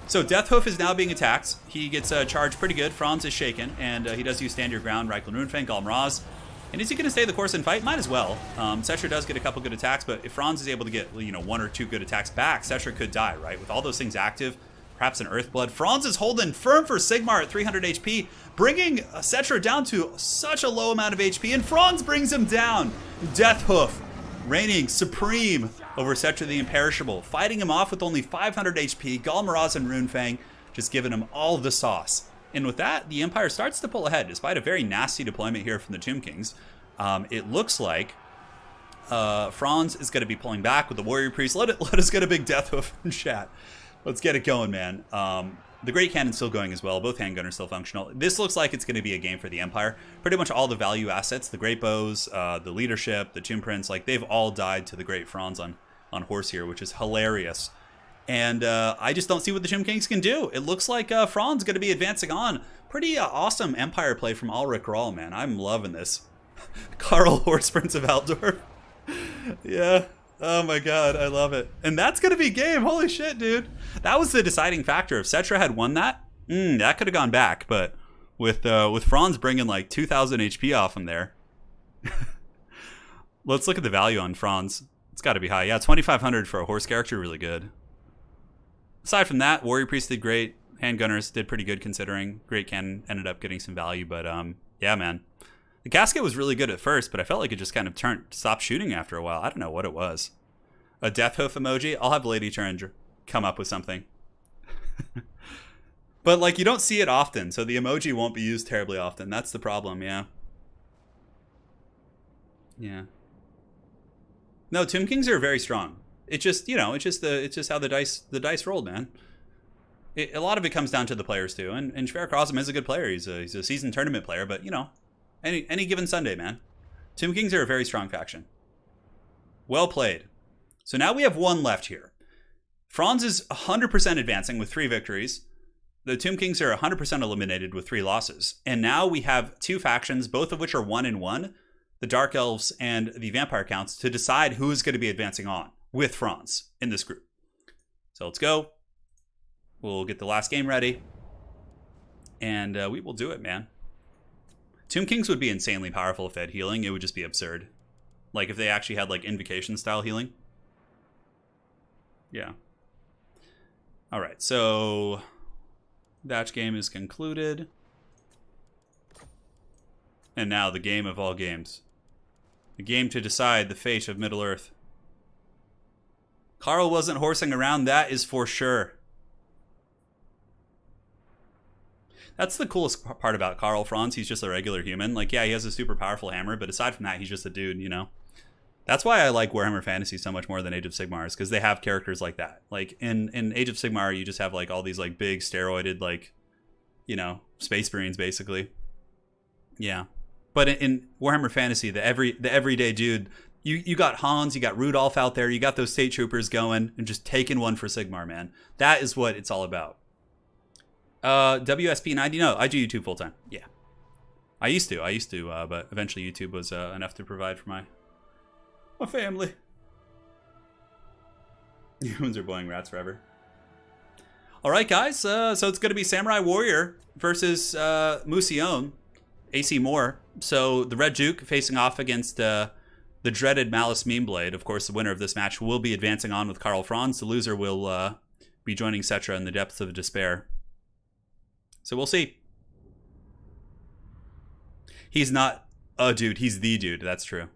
S1: So Deathhoof is now being attacked. He gets charged pretty good. Franz is shaken, and he does use Stand Your Ground, Reichel Runefang, Golem Raz. And is he going to stay the course and fight? Might as well. Settra does get a couple good attacks, but if Franz is able to get, you know, 1 or 2 good attacks back, Settra could die, right? With all those things active, perhaps an Earthblood. Franz is holding firm for Sigmar at 300 HP, bringing Settra down to such a low amount of HP, and Franz brings him down. Deathhoof reigning supreme over Settra the Imperishable, fighting him off with only 500 HP. Golem Raz and Runefang just giving him all the sauce. And with that, the Empire starts to pull ahead, despite a very nasty deployment here from the Tomb Kings. It looks like Franz is going to be pulling back with the Warrior Priest. Let us get a big Deathhoof in chat. Let's get it going, man. The Great Cannon's still going as well. Both handgunners still functional. This looks like it's going to be a game for the Empire. Pretty much all the value assets, the Great Bows, the Leadership, the Tomb Prince, like they've all died to the Great Franz on horse here, which is hilarious. And I just don't see what the Tomb Kings can do. It looks like Franz going to be advancing on. Pretty awesome Empire play from Ulrich Rahl, man. I'm loving this. Karl, Horse Prince of Aldorf. Yeah. Oh my god, I love it. And that's going to be game. Holy shit, dude. That was the deciding factor. If Settra had won that, that could have gone back. But with Franz bringing like 2,000 HP off him there. Let's look at the value on Franz. It's got to be high. Yeah, 2,500 for a horse character, really good. Aside from that, Warrior Priest did great. Handgunners did pretty good considering. Great Cannon ended up getting some value. But yeah, man. The casket was really good at first, but I felt like it just kind of stopped shooting after a while. I don't know what it was. A Deathhoof emoji? I'll have Lady Turn come up with something. But like, you don't see it often, so the emoji won't be used terribly often. That's the problem, yeah. Yeah. No, Tomb Kings are very strong. It just, you know, it's just how the dice rolled, man. A lot of it comes down to the players too, and Schwer Krosm is a good player. He's a seasoned tournament player, but you know, any given Sunday, man. Tomb Kings are a very strong faction. Well played. So now we have one left here. Franz is 100% advancing with 3 victories. The Tomb Kings are 100% eliminated with 3 losses. And now we have 2 factions, both of which are 1-1, the Dark Elves and the Vampire Counts, to decide who is going to be advancing on with Franz in this group. So let's go. We'll get the last game ready. And we will do it, man. Tomb Kings would be insanely powerful if they had healing. It would just be absurd. Like if they actually had like invocation style healing. Yeah. All right, so that game is concluded. And now the game of all games. The game to decide the fate of Middle-earth. Carl wasn't horsing around, that is for sure. That's the coolest part about Carl Franz. He's just a regular human. Like, yeah, he has a super powerful hammer, but aside from that, he's just a dude, you know? That's why I like Warhammer Fantasy so much more than Age of Sigmar, because they have characters like that. Like, in Age of Sigmar, you just have, like, all these, like, big, steroided, like, you know, Space Marines, basically. Yeah. But in Warhammer Fantasy, the everyday dude, you got Hans, you got Rudolph out there, you got those state troopers going and just taking one for Sigmar, man. That is what it's all about. WSP 90, no, I do YouTube full time. Yeah. I used to, but eventually YouTube was enough to provide for my family. Humans are boiling rats forever. All right, guys. So it's going to be Samurai Warrior versus Musion, AC Moore. So the Red Duke facing off against the dreaded Malice Meme Blade. Of course, the winner of this match will be advancing on with Carl Franz. The loser will be joining Settra in the depths of despair. So we'll see. He's not a dude. He's the dude. That's true.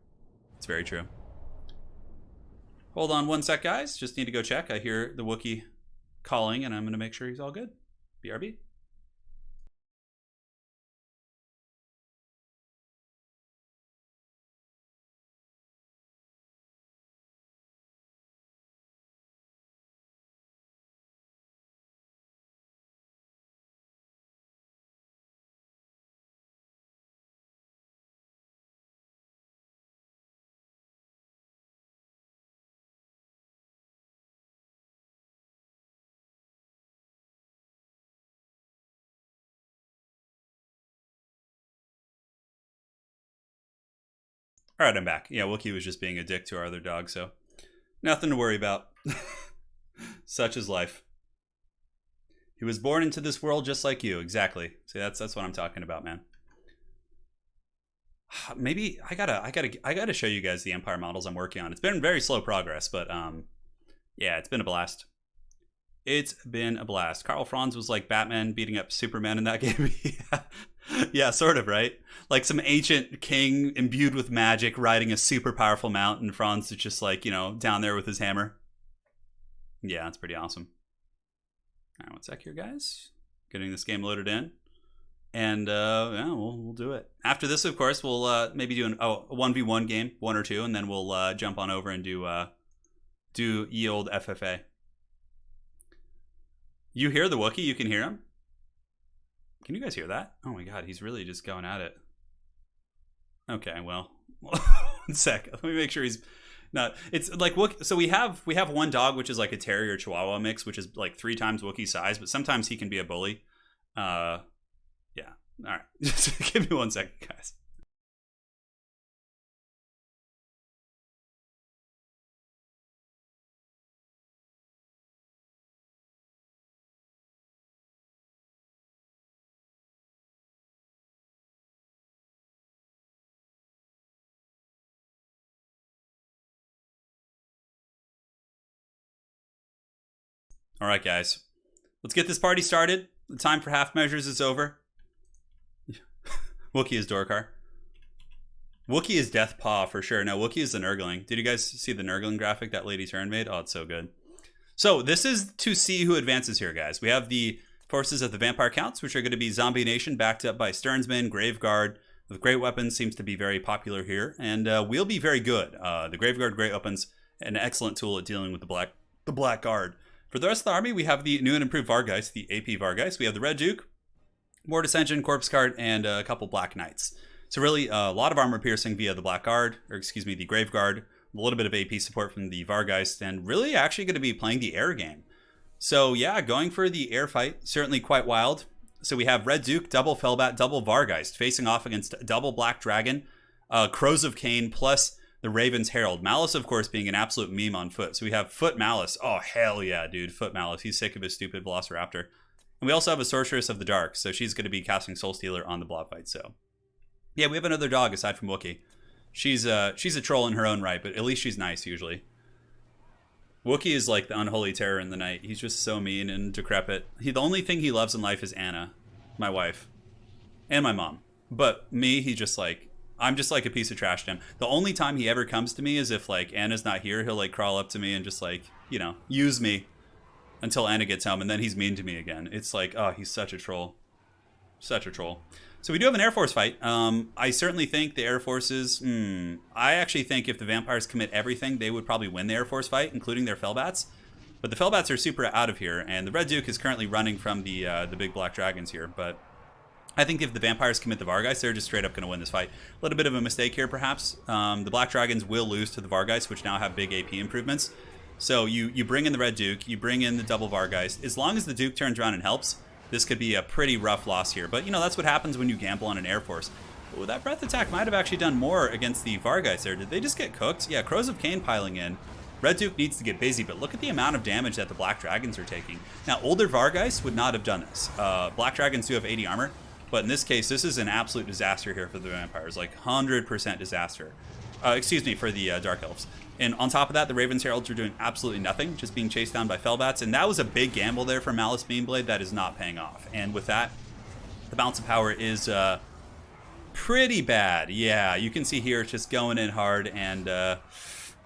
S1: It's very true. Hold on one sec, guys. Just need to go check. I hear the Wookiee calling, and I'm going to make sure he's all good. BRB. All right, I'm back. Yeah, Wookiee was just being a dick to our other dog, so nothing to worry about. Such is life. He was born into this world just like you. Exactly. See, that's what I'm talking about, man. Maybe I gotta show you guys the Empire models I'm working on. It's been very slow progress, but yeah, it's been a blast. It's been a blast. Carl Franz was like Batman beating up Superman in that game. Yeah. Yeah, sort of, right? Like some ancient king imbued with magic riding a super powerful mount, and Franz is just like, you know, down there with his hammer. Yeah, it's pretty awesome. All right, one sec here, guys. Getting this game loaded in. And yeah, we'll do it. After this, of course, we'll maybe do a 1v1 game, 1 or 2, and then we'll jump on over and do ye old FFA. You hear the Wookiee? You can hear him? Can you guys hear that? Oh my god, he's really just going at it. Okay, well, 1 sec. Let me make sure he's not. It's like so we have one dog which is like a terrier chihuahua mix, which is like 3 times Wookiee size, but sometimes he can be a bully. Yeah. All right. Just give me 1 second, guys. All right, guys. Let's get this party started. The time for half measures is over. Wookiee is Dorkar. Wookiee is Death Paw for sure. No, Wookiee is the Nurgling. Did you guys see the Nurgling graphic that Lady Turn made? Oh, it's so good. So this is to see who advances here, guys. We have the forces of the Vampire Counts, which are going to be Zombie Nation, backed up by Stearnsman, Graveguard, with great weapons, seems to be very popular here. And we'll be very good. The Graveguard, great weapons, an excellent tool at dealing with the Black Guard. For the rest of the army, we have the new and improved Vargeist, the AP Vargeist. We have the Red Duke, Mortis Engine, Corpse Cart, and a couple Black Knights. So really, a lot of armor piercing via the Black Guard, or excuse me, the Grave Guard, a little bit of AP support from the Vargeist, and really actually going to be playing the air game. So yeah, going for the air fight, certainly quite wild. So we have Red Duke, double Fellbat, double Vargeist, facing off against double Black Dragon, Crows of Cain, plus the Raven's Herald. Malice, of course, being an absolute meme on foot. So we have Foot Malice. Oh, hell yeah, dude. Foot Malice. He's sick of his stupid Velociraptor. And we also have a Sorceress of the Dark. So she's going to be casting Soul Stealer on the blob fight. So yeah, we have another dog aside from Wookiee. She's a troll in her own right, but at least she's nice usually. Wookiee is like the unholy terror in the night. He's just so mean and decrepit. The only thing he loves in life is Anna, my wife, and my mom. But me, he just like, I'm just like a piece of trash to him. The only time he ever comes to me is if like Anna's not here. He'll like crawl up to me and just like, you know, use me until Anna gets home, and then he's mean to me again. It's like, oh, he's such a troll. Such a troll. So we do have an Air Force fight. I certainly think the Air Forces, I actually think if the vampires commit everything, they would probably win the Air Force fight, including their Fellbats. But the Fellbats are super out of here, and the Red Duke is currently running from the big black dragons here. But I think if the vampires commit the Vargeist, they're just straight up going to win this fight. A little bit of a mistake here, perhaps. The black dragons will lose to the Vargeist, which now have big AP improvements. So you bring in the Red Duke, you bring in the double Vargeist. As long as the Duke turns around and helps, this could be a pretty rough loss here. But, you know, that's what happens when you gamble on an Air Force. Oh, that breath attack might have actually done more against the Vargeist there. Did they just get cooked? Yeah, Crows of Cain piling in. Red Duke needs to get busy, but look at the amount of damage that the Black Dragons are taking. Now, older Vargeist would not have done this. Black Dragons do have 80 armor, but in this case, this is an absolute disaster here for the vampires. Like, 100% disaster. Excuse me, for the Dark Elves. And on top of that, the Ravens Heralds are doing absolutely nothing, just being chased down by Fellbats. And that was a big gamble there for Malice Beamblade that is not paying off. And with that, the bounce of power is pretty bad. Yeah, you can see here it's just going in hard. And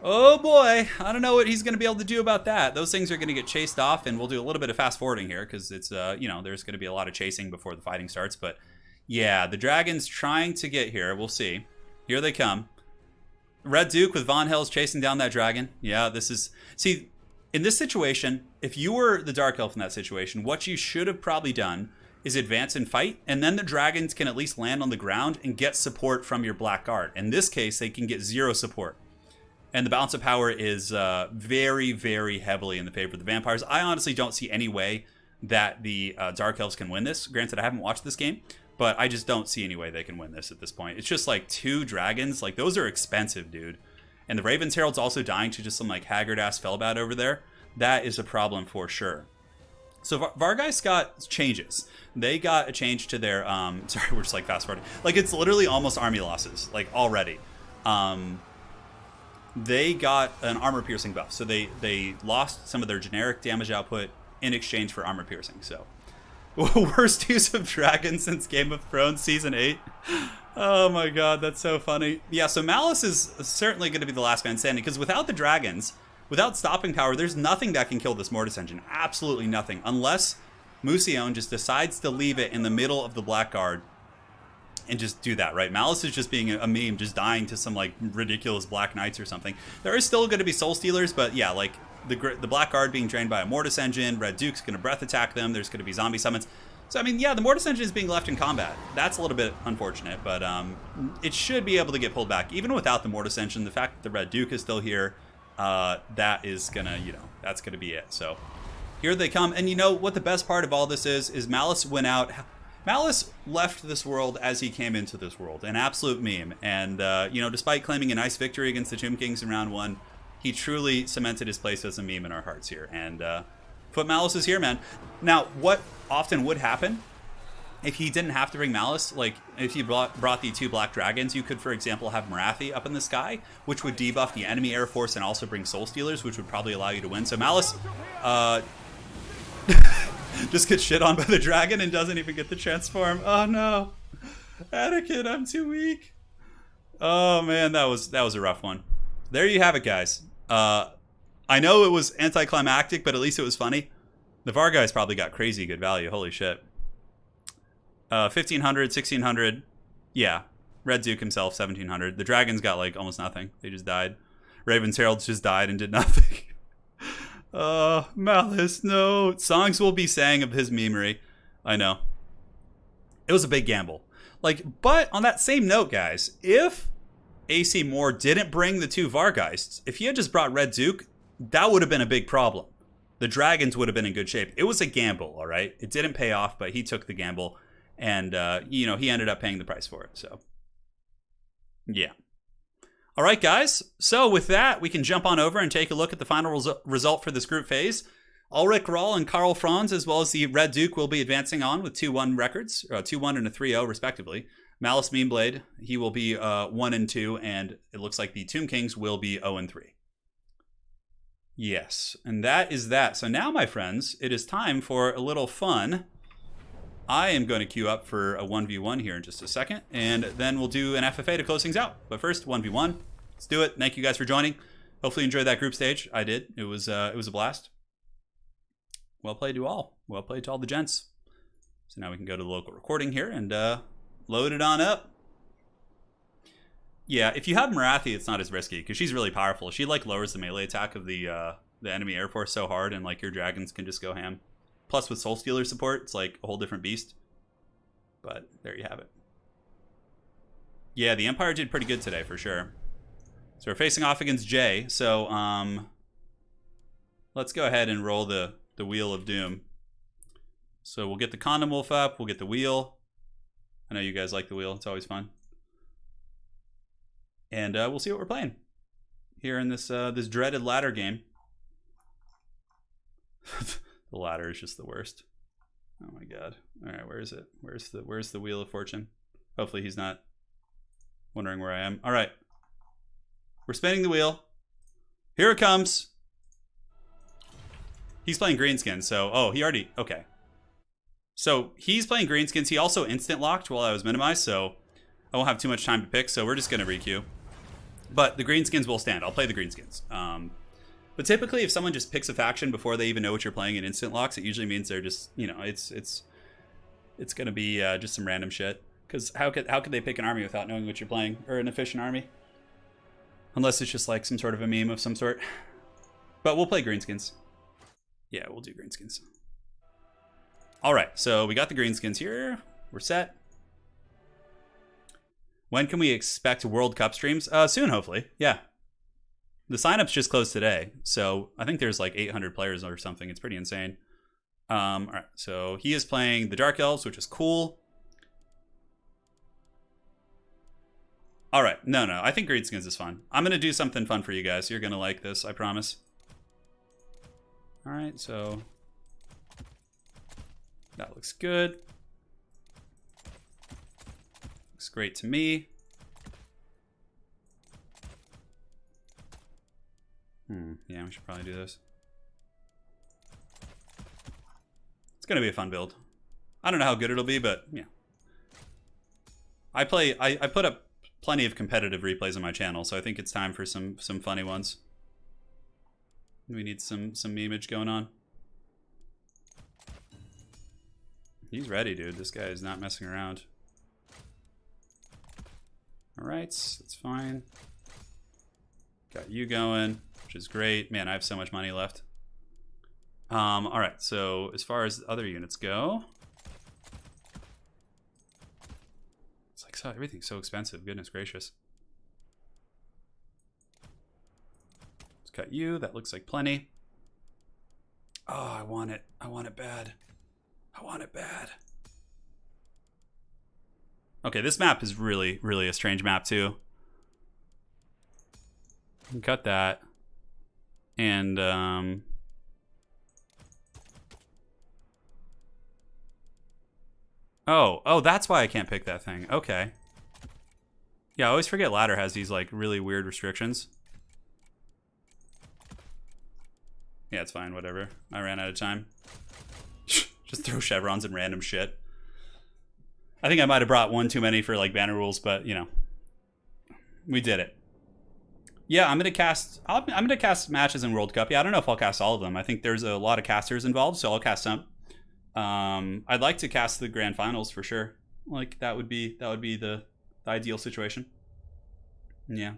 S1: oh boy, I don't know what he's going to be able to do about that. Those things are going to get chased off. And we'll do a little bit of fast forwarding here because it's, you know, there's going to be a lot of chasing before the fighting starts. But yeah, the Dragons trying to get here. We'll see. Here they come. Red Duke with Von Hell's chasing down that dragon. Yeah, this is... See, in this situation, if you were the Dark Elf in that situation, what you should have probably done is advance and fight, and then the dragons can at least land on the ground and get support from your Black Guard. In this case, they can get 0 support. And the balance of power is very, very heavily in the favor of the vampires. I honestly don't see any way that the Dark Elves can win this. Granted, I haven't watched this game, but I just don't see any way they can win this at this point. It's just like 2 dragons. Like, those are expensive, dude. And the Ravens Herald's also dying to just some, like, haggard-ass Fellbat over there. That is a problem for sure. So Vargeist got changes. They got a change to their... sorry, we're just, like, fast-forwarding. Like, it's literally almost army losses, like, already. They got an armor-piercing buff. So they lost some of their generic damage output in exchange for armor-piercing, so... Worst use of dragons since Game of Thrones Season 8. Oh my god, that's so funny. Yeah, so Malice is certainly going to be the last man standing, because without the dragons, without stopping power, there's nothing that can kill this Mortis engine. Absolutely nothing. Unless Musion just decides to leave it in the middle of the Black Guard and just do that, right? Malice is just being a meme, just dying to some, like, ridiculous Black Knights or something. There is still going to be Soul Stealers, but yeah, like... The Black Guard being drained by a Mortis engine. Red Duke's going to breath attack them. There's going to be zombie summons. So, I mean, yeah, the Mortis engine is being left in combat. That's a little bit unfortunate, but it should be able to get pulled back. Even without the Mortis engine, the fact that the Red Duke is still here, that is going to, you know, that's going to be it. So, here they come. And you know what the best part of all this is Malice went out... Malice left this world as he came into this world. An absolute meme. And, you know, despite claiming a nice victory against the Tomb Kings in round 1, he truly cemented his place as a meme in our hearts here. And Foot Malice is here, man. Now, what often would happen if he didn't have to bring Malice, like if he brought the 2 Black Dragons, you could, for example, have Marathi up in the sky, which would debuff the enemy Air Force and also bring Soul Stealers, which would probably allow you to win. So Malice just gets shit on by the dragon and doesn't even get the transform. Oh no. Anakin, I'm too weak. Oh man, that was a rough one. There you have it, guys. I know it was anticlimactic, but at least it was funny. The Vargeist probably got crazy good value. Holy shit. 1,500, 1,600. Yeah. Red Duke himself, 1,700. The Dragons got, like, almost nothing. They just died. Raven's Heralds just died and did nothing. Malice, no. Songs will be sang of his memery. I know. It was a big gamble. Like, but on that same note, guys, if AC Moore didn't bring the 2 Vargeists, if he had just brought Red Duke, that would have been a big problem. The Dragons would have been in good shape. It was a gamble, all right? It didn't pay off, but he took the gamble, and, you know, he ended up paying the price for it, so. Yeah. All right, guys. So with that, we can jump on over and take a look at the final result for this group phase. Ulrich Rahl and Karl Franz, as well as the Red Duke, will be advancing on with 2-1 records, 2-1 and a 3-0, respectively. Malice Meanblade, he will be 1-2, and it looks like the Tomb Kings will be 0-3. Yes, and that is that. So now, my friends, it is time for a little fun. I am going to queue up for a 1v1 here in just a second, and then we'll do an FFA to close things out. But first, 1v1. Let's do it. Thank you guys for joining. Hopefully you enjoyed that group stage. I did. It was a blast. Well played to all. Well played to all the gents. So now we can go to the local recording here and load it on up. Yeah, if you have Marathi, it's not as risky because she's really powerful. She like lowers the melee attack of the enemy air force so hard, and like your dragons can just go ham. Plus with Soul Stealer support, it's like a whole different beast. But there you have it. Yeah, the Empire did pretty good today for sure. So we're facing off against Jay. So let's go ahead and roll the Wheel of Doom. So we'll get the Condom Wolf up. We'll get the wheel. I know you guys like the wheel. It's always fun. And we'll see what we're playing here in this this dreaded ladder game. The ladder is just the worst. Oh my god. All right, where is it? Where's the Wheel of Fortune? Hopefully he's not wondering where I am. All right. We're spinning the wheel. Here it comes. He's playing Greenskins, so oh, he already okay. So he's playing Greenskins. He also instant locked while I was minimized, so I won't have too much time to pick, so we're just gonna requeue. But the Greenskins will stand. I'll play the Greenskins. But typically, if someone just picks a faction before they even know what you're playing and instant locks, it usually means they're just, you know, it's gonna be just some random shit. Because how could they pick an army without knowing what you're playing, or an efficient army? Unless it's just like some sort of a meme of some sort. But we'll play Greenskins. Yeah, we'll do Greenskins. All right, so we got the Greenskins here. We're set. When can we expect World Cup streams? Soon, hopefully. Yeah. The signups just closed today, so I think there's like 800 players or something. It's pretty insane. All right, so he is playing the Dark Elves, which is cool. All right, no, I think Greenskins is fun. I'm gonna do something fun for you guys. You're gonna like this, I promise. All right, so that looks good. Looks great to me. Yeah, we should probably do this. It's gonna be a fun build. I don't know how good it'll be, but yeah. I put up plenty of competitive replays on my channel, so I think it's time for some funny ones. We need some memeage going on. He's ready, dude. This guy is not messing around. All right, that's fine. Got you going, which is great. Man, I have so much money left. All right, so as far as other units go, it's like everything's so expensive. Goodness gracious. Let's cut you. That looks like plenty. Oh, I want it. I want it bad. I want it bad. Okay, this map is really, really a strange map too. Cut that. And oh, that's why I can't pick that thing. Okay. Yeah, I always forget ladder has these like really weird restrictions. Yeah, it's fine, whatever. I ran out of time. Just throw chevrons and random shit. I think I might have brought one too many for like banner rules, but you know, we did it. Yeah, I'm gonna cast matches in World Cup. Yeah, I don't know if I'll cast all of them. I think there's a lot of casters involved, so I'll cast some. I'd like to cast the grand finals for sure. Like that would be the ideal situation. Yeah.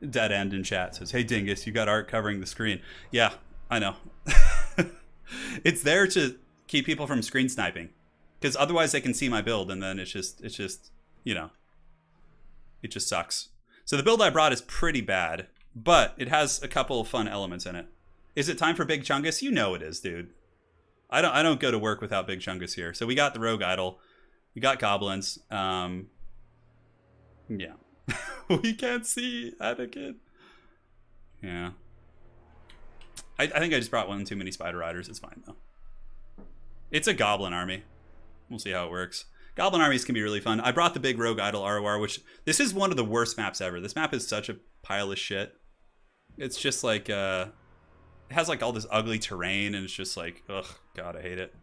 S1: Dead end in chat says, "Hey Dingus, you got art covering the screen." Yeah, I know. It's there to keep people from screen sniping, because otherwise they can see my build, and then it's just you know, it just sucks. So the build I brought is pretty bad, but it has a couple of fun elements in it. Is it time for Big Chungus? You know it is, dude. I don't go to work without Big Chungus here. So we got the Rogue Idol, we got goblins. Yeah. We can't see Anakin. Yeah. I think I just brought one too many Spider Riders. It's fine though. It's a goblin army. We'll see how it works. Goblin armies can be really fun. I brought the big Rogue Idol ROR, which this is one of the worst maps ever. This map is such a pile of shit. It's just like has like all this ugly terrain, and it's just like, ugh, God, I hate it.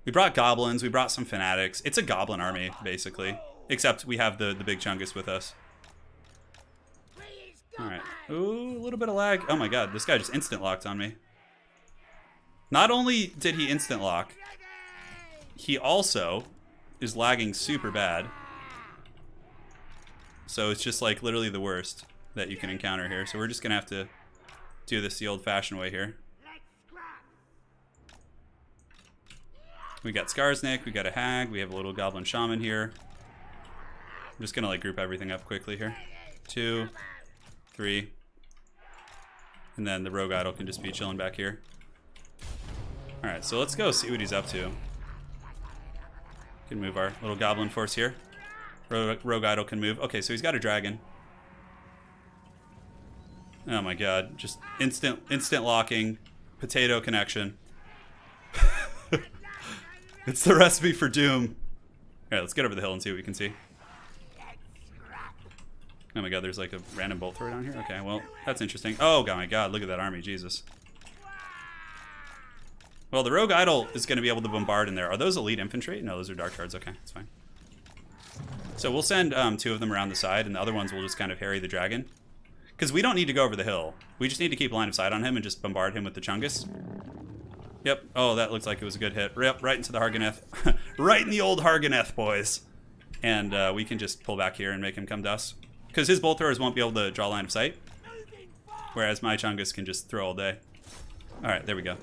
S1: We brought goblins, we brought some fanatics. It's a goblin army, basically. Except we have the big Chungus with us. Alright. Ooh, a little bit of lag. Oh my god, this guy just instant locked on me. Not only did he instant lock, he also is lagging super bad. So it's just like literally the worst that you can encounter here. So we're just gonna have to do this the old-fashioned way here. We got Skarsnik, we got a Hag, we have a little Goblin Shaman here. I'm just gonna like group everything up quickly here. 2, 3. And then the Rogue Idol can just be chilling back here. Alright, so let's go see what he's up to. Can move our little Goblin force here. Rogue Idol can move. Okay, so he's got a dragon. Oh my god, just instant locking, potato connection. It's the recipe for doom. Alright, let's get over the hill and see what we can see. Oh my god, there's like a random bolt thrower down here? Okay, well, that's interesting. Oh my god, look at that army, Jesus. Well, the Rogue Idol is going to be able to bombard in there. Are those elite infantry? No, those are dark shards. Okay, that's fine. So we'll send 2 of them around the side, and the other ones will just kind of harry the dragon. Because we don't need to go over the hill. We just need to keep line of sight on him and just bombard him with the Chungus. Yep. Oh, that looks like it was a good hit. Yep, right into the Harganeth. Right in the old Harganeth, boys. And we can just pull back here and make him come to us. Because his bolt throwers won't be able to draw line of sight. Whereas my Chungus can just throw all day. Alright, there we go.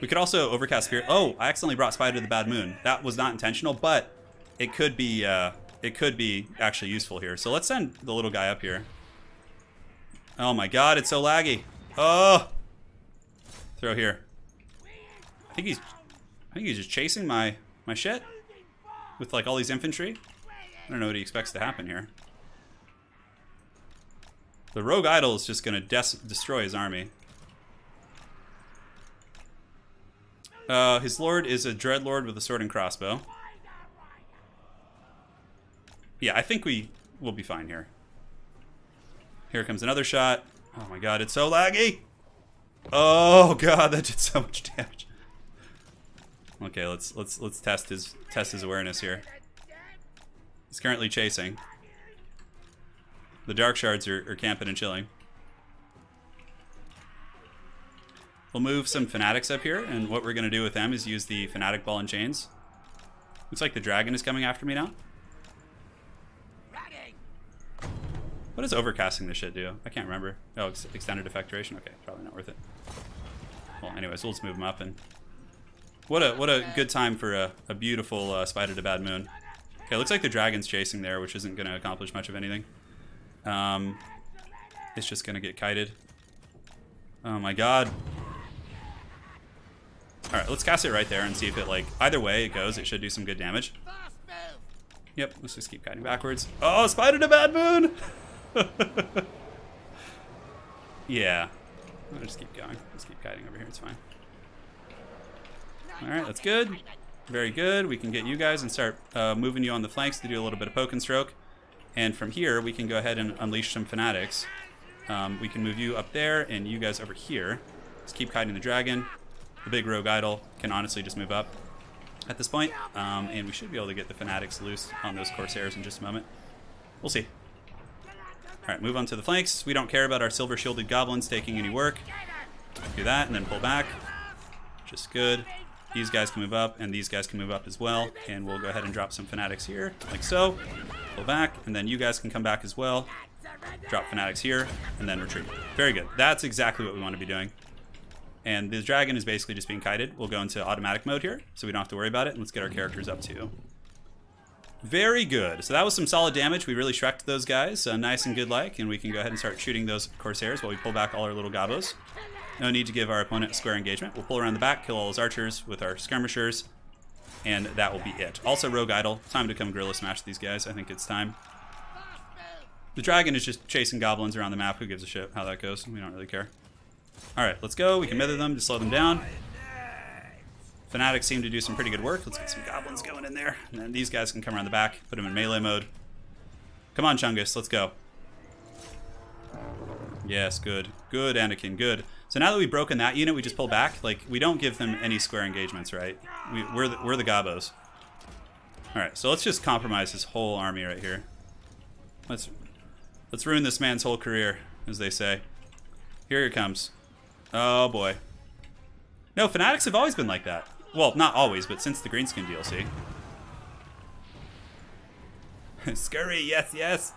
S1: We could also overcast Spirit. Oh, I accidentally brought Spider to the Bad Moon. That was not intentional, but it could be actually useful here. So let's send the little guy up here. Oh my god, it's so laggy. Oh! Throw here. I think he's just chasing my shit with like all these infantry. I don't know what he expects to happen here. The Rogue Idol is just gonna destroy his army. His lord is a Dreadlord with a sword and crossbow. Yeah, I think we will be fine here. Here comes another shot. Oh my god, it's so laggy! Oh god, that did so much damage. Okay, let's test his awareness here. He's currently chasing. The dark shards are camping and chilling. We'll move some fanatics up here, and what we're gonna do with them is use the fanatic ball and chains. Looks like the dragon is coming after me now. What does overcasting this shit do? I can't remember. Oh, extended effect duration? Okay, probably not worth it. Well, anyways, we'll just move them up, and what a good time for a beautiful Spider to Bad Moon. Okay, looks like the dragon's chasing there, which isn't going to accomplish much of anything. It's just going to get kited. Oh my god. Alright, let's cast it right there and see if it, like, either way it goes, it should do some good damage. Yep, let's just keep kiting backwards. Oh, Spider to Bad Moon! Yeah. I'll just keep going. Just keep kiting over here, it's fine. Alright, that's good. Very good. We can get you guys and start moving you on the flanks to do a little bit of poke and stroke. And from here, we can go ahead and unleash some fanatics. We can move you up there and you guys over here. Just keep kiting the dragon. The big Rogue Idol can honestly just move up at this point. And we should be able to get the fanatics loose on those Corsairs in just a moment. We'll see. Alright, move on to the flanks. We don't care about our silver shielded goblins taking any work. Do that and then pull back. Just good. These guys can move up and these guys can move up as well. And we'll go ahead and drop some fanatics here, like so. Pull back, and then you guys can come back as well. Drop fanatics here, and then retreat. Very good. That's exactly what we want to be doing. And the dragon is basically just being kited. We'll go into automatic mode here, so we don't have to worry about it. And let's get our characters up too. Very good. So that was some solid damage. We really shreked those guys, nice and good like, and we can go ahead and start shooting those Corsairs while we pull back all our little gobos. No need to give our opponent a square engagement. We'll pull around the back, kill all his archers with our skirmishers, and that will be it. Also, Rogue Idol. Time to come Gorilla Smash these guys. I think it's time. The dragon is just chasing goblins around the map. Who gives a shit how that goes? We don't really care. Alright, let's go. We can mither them to slow them down. Fanatics seem to do some pretty good work. Let's get some goblins going in there. And then these guys can come around the back, put them in melee mode. Come on, Chungus, let's go. Yes, good. Good, Anakin, good. So now that we've broken that unit, we just pull back. Like, we don't give them any square engagements, right? We're the gobos. All right, so let's just compromise his whole army right here. Let's ruin this man's whole career, as they say. Here it comes. Oh boy. No, Fanatics have always been like that. Well, not always, but since the Greenskin DLC. Scurry, yes, yes.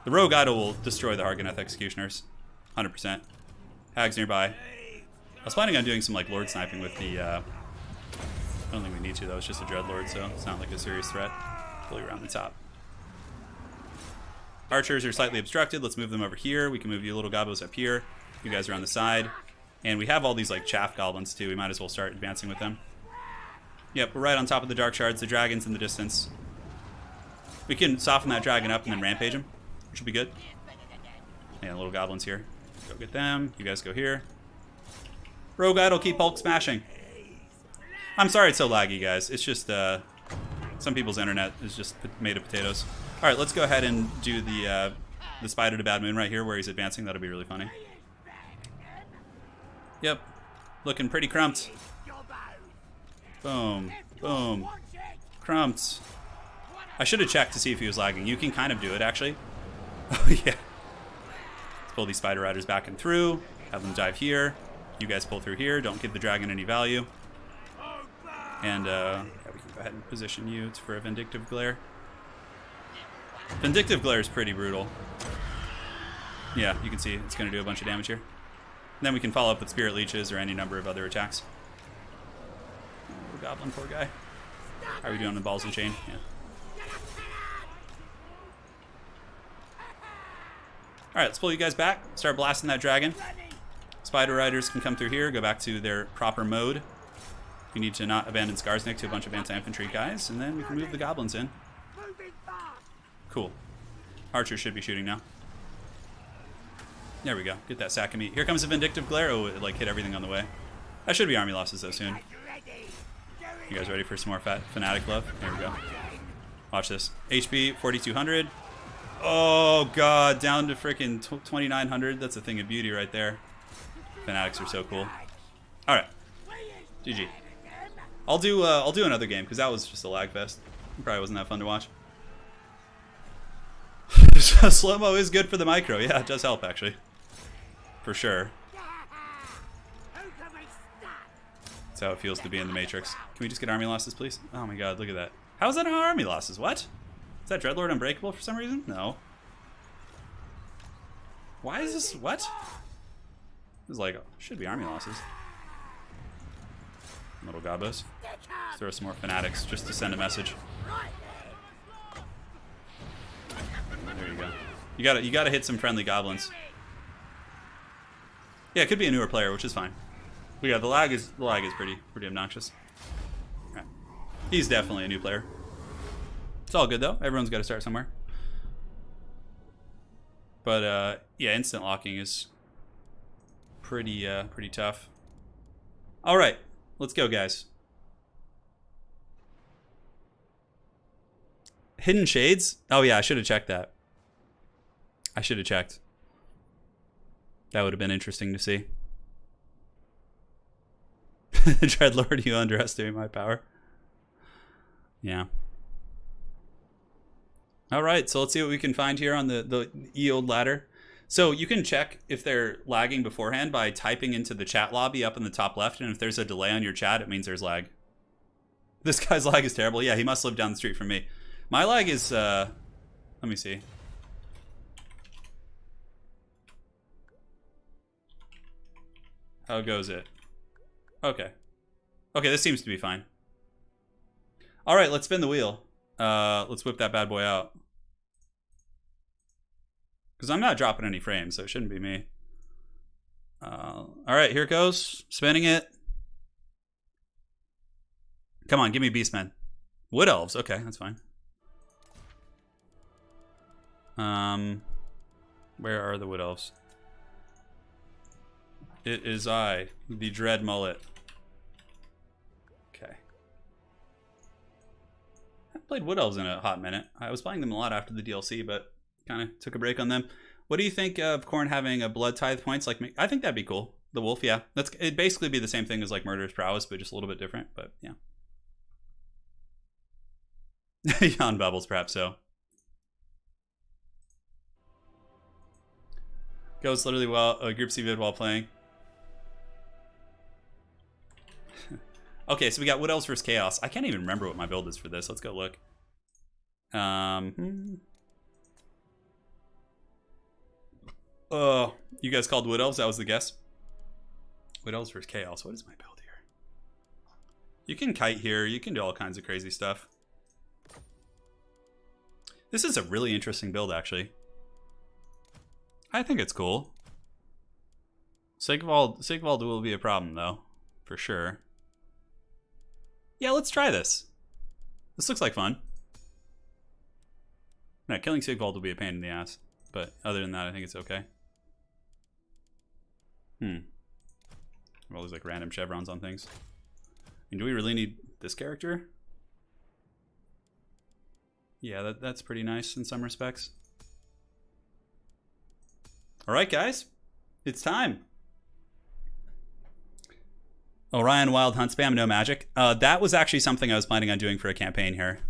S1: The Rogue Idol will destroy the Hargoneth Executioners. 100%. Hags nearby. I was planning on doing some like Lord sniping with the... I don't think we need to though, it's just a Dreadlord, so it's not like a serious threat. Fully around the top. Archers are slightly obstructed, let's move them over here. We can move you little gobos up here. You guys are on the side. And we have all these like chaff goblins too, we might as well start advancing with them. Yep, we're right on top of the Dark Shards, the dragon's in the distance. We can soften that dragon up and then rampage him, which will be good. Yeah, little goblins here. Go get them. You guys go here. Rogue Idol, keep Hulk smashing. I'm sorry it's so laggy, guys. It's just some people's internet is just made of potatoes. All right, let's go ahead and do the Spider to Bad Moon right here where he's advancing. That'll be really funny. Yep, looking pretty crumped. Boom, boom, crumped. I should have checked to see if he was lagging. You can kind of do it, actually. Oh, yeah. Let's pull these Spider Riders back and through. Have them dive here. You guys pull through here. Don't give the dragon any value. And, yeah, we can go ahead and position you for a Vindictive Glare. Vindictive Glare is pretty brutal. Yeah, you can see it's going to do a bunch of damage here. And then we can follow up with Spirit Leeches or any number of other attacks. Oh, Goblin, poor guy. How are we doing on the balls and chain? Yeah. Alright, let's pull you guys back. Start blasting that dragon. Spider Riders can come through here, go back to their proper mode. We need to not abandon Skarsnik to a bunch of anti-infantry guys, and then we can move the goblins in. Cool. Archers should be shooting now. There we go. Get that sack of meat. Here comes a Vindictive Glare. Oh, it like hit everything on the way. That should be army losses though soon. You guys ready for some more Fanatic love? There we go. Watch this. HP 4200. Oh god, down to freaking 2900. That's a thing of beauty right there. Fanatics are so cool. All right, GG. I'll do another game because that was just a lag fest. It probably wasn't that fun to watch. Slow-mo is good for the micro. Yeah, it does help actually, for sure. That's how it feels to be in the Matrix. Can we just get army losses, please? Oh my god, look at that. How is that army losses? What? Is that Dreadlord unbreakable for some reason? No. Why is this? What? This is like, should be army losses. Little gobos. Let's throw some more Fanatics just to send a message. There you go. You gotta hit some friendly goblins. Yeah, it could be a newer player, which is fine. But yeah, the lag is pretty obnoxious. Right. He's definitely a new player. It's all good though. Everyone's got to start somewhere. But yeah, instant locking is pretty tough. All right, let's go, guys. Hidden Shades? Oh yeah, I should have checked that. I should have checked. That would have been interesting to see. Dreadlord, you underestimate my power. Yeah. All right, so let's see what we can find here on the E-Old ladder. So you can check if they're lagging beforehand by typing into the chat lobby up in the top left, and if there's a delay on your chat, it means there's lag. This guy's lag is terrible. Yeah, he must live down the street from me. My lag is, let me see. How goes it? Okay. Okay, this seems to be fine. All right, let's spin the wheel. Let's whip that bad boy out. Because I'm not dropping any frames, so it shouldn't be me. All right, here it goes. Spinning it. Come on, give me Beastmen. Wood Elves, okay, that's fine. Where are the Wood Elves? It is I, the Dread Mullet. Okay. I haven't played Wood Elves in a hot minute. I was playing them a lot after the DLC, but kind of took a break on them. What do you think of Khorne having a blood tithe points like me? I think that'd be cool. The wolf, yeah. It'd basically be the same thing as like Murderous Prowess, but just a little bit different, but yeah. Yawn bubbles, perhaps so. Goes literally well, group C vid while playing. Okay, so we got Wood Elves versus Chaos. I can't even remember what my build is for this. Let's go look. You guys called Wood Elves? That was the guess. Wood Elves versus Chaos. What is my build here? You can kite here. You can do all kinds of crazy stuff. This is a really interesting build, actually. I think it's cool. Sigvald will be a problem, though. For sure. Yeah, let's try this. This looks like fun. No, killing Sigvald will be a pain in the ass. But other than that, I think it's okay. All these like random chevrons on things. And do we really need this character? Yeah, that's pretty nice in some respects. Alright, guys. It's time. Orion Wild Hunt spam, no magic. That was actually something I was planning on doing for a campaign here.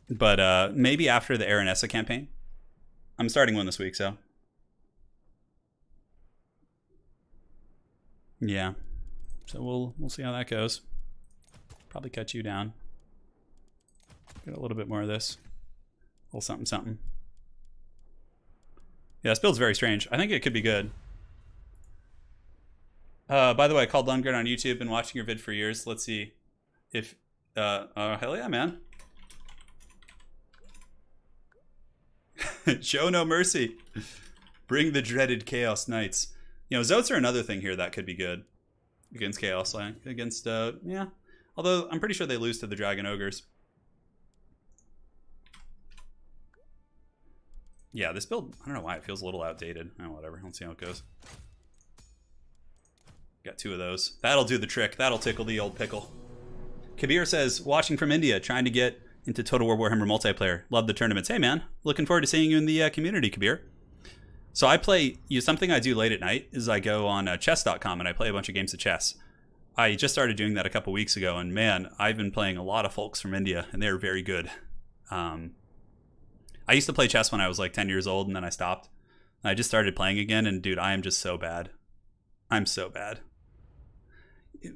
S1: But maybe after the Aranessa campaign. I'm starting one this week, so. Yeah. So we'll see how that goes. Probably cut you down. Get a little bit more of this. A little something something. Yeah, this build's very strange. I think it could be good. By the way, I called Lundgren on YouTube, been watching your vid for years. Let's see if hell yeah, man. Show no mercy. Bring the dreaded Chaos Knights. You know, Zotes are another thing here that could be good against Chaos, like against yeah. Although I'm pretty sure they lose to the Dragon Ogres. Yeah, this build, I don't know why it feels a little outdated. Oh, whatever. Let's see how it goes. Got two of those. That'll do the trick. That'll tickle the old pickle. Kabir says, watching from India, trying to get into Total War Warhammer multiplayer. Love the tournaments. Hey, man. Looking forward to seeing you in the community, Kabir. So I play, something I do late at night is I go on chess.com and I play a bunch of games of chess. I just started doing that a couple weeks ago, and man, I've been playing a lot of folks from India, and they're very good. I used to play chess when I was like 10 years old, and then I stopped. I just started playing again, and dude, I am just so bad. I'm so bad.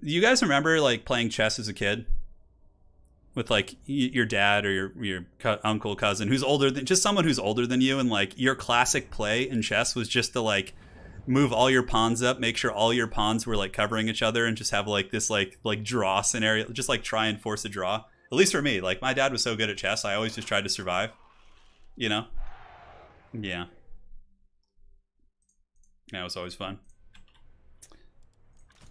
S1: You guys remember like playing chess as a kid? With like your dad or your uncle, cousin, who's older than, just someone who's older than you, and like your classic play in chess was just to like move all your pawns up, make sure all your pawns were like covering each other, and just have like this like draw scenario, just like try and force a draw. At least for me, like my dad was so good at chess, I always just tried to survive. You know? Yeah. Yeah, it was always fun.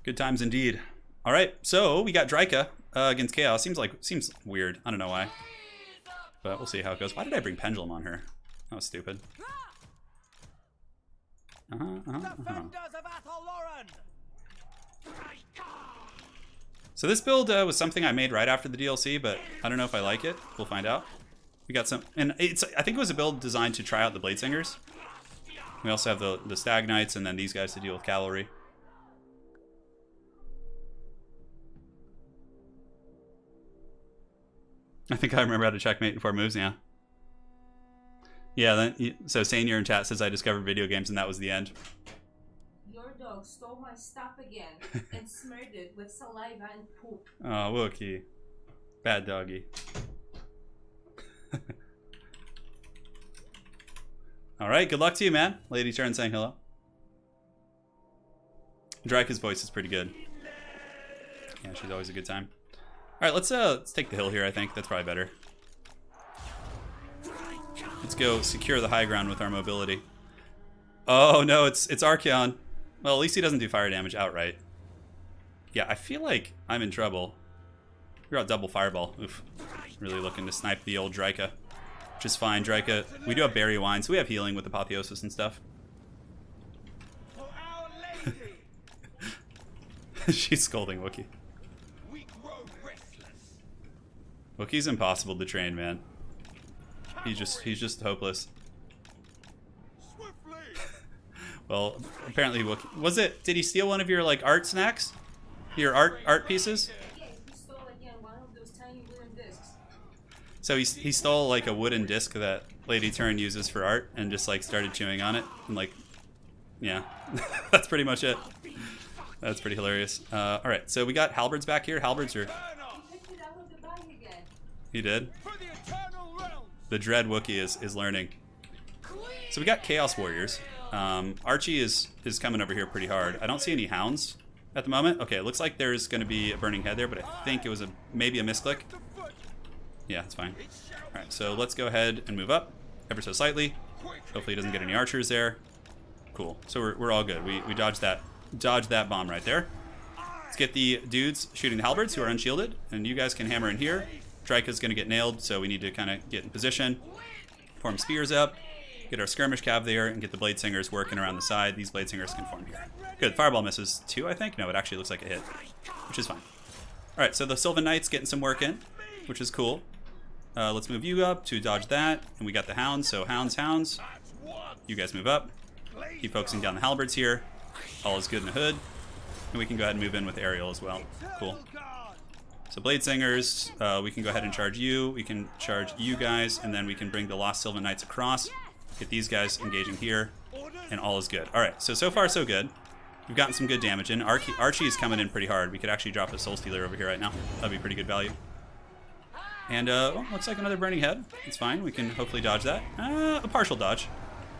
S1: Good times indeed. All right, so we got Dryka against Chaos. Seems weird. I don't know why, but we'll see how it goes. Why did I bring Pendulum on her? That was stupid. So this build was something I made right after the DLC, but I don't know if I like it. We'll find out. We got some, and I think it was a build designed to try out the Blade Singers. We also have the Stag Knights, and then these guys to deal with cavalry. I think I remember how to checkmate in 4 moves, yeah. Yeah, so Sanier in chat says I discovered video games and that was the end.
S2: Your dog stole my stuff again and smeared it with saliva and poop.
S1: Oh, Wookie. Bad doggy. Alright, good luck to you, man. Lady Turn saying hello. Dryka's voice is pretty good. Yeah, she's always a good time. Alright, let's take the hill here, I think. That's probably better. Let's go secure the high ground with our mobility. Oh no, it's Archeon. Well, at least he doesn't do fire damage outright. Yeah, I feel like I'm in trouble. We're out double fireball. Oof. Really looking to snipe the old Dryka. Which is fine. Dryka, we do have berry wine, so we have healing with apotheosis and stuff. She's scolding Wookie. Wookie's impossible to train, man. He's just hopeless. Well, apparently, was it? Did he steal one of your like art snacks? Your art pieces?
S2: Yeah, he stole again one of those tiny wooden discs.
S1: So he stole like a wooden disc that Lady Turin uses for art and just like started chewing on it and like, yeah, that's pretty much it. That's pretty hilarious. All right, so we got halberds back here. Halberds are.
S2: He picked it out of the bag again.
S1: He did. The Dread Wookiee is learning. So we got Chaos Warriors. Archie is coming over here pretty hard. I don't see any hounds at the moment. Okay, it looks like there's going to be a burning head there, but I think it was maybe a misclick. Yeah, it's fine. All right, so let's go ahead and move up ever so slightly. Hopefully he doesn't get any archers there. Cool. So we're all good. We dodged that bomb right there. Let's get the dudes shooting the halberds who are unshielded, and you guys can hammer in here. Drika's going to get nailed, so we need to kind of get in position, form spears up, get our skirmish cav there, and get the blade singers working around the side. These blade singers can form here. Good. Fireball misses too, I think. No, it actually looks like a hit, which is fine. All right, so the Sylvan Knights getting some work in, which is cool. Let's move you up to dodge that, and we got the hounds. So hounds. You guys move up. Keep focusing down the halberds here. All is good in the hood, and we can go ahead and move in with Ariel as well. Cool. So Blade Singers, we can go ahead and charge you. We can charge you guys, and then we can bring the Lost Sylvan Knights across. Get these guys engaging here, and all is good. All right, so far so good. We've gotten some good damage in. Archie is coming in pretty hard. We could actually drop a Soul Stealer over here right now. That'd be pretty good value. And looks like another burning head. It's fine. We can hopefully dodge that. A partial dodge.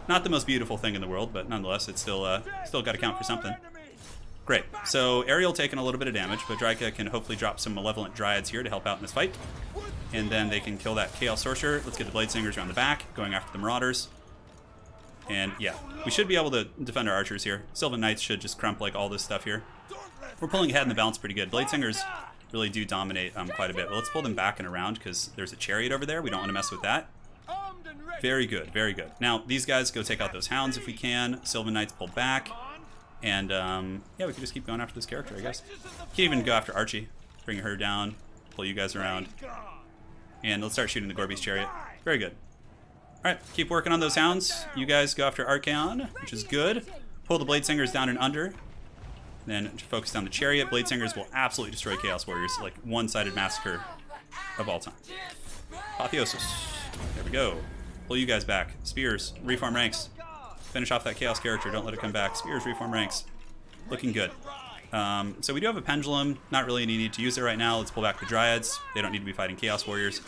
S1: Not the most beautiful thing in the world, but nonetheless, it's still got to count for something. Great. So Ariel taking a little bit of damage, but Drika can hopefully drop some Malevolent Dryads here to help out in this fight. And then they can kill that Chaos Sorcerer. Let's get the Blade Singers around the back, going after the Marauders. And yeah, we should be able to defend our archers here. Sylvan Knights should just crump like all this stuff here. We're pulling ahead in the balance pretty good. Blade Singers really do dominate quite a bit. Well, let's pull them back and around because there's a chariot over there. We don't want to mess with that. Very good, very good. Now, these guys go take out those hounds if we can. Sylvan Knights pull back. And, yeah, we can just keep going after this character, I guess. Can't even go after Archie. Bring her down. Pull you guys around. And let's start shooting the Gorby's chariot. Very good. Alright, keep working on those hounds. You guys go after Archaon, which is good. Pull the Blade Singers down and under. Then focus down the chariot. Blade Singers will absolutely destroy Chaos Warriors. Like, one-sided massacre of all time. Apotheosis. There we go. Pull you guys back. Spears. Reform ranks. Finish off that Chaos character. Don't let it come back. Spears. Reform ranks. Looking good. So we do have a Pendulum. Not really any need to use it right now. Let's pull back the Dryads. They don't need to be fighting Chaos Warriors.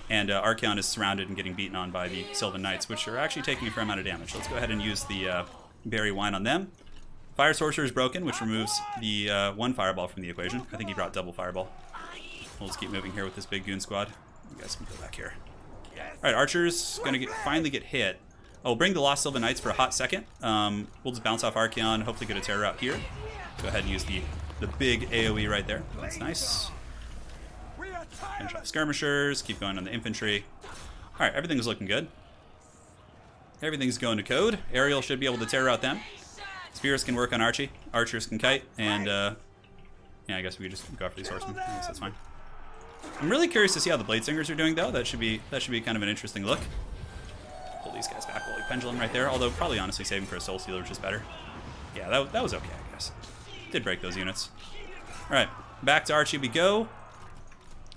S1: And Archaon is surrounded and getting beaten on by the Sylvan Knights, which are actually taking a fair amount of damage. Let's go ahead and use the Berry Wine on them. Fire Sorcerer is broken, which removes the one Fireball from the equation. I think he brought double Fireball. We'll just keep moving here with this big goon squad. You guys can go back here. Alright, Archer's going to finally get hit. Oh, we'll bring the Lost Sylvan Knights for a hot second. We'll just bounce off Archaon, hopefully get a terror out here. Go ahead and use the big AoE right there. That's nice. Finish off skirmishers, keep going on the infantry. Alright, everything's looking good. Everything's going to code. Ariel should be able to terror out them. Spears can work on Archie. Archers can kite, and yeah, I guess we could just go after these horsemen. I guess that's fine. I'm really curious to see how the Blade Singers are doing, though. That should be kind of an interesting look. Pull these guys back. Holy Pendulum right there. Although probably honestly saving for a Soul Stealer, which is better. Yeah, that was okay, I guess. Did break those units. All right, back to Archie we go.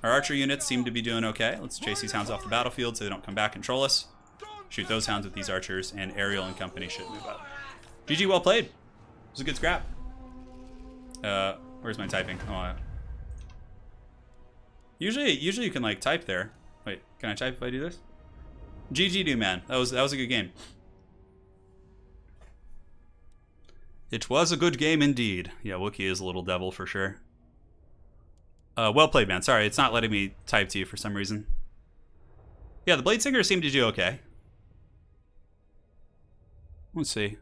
S1: Our archer units seem to be doing okay. Let's chase these hounds off the battlefield so they don't come back and troll us. Shoot those hounds with these archers, and Ariel and company should move up. GG, well played. It was a good scrap. Where's my typing? Oh, usually you can like type there. Wait, can I type if I do this? GG, dude, man. That was a good game. It was a good game indeed. Yeah, Wookiee is a little devil for sure. Well played, man. Sorry, it's not letting me type to you for some reason. Yeah, the Blade Singer seemed to do okay. Let's see.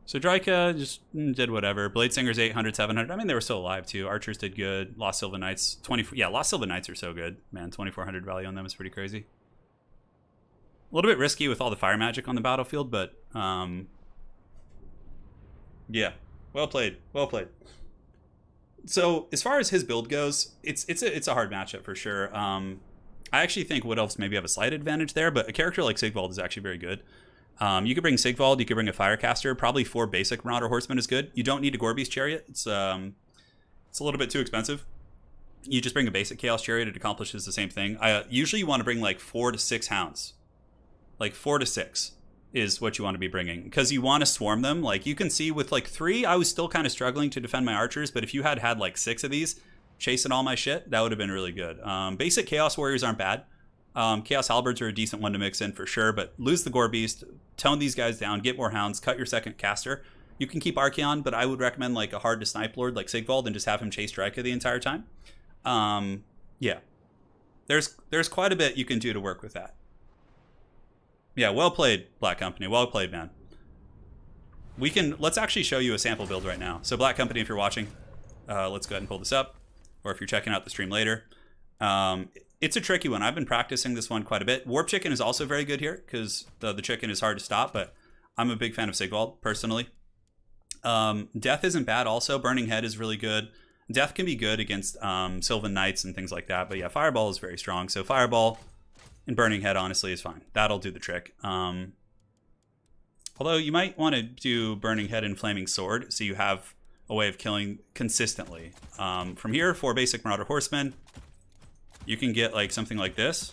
S1: So Drika just did whatever. Blade Singer's 800, 700. I mean, they were still alive too. Archers did good. Lost Sylvan Knights, 24. Yeah, Lost Sylvan Knights are so good, man. 2,400 value on them is pretty crazy. A little bit risky with all the fire magic on the battlefield, but yeah, well played, well played. So as far as his build goes, it's a hard matchup for sure. I actually think Wood Elves maybe have a slight advantage there, but a character like Sigvald is actually very good. You could bring Sigvald, you could bring a Firecaster. Probably 4 basic Marauder Horsemen is good. You don't need a Gorby's Chariot. It's a little bit too expensive. You just bring a basic Chaos Chariot. It accomplishes the same thing. Usually you want to bring like 4 to 6 hounds. Like 4 to 6 is what you want to be bringing. Because you want to swarm them. Like you can see with like 3, I was still kind of struggling to defend my archers. But if you had like 6 of these chasing all my shit, that would have been really good. Basic Chaos Warriors aren't bad. Chaos Halberds are a decent one to mix in for sure, but lose the Gore Beast, tone these guys down, get more hounds, cut your second caster. You can keep Archeon, but I would recommend like a hard to snipe lord like Sigvald and just have him chase Drika the entire time. Yeah. There's quite a bit you can do to work with that. Yeah, well played, Black Company. Well played, man. Let's actually show you a sample build right now. So Black Company, if you're watching, let's go ahead and pull this up. Or if you're checking out the stream later. It's a tricky one. I've been practicing this one quite a bit. Warp Chicken is also very good here because the chicken is hard to stop, but I'm a big fan of Sigvald, personally. Death isn't bad also. Burning Head is really good. Death can be good against Sylvan Knights and things like that, but yeah, Fireball is very strong. So Fireball and Burning Head, honestly, is fine. That'll do the trick. Although you might want to do Burning Head and Flaming Sword so you have a way of killing consistently. From here, 4 basic Marauder Horsemen. You can get like something like this.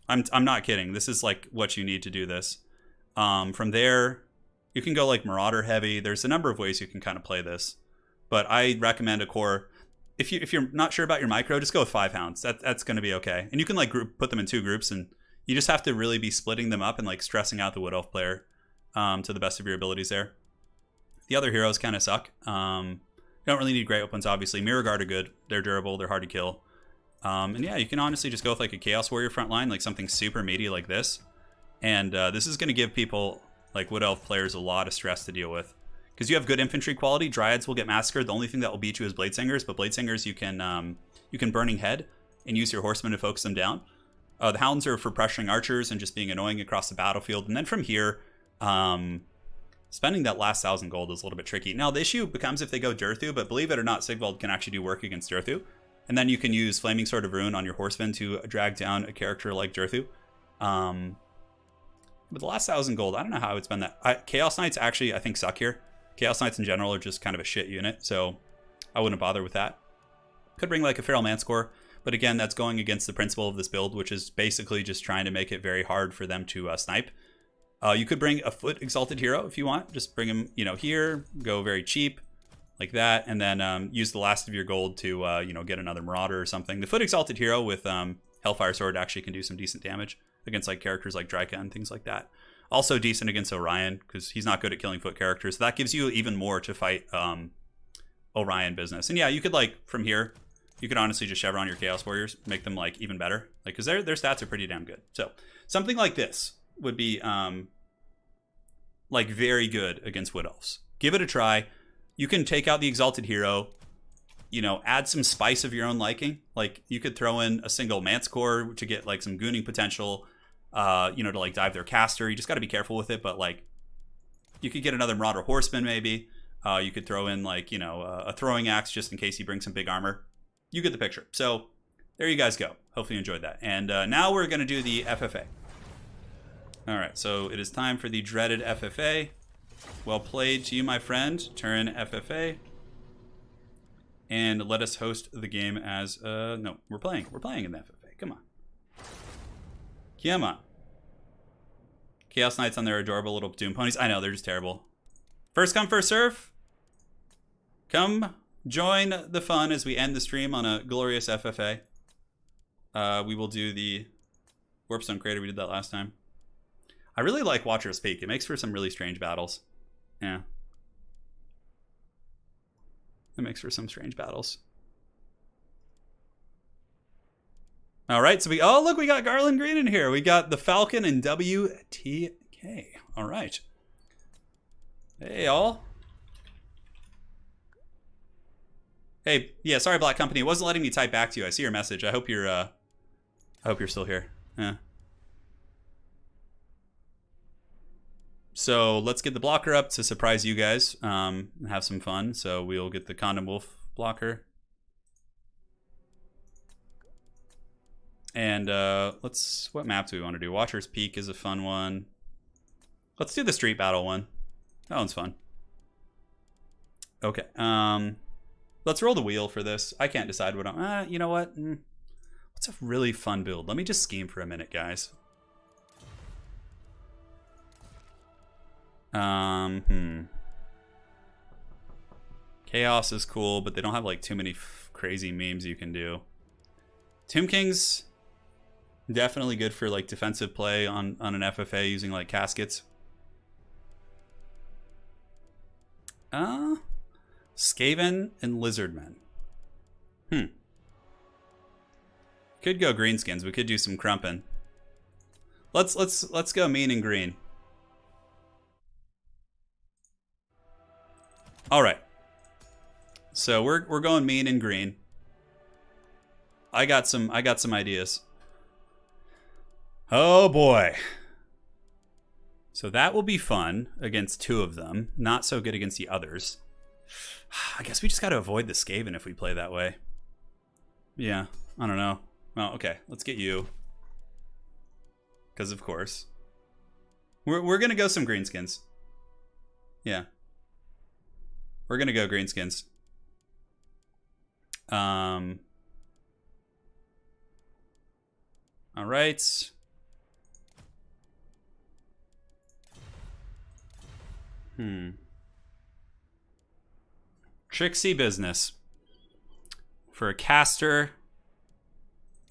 S1: I'm not kidding. This is like what you need to do this. From there, you can go like Marauder heavy. There's a number of ways you can kind of play this, but I recommend a core. If you're not sure about your micro, just go with 5 hounds. That's going to be okay. And you can like put them in 2 groups, and you just have to really be splitting them up and like stressing out the Wood Elf player to the best of your abilities there. The other heroes kind of suck. You don't really need great weapons, obviously. Mirror Guard are good. They're durable. They're hard to kill. And yeah, you can honestly just go with like a Chaos Warrior front line, like something super meaty like this. And this is going to give people, like Wood Elf players, a lot of stress to deal with. Because you have good infantry quality, Dryads will get massacred. The only thing that will beat you is Bladesingers, but Bladesingers you can Burning Head and use your Horsemen to focus them down. The Hounds are for pressuring archers and just being annoying across the battlefield. And then from here, spending that last 1,000 gold is a little bit tricky. Now the issue becomes if they go Durthu, but believe it or not, Sigvald can actually do work against Durthu. And then you can use Flaming Sword of Ruin on your Horsemen to drag down a character like Durthu. But the last 1,000 gold, I don't know how I would spend that. Chaos Knights actually, I think, suck here. Chaos Knights in general are just kind of a shit unit, so I wouldn't bother with that. Could bring like a Feral Manscore, but again, that's going against the principle of this build, which is basically just trying to make it very hard for them to snipe. You could bring a Foot Exalted Hero if you want. Just bring him, here, go very cheap. Like that, and then use the last of your gold to, get another Marauder or something. The Foot Exalted Hero with Hellfire Sword actually can do some decent damage against like characters like Drika and things like that. Also decent against Orion, because he's not good at killing foot characters. So that gives you even more to fight Orion business. And yeah, you could like, from here, you could honestly just Chevron your Chaos Warriors, make them like even better. Like, because their stats are pretty damn good. So something like this would be like very good against Wood Elves. Give it a try. You can take out the Exalted Hero, add some spice of your own liking. Like, you could throw in a single Manticore to get, like, some gooning potential, to, like, dive their caster. You just got to be careful with it, but, like, you could get another Marauder Horseman, maybe. You could throw in, like, a Throwing Axe just in case you bring some big armor. You get the picture. So, there you guys go. Hopefully you enjoyed that. And now we're going to do the FFA. All right, so it is time for the dreaded FFA. Well played to you, my friend. Turin FFA. And let us host the game as... no, we're playing. We're playing in the FFA. Come on. Come on. Chaos Knights on their adorable little Doom Ponies. I know, they're just terrible. First come, first serve. Come join the fun as we end the stream on a glorious FFA. We will do the Warpstone Crater. We did that last time. I really like Watcher's Peak. It makes for some really strange battles. Yeah. It makes for some strange battles. All right, so oh, look, we got Garland Green in here. We got the Falcon and WTK. All right. Hey, y'all. Hey, yeah, sorry, Black Company. It wasn't letting me type back to you. I see your message. I hope you're still here. Yeah. So let's get the blocker up to surprise you guys and have some fun. So we'll get the Condom Wolf blocker. And what map do we want to do? Watcher's Peak is a fun one. Let's do the street battle one. That one's fun. Okay. Let's roll the wheel for this. I can't decide what I'm... you know what? What's a really fun build? Let me just scheme for a minute, guys. Chaos is cool, but they don't have like too many crazy memes you can do. Tomb King's definitely good for like defensive play on an FFA using like caskets. Skaven and Lizardmen. Could go greenskins. We could do some crumping. Let's go mean and green. All right. So we're going mean and green. I got some ideas. Oh boy. So that will be fun against two of them. Not so good against the others. I guess we just got to avoid the Skaven if we play that way. Yeah, I don't know. Well, okay, let's get you. Because of course. We're going to go some greenskins. Yeah. We're going to go greenskins. All right. Tricksy business. For a caster,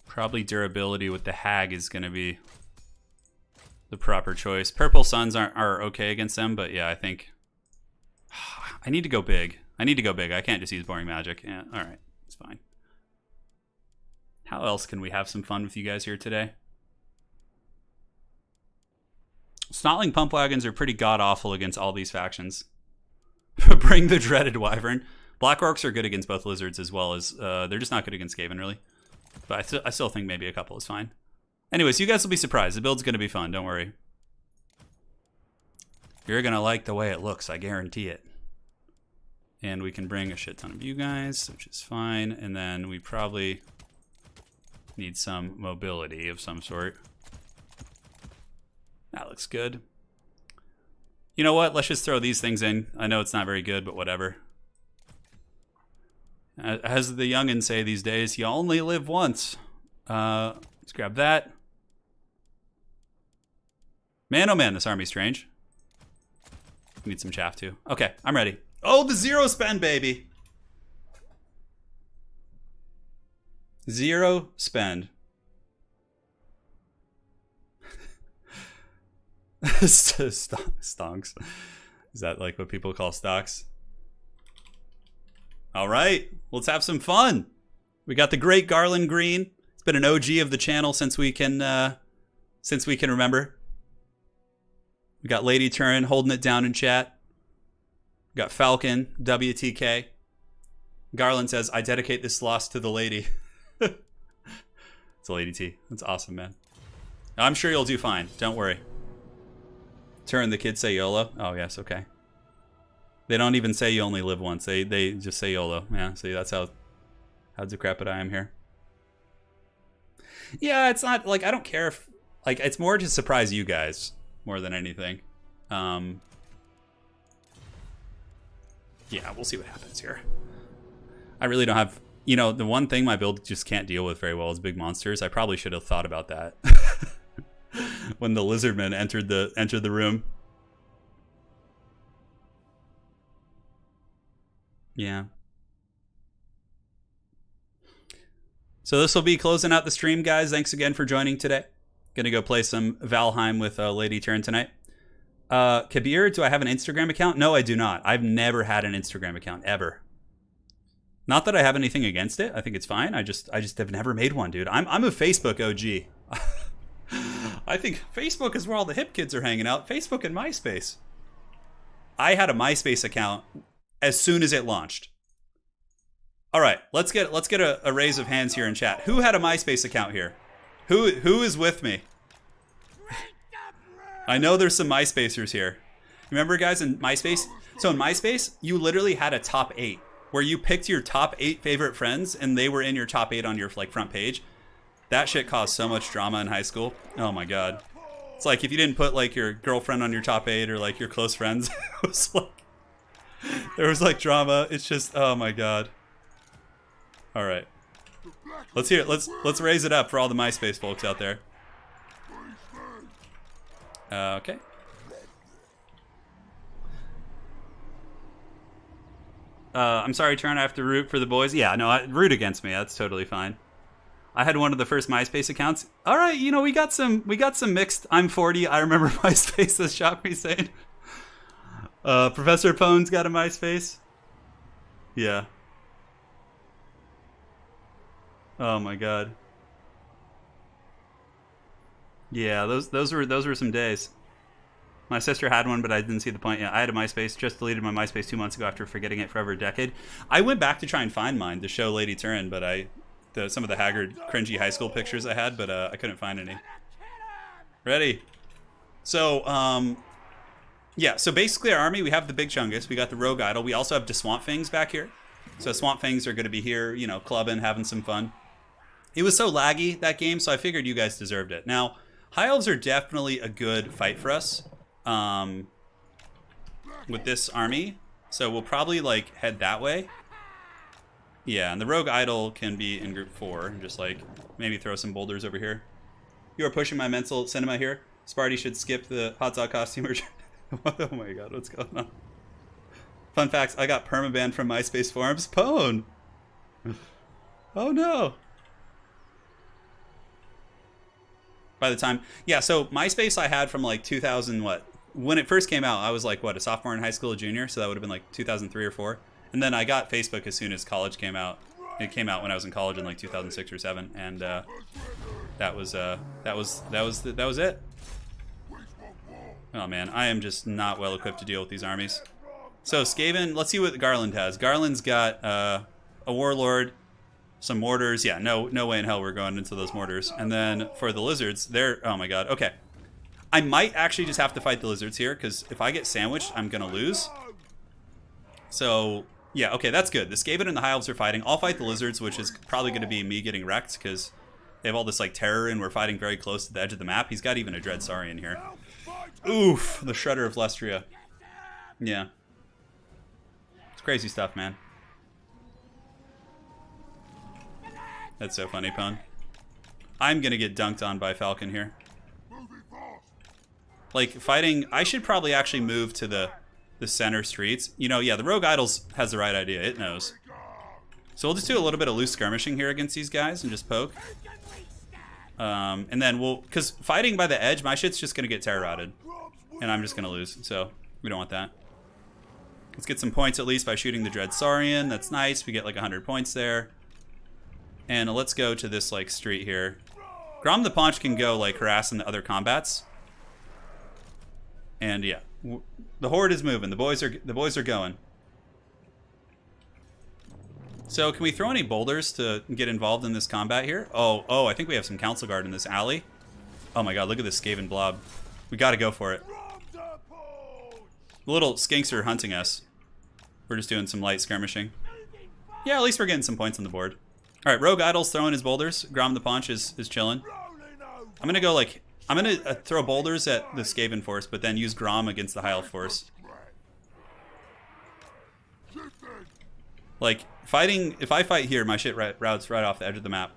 S1: probably durability with the hag is going to be the proper choice. Purple Suns are okay against them, but yeah, I think I need to go big. I can't just use boring magic. Yeah, all right. It's fine. How else can we have some fun with you guys here today? Snotling pump wagons are pretty god-awful against all these factions. Bring the dreaded wyvern. Black orcs are good against both lizards as well as... they're just not good against Skaven, really. But I still think maybe a couple is fine. Anyways, you guys will be surprised. The build's going to be fun. Don't worry. You're going to like the way it looks. I guarantee it. And we can bring a shit ton of you guys, which is fine. And then we probably need some mobility of some sort. That looks good. You know what? Let's just throw these things in. I know it's not very good, but whatever. As the youngins say these days, you only live once. Let's grab that. Man, oh man, this army's strange. Need some chaff too. Okay, I'm ready. Oh, the zero spend, baby. Zero spend. Stonks. Is that like what people call stocks? All right, let's have some fun. We got the great Garland Green. It's been an OG of the channel since we can remember. We got Lady Turin holding it down in chat. We got Falcon, WTK. Garland says, I dedicate this loss to the lady. It's a Lady T. That's awesome, man. I'm sure you'll do fine. Don't worry. Turin, the kids say YOLO. Oh, yes, okay. They don't even say you only live once. They just say YOLO. Yeah, see, that's how decrepit I am here. Yeah, it's not, like, I don't care if... Like, it's more to surprise you guys more than anything. Yeah, we'll see what happens here. I really don't have... You know, the one thing my build just can't deal with very well is big monsters. I probably should have thought about that when the lizardmen entered the room. Yeah. So this will be closing out the stream, guys. Thanks again for joining today. Gonna go play some Valheim with Lady Turin tonight. Kabir, do I have an Instagram account? No, I do not. I've never had an Instagram account, ever. Not that I have anything against it. I think it's fine. I just have never made one, dude. I'm a Facebook OG. I think Facebook is where all the hip kids are hanging out. Facebook and MySpace. I had a MySpace account as soon as it launched. All right, let's get a raise of hands here in chat. Who had a MySpace account here? Who is with me? I know there's some MySpacers here. Remember, guys, in MySpace? So in MySpace, you literally had a top 8 where you picked your top 8 favorite friends and they were in your top 8 on your like front page. That shit caused so much drama in high school. Oh my god. It's like if you didn't put like your girlfriend on your top 8 or like your close friends. It was like there was like drama. It's just, oh my god. All right, let's hear it. Let's raise it up for all the MySpace folks out there. Okay. I'm sorry, Turin. I have to root for the boys. Yeah, no, root against me. That's totally fine. I had one of the first MySpace accounts. All right, you know, we got some mixed. I'm 40. I remember MySpace, as Shopee saying. Professor Pone's got a MySpace. Yeah. Oh my god. Yeah, those were some days. My sister had one, but I didn't see the point. Yeah, I had a MySpace. Just deleted my MySpace 2 months ago after forgetting it for over a decade. I went back to try and find mine to show Lady Turin, but some of the haggard, cringy high school pictures I had, but I couldn't find any. Ready? So, yeah. So basically, our army, we have the Big Chungus, we got the Rogue Idol, we also have the Swamp Fangs back here. So Swamp Fangs are going to be here, you know, clubbing, having some fun. It was so laggy that game, so I figured you guys deserved it. Now, High Elves are definitely a good fight for us. With this army, so we'll probably like head that way. Yeah, and the Rogue Idol can be in group 4 and just like maybe throw some boulders over here. You are pushing my mental cinema here. Sparty should skip the hot dog costume. Oh my god, what's going on? Fun facts, I got permabanned from MySpace forums. Pwn! Oh no. By the time, yeah, so MySpace I had from like 2000 what? When it first came out, I was like, what, a sophomore in high school, a junior? So that would have been like 2003 or 4. And then I got Facebook as soon as college came out. It came out when I was in college in like 2006 or 7, and that was it. Oh man, I am just not well equipped to deal with these armies. So Skaven, let's see what Garland has. Garland's got a warlord, some mortars. Yeah, no way in hell we're going into those mortars. And then for the lizards, they're, oh my god, okay. I might actually just have to fight the lizards here, because if I get sandwiched, I'm going to lose. So, yeah, okay, that's good. The Skaven and the High Elves are fighting. I'll fight the lizards, which is probably going to be me getting wrecked, because they have all this, like, terror, and we're fighting very close to the edge of the map. He's got even a Dread Saurian here. Oof, the Shredder of Lestria. Yeah. It's crazy stuff, man. That's so funny, Pwn. I'm going to get dunked on by Falcon here. Like, fighting, I should probably actually move to the center streets. You know, yeah, the Rogue Idols has the right idea. It knows. So we'll just do a little bit of loose skirmishing here against these guys and just poke. And then we'll, because fighting by the edge, my shit's just going to get terror-rotted. And I'm just going to lose, so we don't want that. Let's get some points at least by shooting the Dread Saurian. That's nice. We get like 100 points there. And let's go to this, like, street here. Grom the Paunch can go, like, harassing the other combats. And yeah, the horde is moving. The boys are going. So can we throw any boulders to get involved in this combat here? Oh, I think we have some council guard in this alley. Oh my god, look at this Skaven blob. We got to go for it. The little skinks are hunting us. We're just doing some light skirmishing. Yeah, at least we're getting some points on the board. All right, Rogue Idol's throwing his boulders. Grom the Paunch is chilling. I'm gonna go like. I'm going to throw boulders at the Skaven force, but then use Grom against the High Elf force. Like, fighting... If I fight here, my shit routes right off the edge of the map.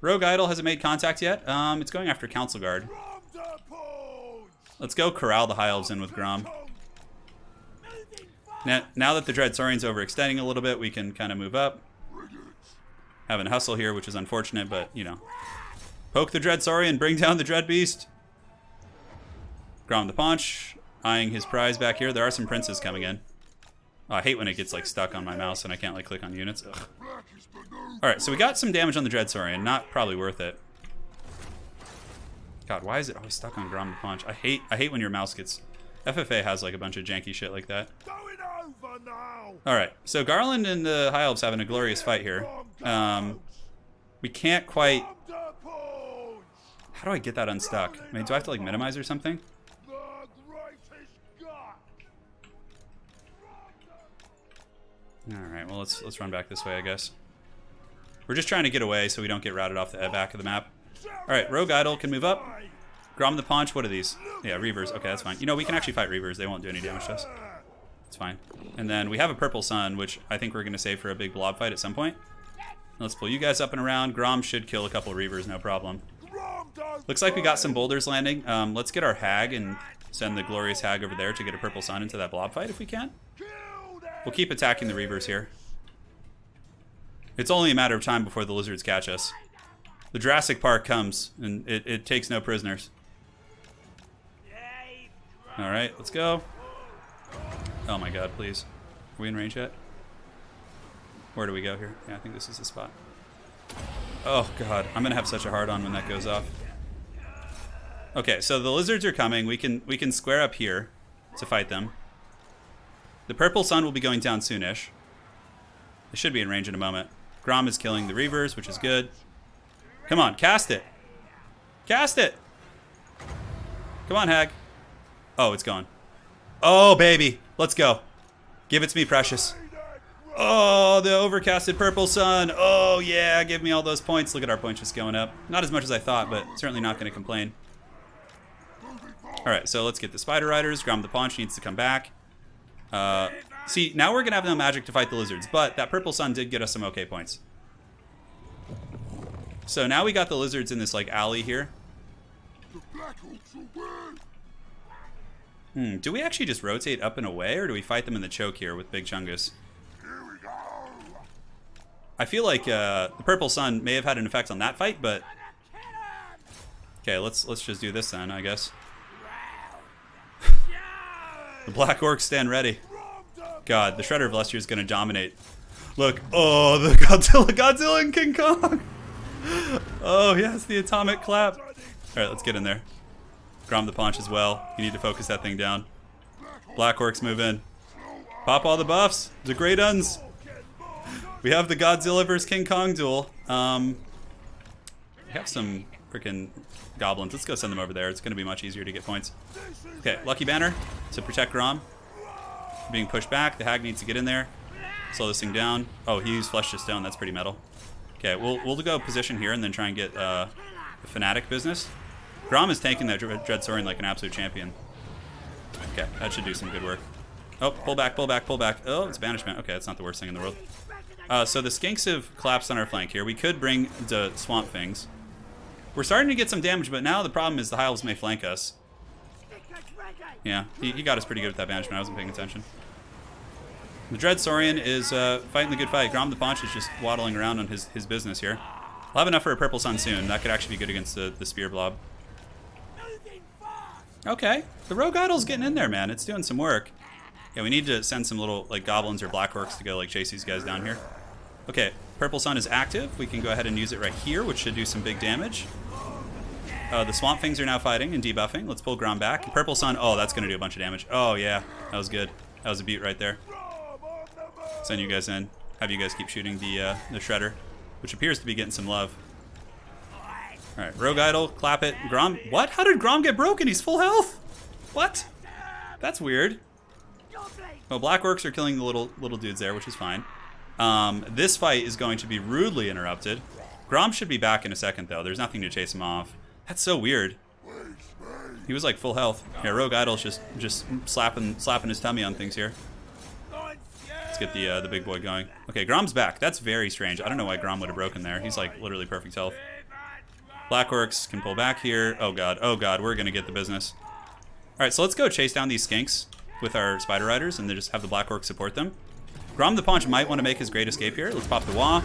S1: Rogue Idol hasn't made contact yet. It's going after Council Guard. Let's go corral the High Elves in with Grom. Now that the Dread Saurian's overextending a little bit, we can kind of move up. Having a hustle here, which is unfortunate, but, you know... Poke the Dread Saurian, bring down the Dread Beast. Grom the Paunch, eyeing his prize back here. There are some princes coming in. Oh, I hate when it gets like stuck on my mouse and I can't like click on units. Ugh. All right, so we got some damage on the Dread Saurian. Not probably worth it. God, why is it always stuck on Grom the Paunch? I hate when your mouse gets... FFA has like a bunch of janky shit like that. All right, so Garland and the High Elves having a glorious fight here. We can't quite... How do I get that unstuck? I mean, do I have to like minimize or something? All right, well let's run back this way, I guess. We're just trying to get away so we don't get routed off the back of the map. Alright, Rogue Idol can move up. Grom the Paunch, what are these? Yeah, Reavers. Okay, that's fine. You know, we can actually fight Reavers. They won't do any damage to us. It's fine. And then we have a Purple Sun, which I think we're going to save for a big blob fight at some point. Let's pull you guys up and around. Grom should kill a couple Reavers, no problem. Looks like we got some boulders landing. Let's get our Hag and send the Glorious Hag over there to get a Purple Sun into that blob fight if we can. We'll keep attacking the Reavers here. It's only a matter of time before the lizards catch us. The Jurassic Park comes, and it takes no prisoners. Alright, let's go. Oh my god, please. Are we in range yet? Where do we go here? Yeah, I think this is the spot. Oh god, I'm gonna have such a hard on when that goes off. Okay, so the lizards are coming. We can square up here to fight them. The Purple Sun will be going down soonish. They should be in range in a moment. Grom is killing the Reavers, which is good. Come on, cast it. Cast it. Come on, Hag. Oh, it's gone. Oh, baby. Let's go. Give it to me, precious. Oh, the overcasted Purple Sun. Oh, yeah. Give me all those points. Look at our points just going up. Not as much as I thought, but certainly not going to complain. All right, so let's get the Spider Riders. Grom the Paunch needs to come back. See, now we're going to have no magic to fight the lizards, but that Purple Sun did get us some okay points. So now we got the lizards in this, like, alley here. Do we actually just rotate up and away, or do we fight them in the choke here with Big Chungus? I feel like the Purple Sun may have had an effect on that fight, but... Okay, let's just do this then, I guess. The Black Orcs stand ready. God, the Shredder of Lester is going to dominate. Look, oh, the Godzilla and King Kong! Oh, yes, the atomic clap. Alright, let's get in there. Grom the Paunch as well. You need to focus that thing down. Black Orcs move in. Pop all the buffs. The Great Uns. We have the Godzilla vs. King Kong duel. We have some freaking goblins. Let's go send them over there. It's going to be much easier to get points. Okay, Lucky Banner to protect Grom. Being pushed back. The Hag needs to get in there. Slow this thing down. Oh, he used Flesh to Stone. That's pretty metal. Okay, we'll go position here and then try and get the Fanatic business. Grom is tanking that Dread Saurian like an absolute champion. Okay, that should do some good work. Oh, pull back, pull back, pull back. Oh, it's banishment. Okay, that's not the worst thing in the world. So the Skinks have collapsed on our flank here. We could bring the Swamp Things. We're starting to get some damage, but now the problem is the Hiles may flank us. Yeah, he got us pretty good with that banishment. I wasn't paying attention. The Dread Saurian is fighting the good fight. Grom the Paunch is just waddling around on his business here. I'll have enough for a Purple Sun soon. That could actually be good against the Spear Blob. Okay, the Rogue Idol's getting in there, man. It's doing some work. Yeah, we need to send some little like goblins or Black Orcs to go like chase these guys down here. Okay, Purple Sun is active. We can go ahead and use it right here, which should do some big damage. The Swamp Things are now fighting and debuffing. Let's pull Grom back. Purple Sun, oh, that's going to do a bunch of damage. Oh, yeah, that was good. That was a beat right there. Send you guys in. Have you guys keep shooting the Shredder, which appears to be getting some love. Alright, Rogue Idol, clap it. Grom, what? How did Grom get broken? He's full health? What? That's weird. Well, Black Orcs are killing the little dudes there, which is fine. This fight is going to be rudely interrupted. Grom should be back in a second, though. There's nothing to chase him off. That's so weird. He was like full health. Yeah, Rogue Idol's just slapping his tummy on things here. Let's get the big boy going. Okay, Grom's back. That's very strange. I don't know why Grom would have broken there. He's like literally perfect health. Black Orcs can pull back here. Oh god, we're gonna get the business. Alright, so let's go chase down these Skinks with our Spider Riders and then just have the Black Orcs support them. Grom the Paunch might want to make his great escape here. Let's pop the Wah.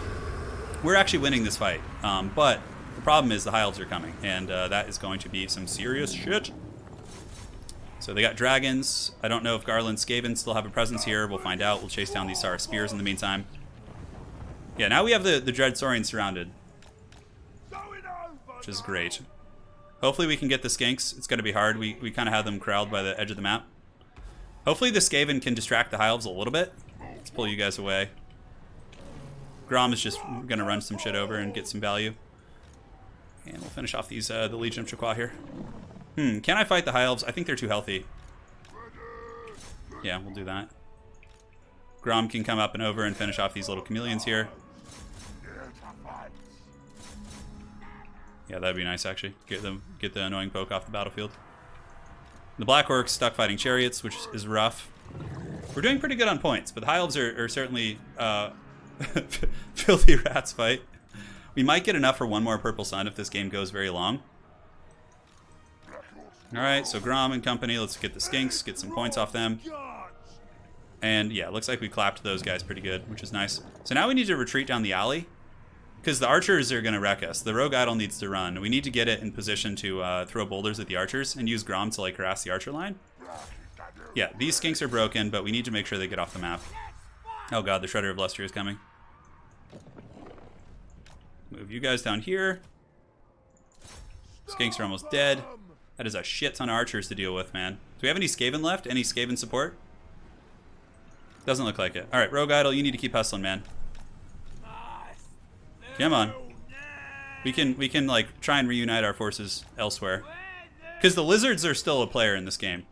S1: We're actually winning this fight, but the problem is the Hiles are coming, and that is going to be some serious shit. So they got dragons. I don't know if Garland Skaven still have a presence here. We'll find out. We'll chase down these Sar Spears in the meantime. Yeah, now we have the Dread Saurian surrounded, which is great. Hopefully we can get the Skinks. It's going to be hard. We kind of have them corralled by the edge of the map. Hopefully the Skaven can distract the Hives a little bit. Let's pull you guys away. Grom is just going to run some shit over and get some value. And we'll finish off these the Legion of Chaqua here. Can I fight the High Elves? I think they're too healthy. Yeah, we'll do that. Grom can come up and over and finish off these little chameleons here. Yeah, that'd be nice actually. Get the annoying poke off the battlefield. The Black Orcs stuck fighting chariots, which is rough. We're doing pretty good on points, but the High Elves are certainly filthy rats fight. We might get enough for one more Purple Sun if this game goes very long. Alright, so Grom and company, let's get the Skinks, get some points off them. And yeah, looks like we clapped those guys pretty good, which is nice. So now we need to retreat down the alley, because the archers are going to wreck us. The Rogue Idol needs to run. We need to get it in position to throw boulders at the archers and use Grom to like harass the archer line. Yeah, these Skinks are broken, but we need to make sure they get off the map. Oh god, the Shredder of Luster is coming. Move you guys down here. Skinks are almost dead. That is a shit ton of archers to deal with, man. Do we have any Skaven left? Any Skaven support? Doesn't look like it. Alright, Rogue Idol, you need to keep hustling, man. Come on. We can like try and reunite our forces elsewhere. Because the lizards are still a player in this game.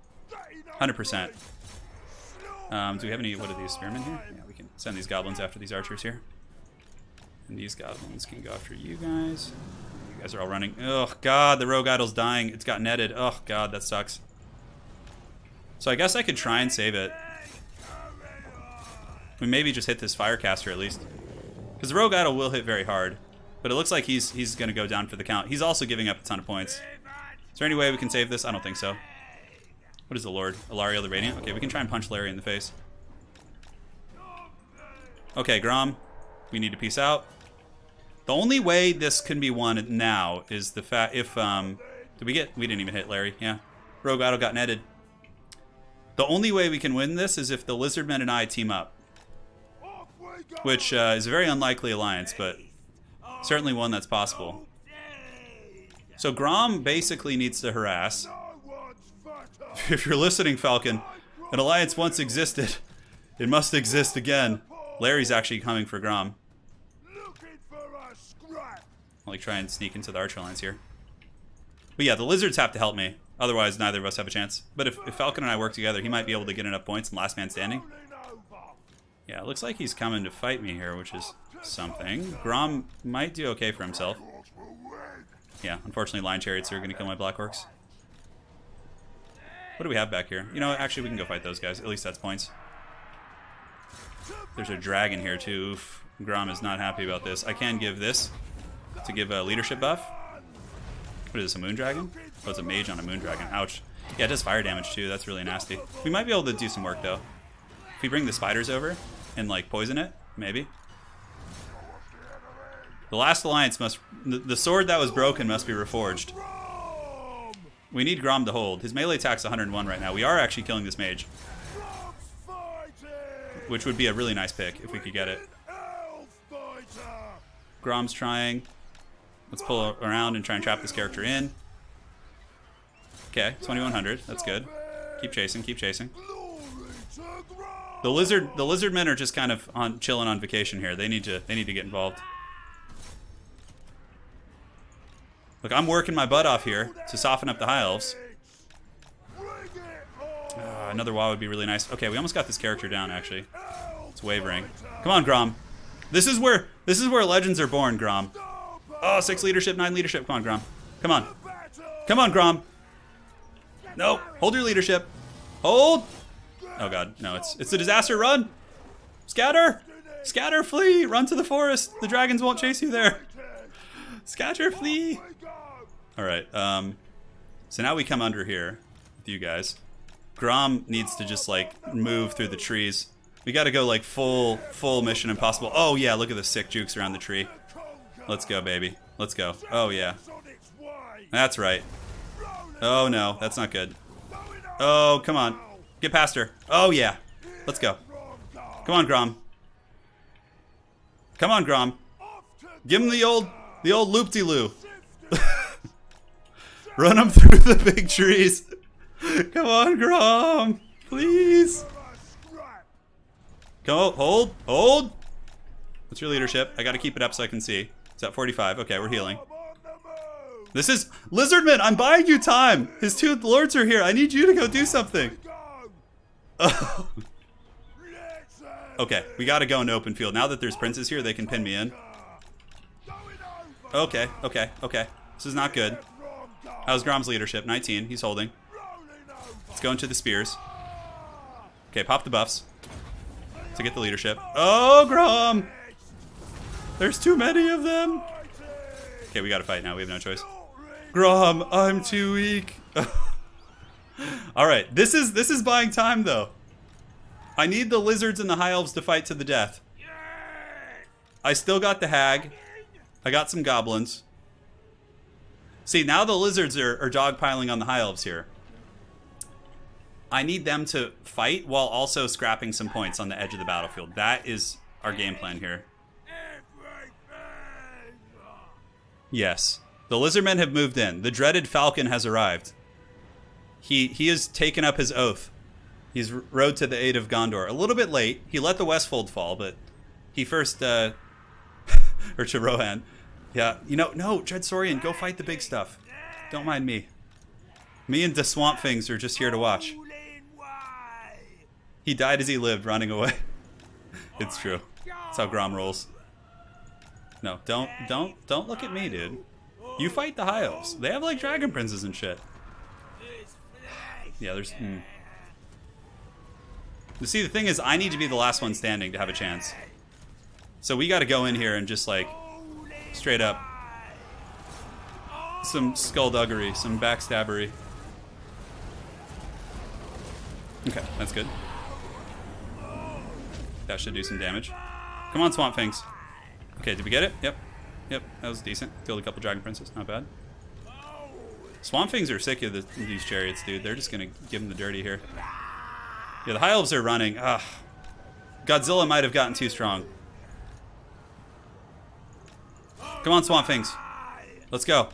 S1: 100%. Do we have any, what are these, spearmen here? Yeah, we can send these goblins after these archers here. And these goblins can go after you guys. You guys are all running. Oh god, the Rogue Idol's dying. It's got netted. Oh god, that sucks. So I guess I could try and save it. We maybe just hit this Firecaster at least. Because the Rogue Idol will hit very hard. But it looks like he's going to go down for the count. He's also giving up a ton of points. Is there any way we can save this? I don't think so. What is the Lord? Ilariel the Radiant? Okay, we can try and punch Larry in the face. Okay, Grom. We need to peace out. The only way this can be won now is the fact if... did we get... We didn't even hit Larry. Yeah. Rogue Idol got netted. The only way we can win this is if the Lizardmen and I team up. Which is a very unlikely alliance, but certainly one that's possible. So Grom basically needs to harass. If you're listening, Falcon, an alliance once existed. It must exist again. Larry's actually coming for Grom. I'll like try and sneak into the Archer lines here. But yeah, the lizards have to help me. Otherwise, neither of us have a chance. But if Falcon and I work together, he might be able to get enough points in last man standing. Yeah, it looks like he's coming to fight me here, which is something. Grom might do okay for himself. Yeah, unfortunately, Line Chariots are going to kill my Black Orcs. What do we have back here? You know what? Actually, we can go fight those guys. At least that's points. There's a dragon here, too. Oof. Grom is not happy about this. I can give this to give a leadership buff. What is this, a moon dragon? Oh, it's a mage on a moon dragon. Ouch. Yeah, it does fire damage, too. That's really nasty. We might be able to do some work, though. If we bring the spiders over and, like, poison it, maybe. The last alliance must... The sword that was broken must be reforged. We need Grom to hold. His melee attack's 101 right now. We are actually killing this mage. Which would be a really nice pick if we could get it. Grom's trying. Let's pull around and try and trap this character in. Okay, 2100. That's good. Keep chasing, keep chasing. The lizard men are just kind of chilling on vacation here. They need to get involved. Look, I'm working my butt off here to soften up the High Elves. Another wall would be really nice. Okay, we almost got this character down, actually. It's wavering. Come on, Grom. This is where legends are born, Grom. Oh, 6 leadership, 9 leadership. Come on, Grom. Come on. Come on, Grom. No, hold your leadership. Hold. Oh god, no, it's a disaster. Run. Scatter. Scatter, flee. Run to the forest. The dragons won't chase you there. Scatter, flee. All right. So now we come under here with you guys. Grom needs to just like move through the trees. We got to go like full Mission Impossible. Oh yeah, look at the sick jukes around the tree. Let's go, baby. Let's go. Oh yeah. That's right. Oh no, that's not good. Oh, come on. Get past her. Oh yeah. Let's go. Come on, Grom. Come on, Grom. Give him the old loop-de-loo. Run him through the big trees. Come on, Grom. Please. Go. Hold. What's your leadership? I got to keep it up so I can see. It's at 45. Okay, we're healing. This is... Lizardman, I'm buying you time. His 2 lords are here. I need you to go do something. Oh. Okay, we got to go into open field. Now that there's princes here, they can pin me in. Okay. This is not good. How's Grom's leadership? 19. He's holding. Let's go into the spears. Okay, pop the buffs to get the leadership. Oh, Grom! There's too many of them. Okay, we gotta fight now. We have no choice. Grom, I'm too weak. All right, this is buying time though. I need the lizards and the high elves to fight to the death. I still got the hag. I got some goblins. See, now the lizards are dogpiling on the high elves here. I need them to fight while also scrapping some points on the edge of the battlefield. That is our game plan here. Yes. The lizardmen have moved in. The dreaded falcon has arrived. He has taken up his oath. He's rode to the aid of Gondor. A little bit late. He let the Westfold fall, but he first... or to Rohan. Yeah, you know, no, Dread Saurian, go fight the big stuff. Don't mind me. Me and the Swamp Things are just here to watch. He died as he lived, running away. It's true. That's how Grom rolls. No, don't look at me, dude. You fight the high elves. They have like dragon princes and shit. Yeah, there's... You see, the thing is, I need to be the last one standing to have a chance. So we got to go in here and just like, straight up, some skullduggery, some backstabbery. Okay, that's good. That should do some damage. Come on, Swamp Things. Okay, did we get it? Yep. Yep, that was decent. Killed a couple dragon princes, not bad. Swamp Things are sick of these chariots, dude. They're just gonna give them the dirty here. Yeah, the high elves are running. Ugh. Godzilla might have gotten too strong. Come on, Swamp Things. Let's go.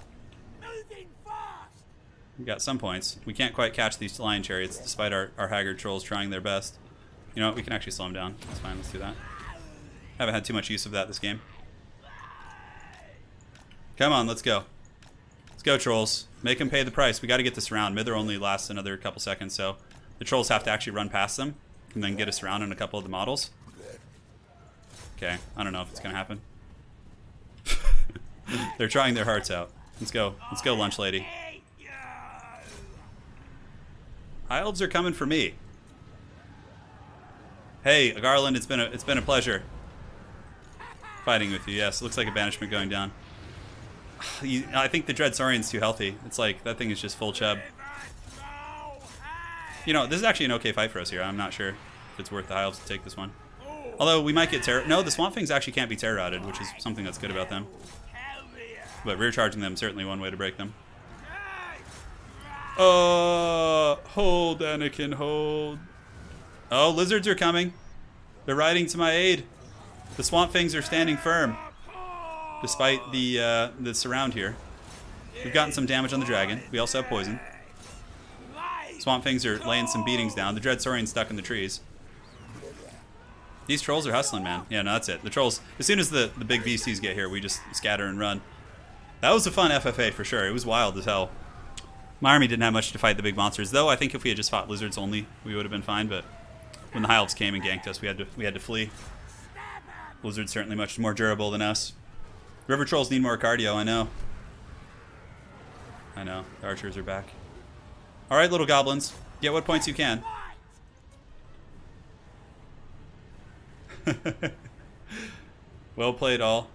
S1: We got some points. We can't quite catch these lion chariots despite our haggard trolls trying their best. You know what? We can actually slow them down. That's fine. Let's do that. Haven't had too much use of that this game. Come on, let's go. Let's go, trolls. Make them pay the price. We got to get this round. Mither only lasts another couple seconds, so the trolls have to actually run past them and then get us around in a couple of the models. Okay, I don't know if it's going to happen. They're trying their hearts out. Let's go. Let's go, lunch lady. High elves are coming for me. Hey, Garland, it's been a pleasure fighting with you. Yes, looks like a banishment going down. I think the Dread Saurian's too healthy. It's like that thing is just full chub. You know, this is actually an okay fight for us here. I'm not sure if it's worth the high elves to take this one. Although we might get terror. No, the Swamp Things actually can't be terror routed, which is something that's good about them. But rear charging them certainly one way to break them. Hold, Anakin, hold. Oh, lizards are coming. They're riding to my aid. The Swamp Things are standing firm, despite the surround here. We've gotten some damage on the dragon. We also have poison. Swamp Things are laying some beatings down. The Dread Saurian's stuck in the trees. These trolls are hustling, man. Yeah, no, that's it. The trolls, as soon as the big beasties get here, we just scatter and run. That was a fun FFA for sure. It was wild as hell. My army didn't have much to fight the big monsters, though. I think if we had just fought lizards only, we would have been fine. But when the high elves came and ganked us, we had to flee. Lizards certainly much more durable than us. River trolls need more cardio. I know. I know. The archers are back. All right, little goblins, get what points you can. Well played, all.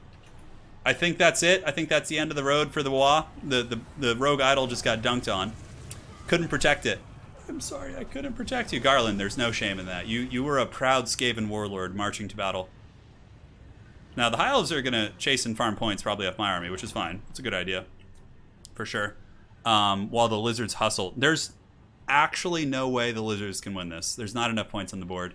S1: I think that's it. I think that's the end of the road for the Wa. The rogue idol just got dunked on. Couldn't protect it. I'm sorry, I couldn't protect you. Garland, there's no shame in that. You were a proud Skaven warlord marching to battle. Now, the high elves are going to chase and farm points probably off my army, which is fine. It's a good idea. For sure. While the lizards hustle. There's actually no way the lizards can win this. There's not enough points on the board.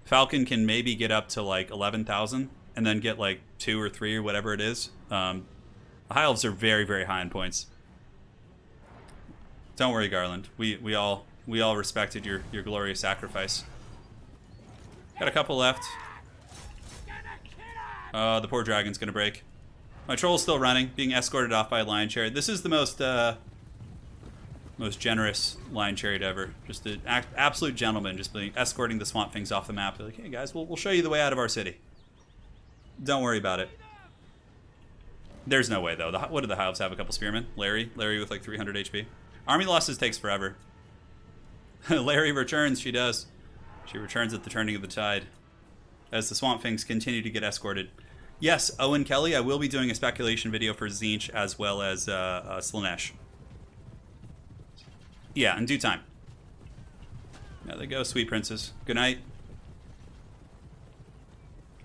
S1: Falcon can maybe get up to like 11,000 and then get like 2 or 3 or whatever it is. The high elves are very, very high in points. Don't worry, Garland. We all respected your glorious sacrifice. Got a couple left. The poor dragon's gonna break. My troll's still running, being escorted off by a lion chariot. This is the most generous lion chariot ever. Just an absolute gentleman, just escorting the Swamp Things off the map. They're like, hey guys, we'll show you the way out of our city. Don't worry about it. There's no way, though. What do the Hives have? A couple spearmen? Larry with like 300 HP. Army losses takes forever. Larry returns. She does. She returns at the turning of the tide. As the Swamp Things continue to get escorted. Yes, Owen Kelly, I will be doing a speculation video for Tzeentch as well as Slaanesh. Yeah, in due time. There they go, sweet princes. Good night.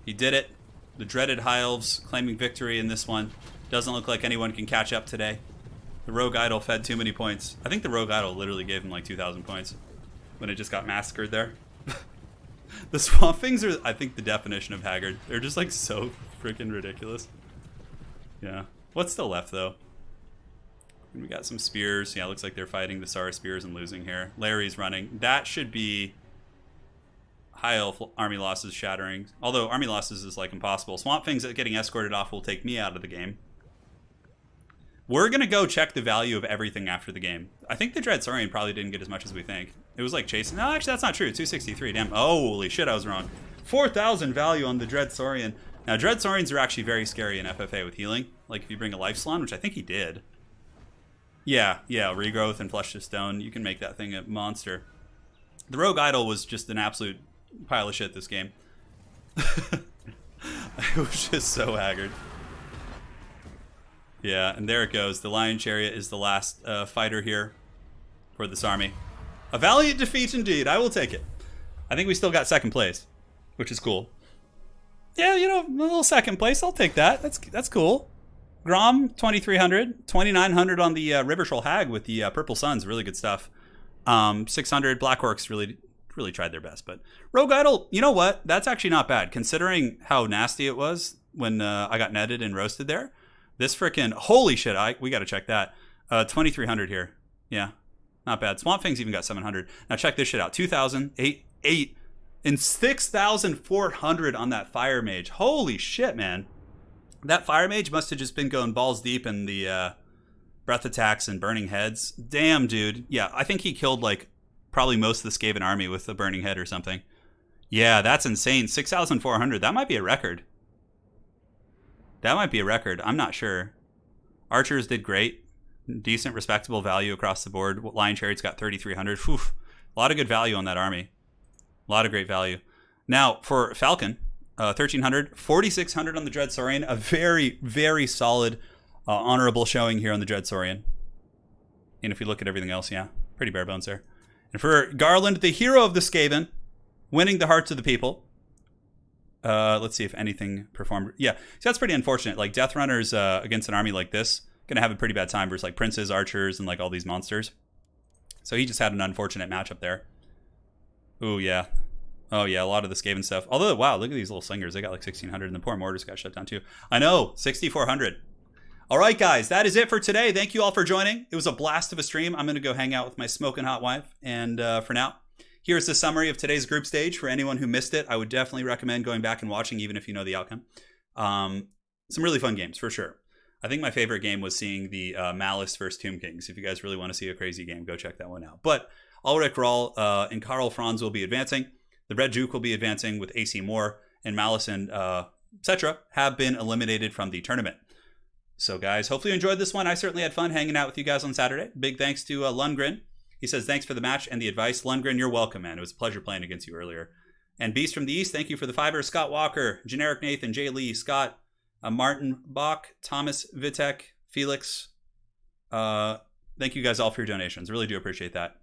S1: He did it. The dreaded High Elves claiming victory in this one. Doesn't look like anyone can catch up today. The Rogue Idol fed too many points. I think the Rogue Idol literally gave him like 2,000 points when it just got massacred there. The Swamp Things are, I think, the definition of haggard. They're just like so freaking ridiculous. Yeah. What's still left though? We got some spears. Yeah, it looks like they're fighting the Sara spears and losing here. Larry's running. That should be High Elf army losses shattering. Although army losses is like impossible. Swamp Things getting escorted off will take me out of the game. We're going to go check the value of everything after the game. I think the Dread Saurian probably didn't get as much as we think. It was like chasing. No, actually, that's not true. 263. Damn. Oh, holy shit, I was wrong. 4,000 value on the Dread Saurian. Now, Dread Saurians are actually very scary in FFA with healing. Like if you bring a Life Salon, which I think he did. Yeah, regrowth and flesh to stone. You can make that thing a monster. The Rogue Idol was just an absolute pile of shit this game. It was just so haggard. Yeah, and there it goes. The Lion Chariot is the last fighter here for this army. A valiant defeat indeed. I will take it. I think we still got second place, which is cool. Yeah, you know, a little second place. I'll take that. That's cool. Grom, 2,300. 2,900 on the River Troll Hag with the Purple Suns. Really good stuff. 600. Black Orcs really tried their best. But Rogue Idol, you know what? That's actually not bad, considering how nasty it was when I got netted and roasted there. This frickin' holy shit! We got to check that. 2,300 here. Yeah, not bad. Swamp Things even got 700. Now check this shit out. 2,000, 8, and 6,400 on that Fire Mage. Holy shit, man! That Fire Mage must have just been going balls deep in the breath attacks and burning heads. Damn, dude. Yeah, I think he killed like probably most of the Skaven army with the burning head or something. Yeah, that's insane. 6,400. That might be a record. That might be a record. I'm not sure. Archers did great. Decent, respectable value across the board. Lion Chariot's got 3,300. A lot of good value on that army. A lot of great value. Now, for Falcon, 1,300. 4,600 on the Dread Saurian. A very, very solid, honorable showing here on the Dread Saurian. And if we look at everything else, yeah, pretty bare bones there. And for Garland, the hero of the Skaven, winning the hearts of the people. Let's see if anything performed. Yeah, so that's pretty unfortunate. Like Death Runners against an army like this, gonna have a pretty bad time versus like princes, archers, and like all these monsters. So he just had an unfortunate matchup there. Ooh, yeah. Oh yeah, a lot of the Skaven stuff. Although, wow, look at these little slingers. They got like 1,600, and the poor mortars got shut down too. I know, 6,400. All right, guys, that is it for today. Thank you all for joining. It was a blast of a stream. I'm gonna go hang out with my smoking hot wife, and for now. Here's the summary of today's group stage. For anyone who missed it, I would definitely recommend going back and watching, even if you know the outcome. Some really fun games, for sure. I think my favorite game was seeing the Malice versus Tomb Kings. If you guys really want to see a crazy game, go check that one out. But Ulrich Rahl and Karl Franz will be advancing. The Red Duke will be advancing with AC Moore. And Malice and Settra have been eliminated from the tournament. So, guys, hopefully you enjoyed this one. I certainly had fun hanging out with you guys on Saturday. Big thanks to Lundgren. He says, thanks for the match and the advice. Lundgren, you're welcome, man. It was a pleasure playing against you earlier. And Beast from the East, thank you for the $5. Scott Walker, Generic Nathan, Jay Lee, Scott, Martin Bach, Thomas Vitek, Felix. Thank you guys all for your donations. Really do appreciate that.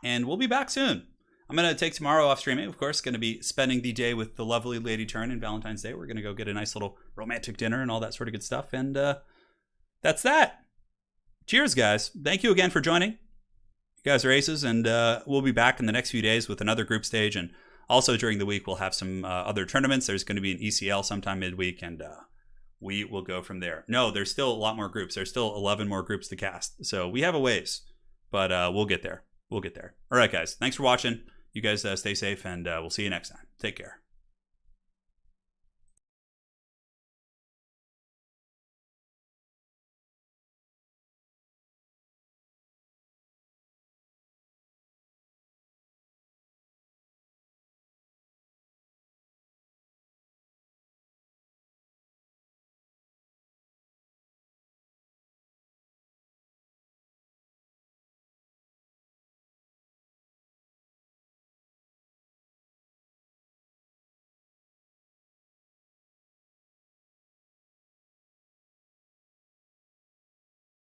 S1: And we'll be back soon. I'm going to take tomorrow off streaming, of course. Going to be spending the day with the lovely Lady Turin and Valentine's Day. We're going to go get a nice little romantic dinner and all that sort of good stuff. And that's that. Cheers, guys. Thank you again for joining. You guys are aces, and we'll be back in the next few days with another group stage, and also during the week we'll have some other tournaments. There's going to be an ECL sometime midweek, and we will go from there. No, there's still a lot more groups. There's still 11 more groups to cast, so we have a ways, but we'll get there. We'll get there. All right, guys. Thanks for watching. You guys stay safe, and we'll see you next time. Take care.